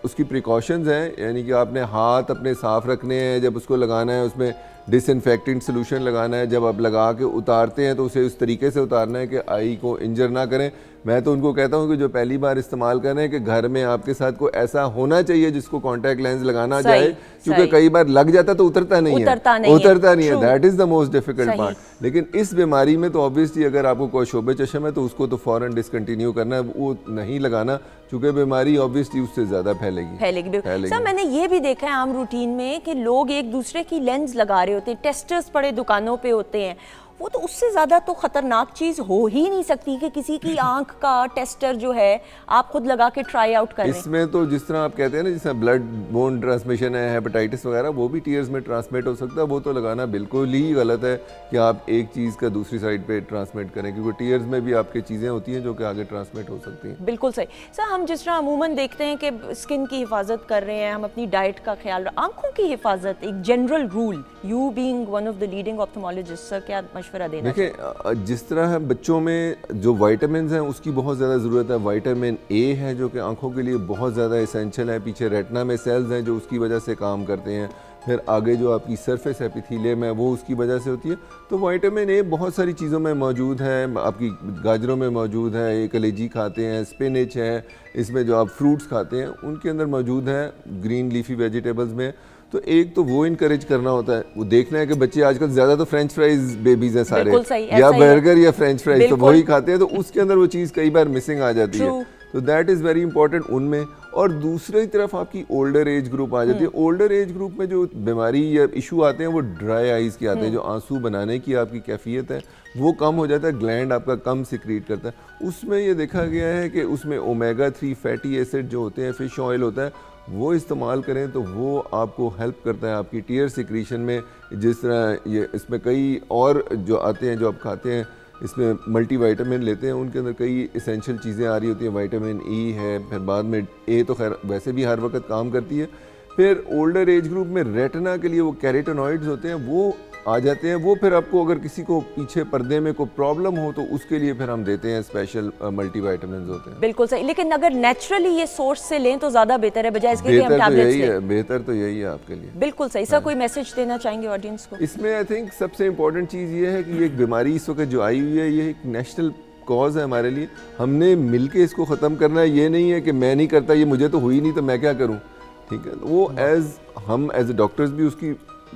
उसकी प्रिकॉशंस हैं, यानी कि आपने हाथ अपने साफ़ रखने हैं, जब उसको लगाना है उसमें डिसइंफेक्टेंट सोल्यूशन लगाना है, जब आप लगा के उतारते हैं तो उसे उस तरीके से उतारना है कि आई को इंजर ना करें। मैं तो उनको कहता हूँ कि जो पहली बार इस्तेमाल कर रहे हैं कि घर में आपके साथ कोई ऐसा होना चाहिए जिसको कॉन्टैक्ट लेंस लगाना जाए, क्योंकि कई बार लग जाता तो उतरता नहीं है। That is the most difficult part. लेकिन इस बीमारी में तो ऑब्वियसली अगर आपको कोई शोबे चशम है तो उसको तो फ़ौरन डिसकंटिन्यू करना है, वो नहीं लगाना, क्योंकि बीमारी ऑब्वियसली उससे ज़्यादा फैलेगी। सर, मैंने ये भी देखा है आम रूटीन में कि लोग एक दूसरे की लेंस लगा रहे होते हैं, टेस्टर्स पड़े दुकानों पे होते हैं, वो तो उससे ज़्यादा तो ख़तरनाक चीज़ हो ही नहीं सकती कि किसी की आंख का टेस्टर जो है आप खुद लगा के ट्राई आउट करें। इसमें तो जिस तरह आप कहते हैं ना, जिसमें ब्लड बोन ट्रांसमिशन है, हेपेटाइटिस वगैरह, वो भी टीयर्स में ट्रांसमिट हो सकता है। वो तो लगाना बिल्कुल ही गलत है कि आप एक चीज़ का दूसरी साइड पे ट्रांसमिट करें, क्योंकि टीयर्स में भी आपकी चीज़ें होती हैं जो कि आगे ट्रांसमिट हो सकती हैं। बिल्कुल सही सर। हम जिस तरह अमूमन देखते हैं कि स्किन की हिफाजत कर रहे हैं, हम अपनी डाइट का ख्याल, आँखों की हिफाजत, एक general rule, you being one of the leading ophthalmologist, sir क्या मशवरा देना? देखिए, जिस तरह बच्चों में जो विटामिन्स हैं उसकी बहुत ज़्यादा ज़रूरत है। विटामिन ए है जो कि आंखों के लिए बहुत ज़्यादा एसेंशियल है। पीछे रेटिना में सेल्स हैं जो उसकी वजह से काम करते हैं। फिर आगे जो आपकी सरफेस एपिथेलियम है वो उसकी वजह से होती है। तो विटामिन ए बहुत सारी चीज़ों में मौजूद है, आपकी गाजरों में मौजूद है, एक कलेजी खाते हैं, स्पिनच है, इसमें जो आप फ्रूट्स खाते हैं उनके अंदर मौजूद है, ग्रीन लीफी वेजिटेबल्स में। तो एक तो वो इनकरेज करना होता है, वो देखना है कि बच्चे आजकल ज़्यादा तो फ्रेंच फ्राइज बेबीज हैं सारे, या बर्गर या फ्रेंच फ्राइज, तो वही खाते हैं, तो उसके अंदर वो चीज़ कई बार मिसिंग आ जाती है। तो दैट इज़ वेरी इंपॉर्टेंट उनमें। और दूसरी तरफ आपकी ओल्डर एज ग्रुप आ जाती है। ओल्डर एज ग्रुप में जो बीमारी या इशू आते हैं वो ड्राई आइज़ के आते हैं, जो आंसू बनाने की आपकी कैफियत है वो कम हो जाता है, ग्लैंड आपका कम सिक्रीट करता है। उसमें ये देखा गया है कि उसमें ओमेगा 3 फैटी एसिड जो होते हैं, फिश ऑयल होता है, वो इस्तेमाल करें तो वो आपको हेल्प करता है आपकी टीयर सिक्रीशन में। जिस तरह ये इसमें कई और जो आते हैं जो आप खाते हैं, इसमें मल्टीविटामिन लेते हैं, उनके अंदर कई एसेंशियल चीज़ें आ रही होती हैं। विटामिन ई है, फिर बाद में ए तो खैर वैसे भी हर वक्त काम करती है। फिर ओल्डर एज ग्रुप में रेटिना के लिए वो कैरोटिनॉइड्स होते हैं, वो आ जाते हैं। वो फिर आपको अगर किसी को पीछे पर्दे में कोई प्रॉब्लम हो तो उसके लिए फिर हम देते हैं, स्पेशल मल्टीविटामिन्स होते हैं। बिल्कुल सही, लेकिन अगर नेचुरली ये सोर्स से लें तो ज़्यादा बेहतर है, बजाय इसके कि हम टैबलेट्स लें। बेहतर तो यही है आपके लिए। बिल्कुल सही सर। कोई मैसेज देना चाहेंगे ऑडियंस को? इसमें आई थिंक सबसे इम्पोर्टेंट चीज़ ये है कि ये एक बीमारी इस वक्त जो आई हुई है, ये एक नेशनल कॉज है हमारे लिए। हमने मिलके इसको ख़त्म करना है। ये नहीं है कि मैं नहीं करता, ये मुझे तो हुई नहीं तो मैं क्या करूँ, ठीक है। वो हम एज डॉक्टर्स भी उसकी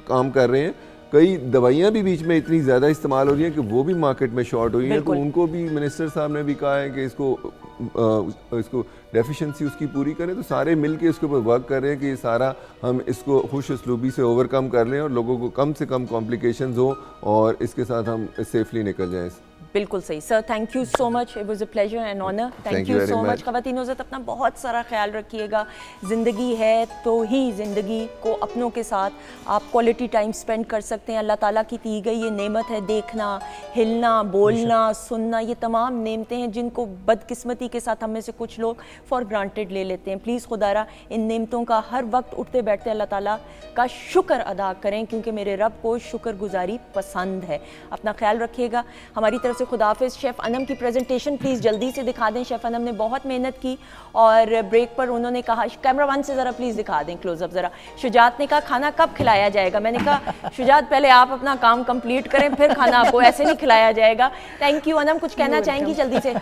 काम कर रहे हैं। कई दवाइयाँ भी बीच में इतनी ज़्यादा इस्तेमाल हो रही हैं कि वो भी मार्केट में शॉर्ट हुई हैं, तो उनको भी मिनिस्टर साहब ने भी कहा है कि इसको डेफिशिएंसी उसकी पूरी करें। तो सारे मिलके इसके ऊपर वर्क कर रहे हैं कि ये सारा हम इसको खुश उसलूबी से ओवरकम कर लें और लोगों को कम से कम कॉम्प्लिकेशंस हो और इसके साथ हम सेफली निकल जाएं। बिल्कुल सही sir, thank you so much, it was a pleasure and honour, thank you so much. ख़वातीन हज़रत अपना बहुत सारा ख्याल रखिएगा, ज़िंदगी है तो ही ज़िंदगी को अपनों के साथ आप क्वालिटी टाइम स्पेंड कर सकते हैं। अल्लाह ताला की दी गई ये नेमत है, देखना, हिलना, बोलना, सुनना, ये तमाम नेमतें हैं जिनको बदकिस्मती के साथ हम में से कुछ लोग फॉर ग्रांटेड ले लेते हैं। प्लीज़ खुदारा इन नेमतों का हर वक्त उठते बैठते अल्लाह ताला का शुक्र अदा करें, क्योंकि मेरे रब को शुक्रगुजारी पसंद है। अपना ख्याल रखिएगा। हमारी तरफ से खुदा हाफिज़। शेफ़ अनम की प्रेजेंटेशन प्लीज़ जल्दी से दिखा दें। शेफ़ अनम ने बहुत मेहनत की और ब्रेक पर उन्होंने कहा, कैमरा वन से ज़रा प्लीज़ दिखा दें क्लोज़अप ज़रा। शुजात ने कहा खाना कब खिलाया जाएगा? मैंने कहा शुजात पहले आप अपना काम कंप्लीट करें फिर खाना आपको ऐसे नहीं खिलाया जाएगा। Thank you. अनम कुछ कहना चाहेंगी जल्दी से?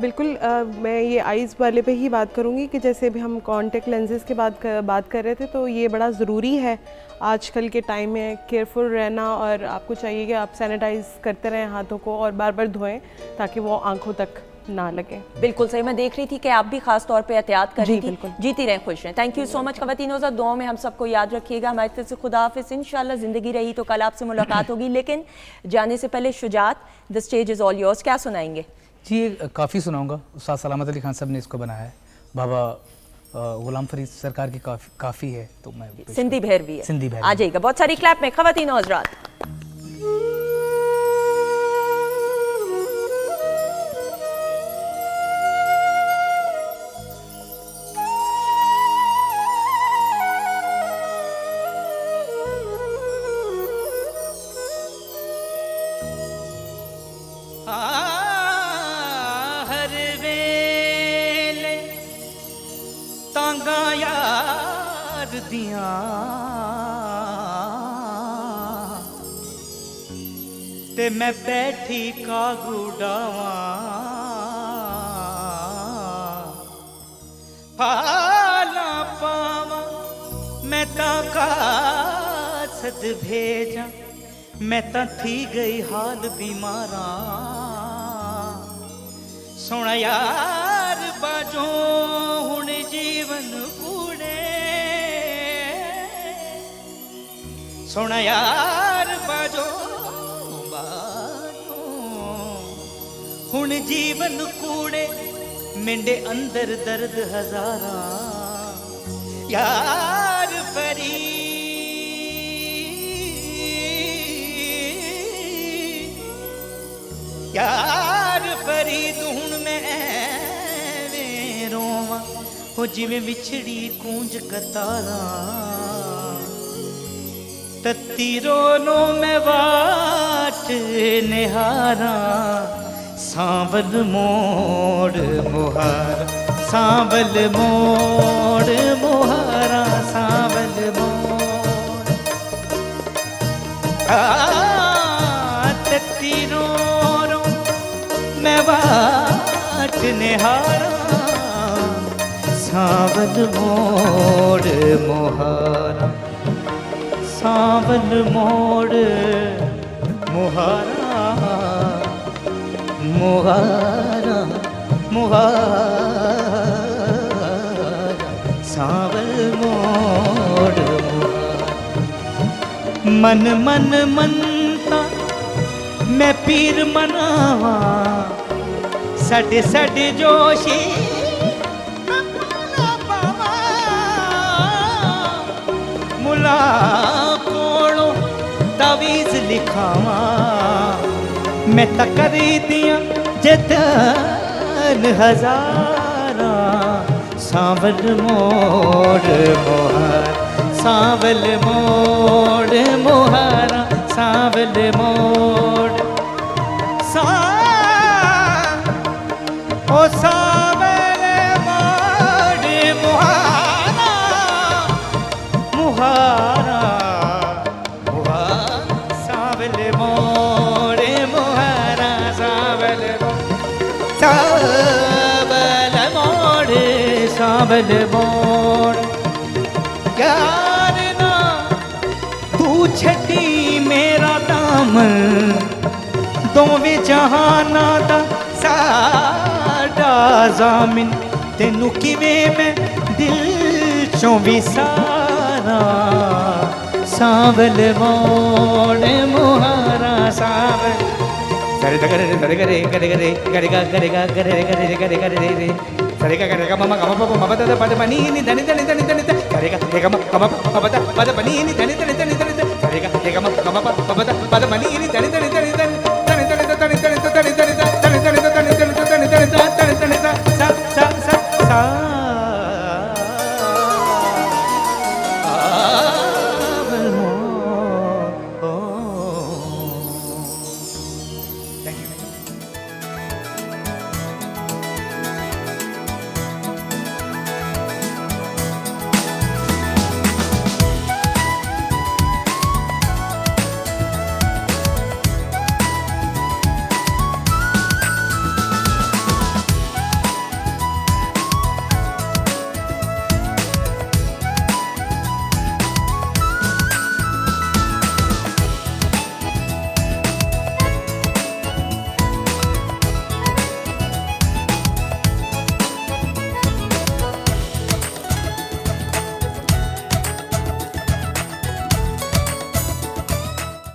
बिल्कुल, मैं ये आइज़ वाले पे ही बात करूँगी कि जैसे भी हम कॉन्टेक्ट लेंसेज के बात कर रहे थे, तो ये बड़ा ज़रूरी है आजकल के टाइम में केयरफुल रहना, और आपको चाहिए कि आप सैनिटाइज़ करते रहें हाथों को और बार बार धोएं ताकि वो आंखों तक ना लगे। बिल्कुल सही। मैं देख रही थी कि आप भी खास तौर पे एहतियात कर रही थी। जीती रहें, खुश रहें। थैंक यू सो मच ख़वातीन। दुआओं में हम सबको याद रखिएगा। हमारी तरफ से खुदा हाफिज़। इंशाल्लाह ज़िंदगी रही तो कल आपसे मुलाकात होगी, लेकिन जाने से पहले Shujaat, the stage is all yours. क्या सुनाएंगे? जी काफ़ी सुनाऊँगा। उस्ताद सलामत अली खान साहब ने इसको बनाया है। बाबा गुलाम फरीद सरकार की काफ़ी है, तो मैं सिंधी भैर भी है। सिंधी भैर आ जाइएगा बहुत सारी क्लैप में। ख़वातीन और हज़रात, ते मैं बैठी कागू डावा फाला पावा मैं ताका सद भेजा मैं ता थी गई हाल बीमारा सोना यार बाजो हुण जीवन कूड़े सोना यार बाजो हुण जीवन कूड़े मिंडे अंदर दर्द हजारा यार फरी यार फरीद हुण मैं ऐवें रोवां हो जिवें विछड़ी कूंज कतारा तत्ती रोनो मैं वाट निहारा सांवल मोड़ मुहारा सांवल मोड़ मुहारा सांवल मोड़ तत्ती रो मैं बाट निहारा सांवल मोड़ मुहारा सांवल मोड़ मुहारा मुहारा मुहारा सांवल मोड़ मन मन मनता मैं पीर मनावा सड सड जोशी मुला कोड़ो तवीज लिखावा मैं तकरी दिया जतन हजारा सांवल मोड़ मुहारा सांवल मोड़ मुहारा सांवल मोड़ ओ सांवल मोड़ मुहारा मुहारा मुहारा सांवल मोड़ मुहारा सांवल मोड़ सांवल मोड़ यार ना तू छटी मेरा दामन दोवें जहाना दा साडा ज़ामिन तेनू किवें मैं दिल चों विसारा सांवल मोड़ मुहारा सांवल गरे ग गरे गरे गरे गरे गरे गरे ग गरे ग गरे गरे गरे गरे रे रे सरे ग गरे ग मम गम प म द प द प नी नि ध नि ध नि ध नि ध नि ध गरे ग रे ग म प द प द प नी नि ध नि ध नि ध नि ध नि ध गरे ग रे ग म प द प द प द प द प नी नि ध नि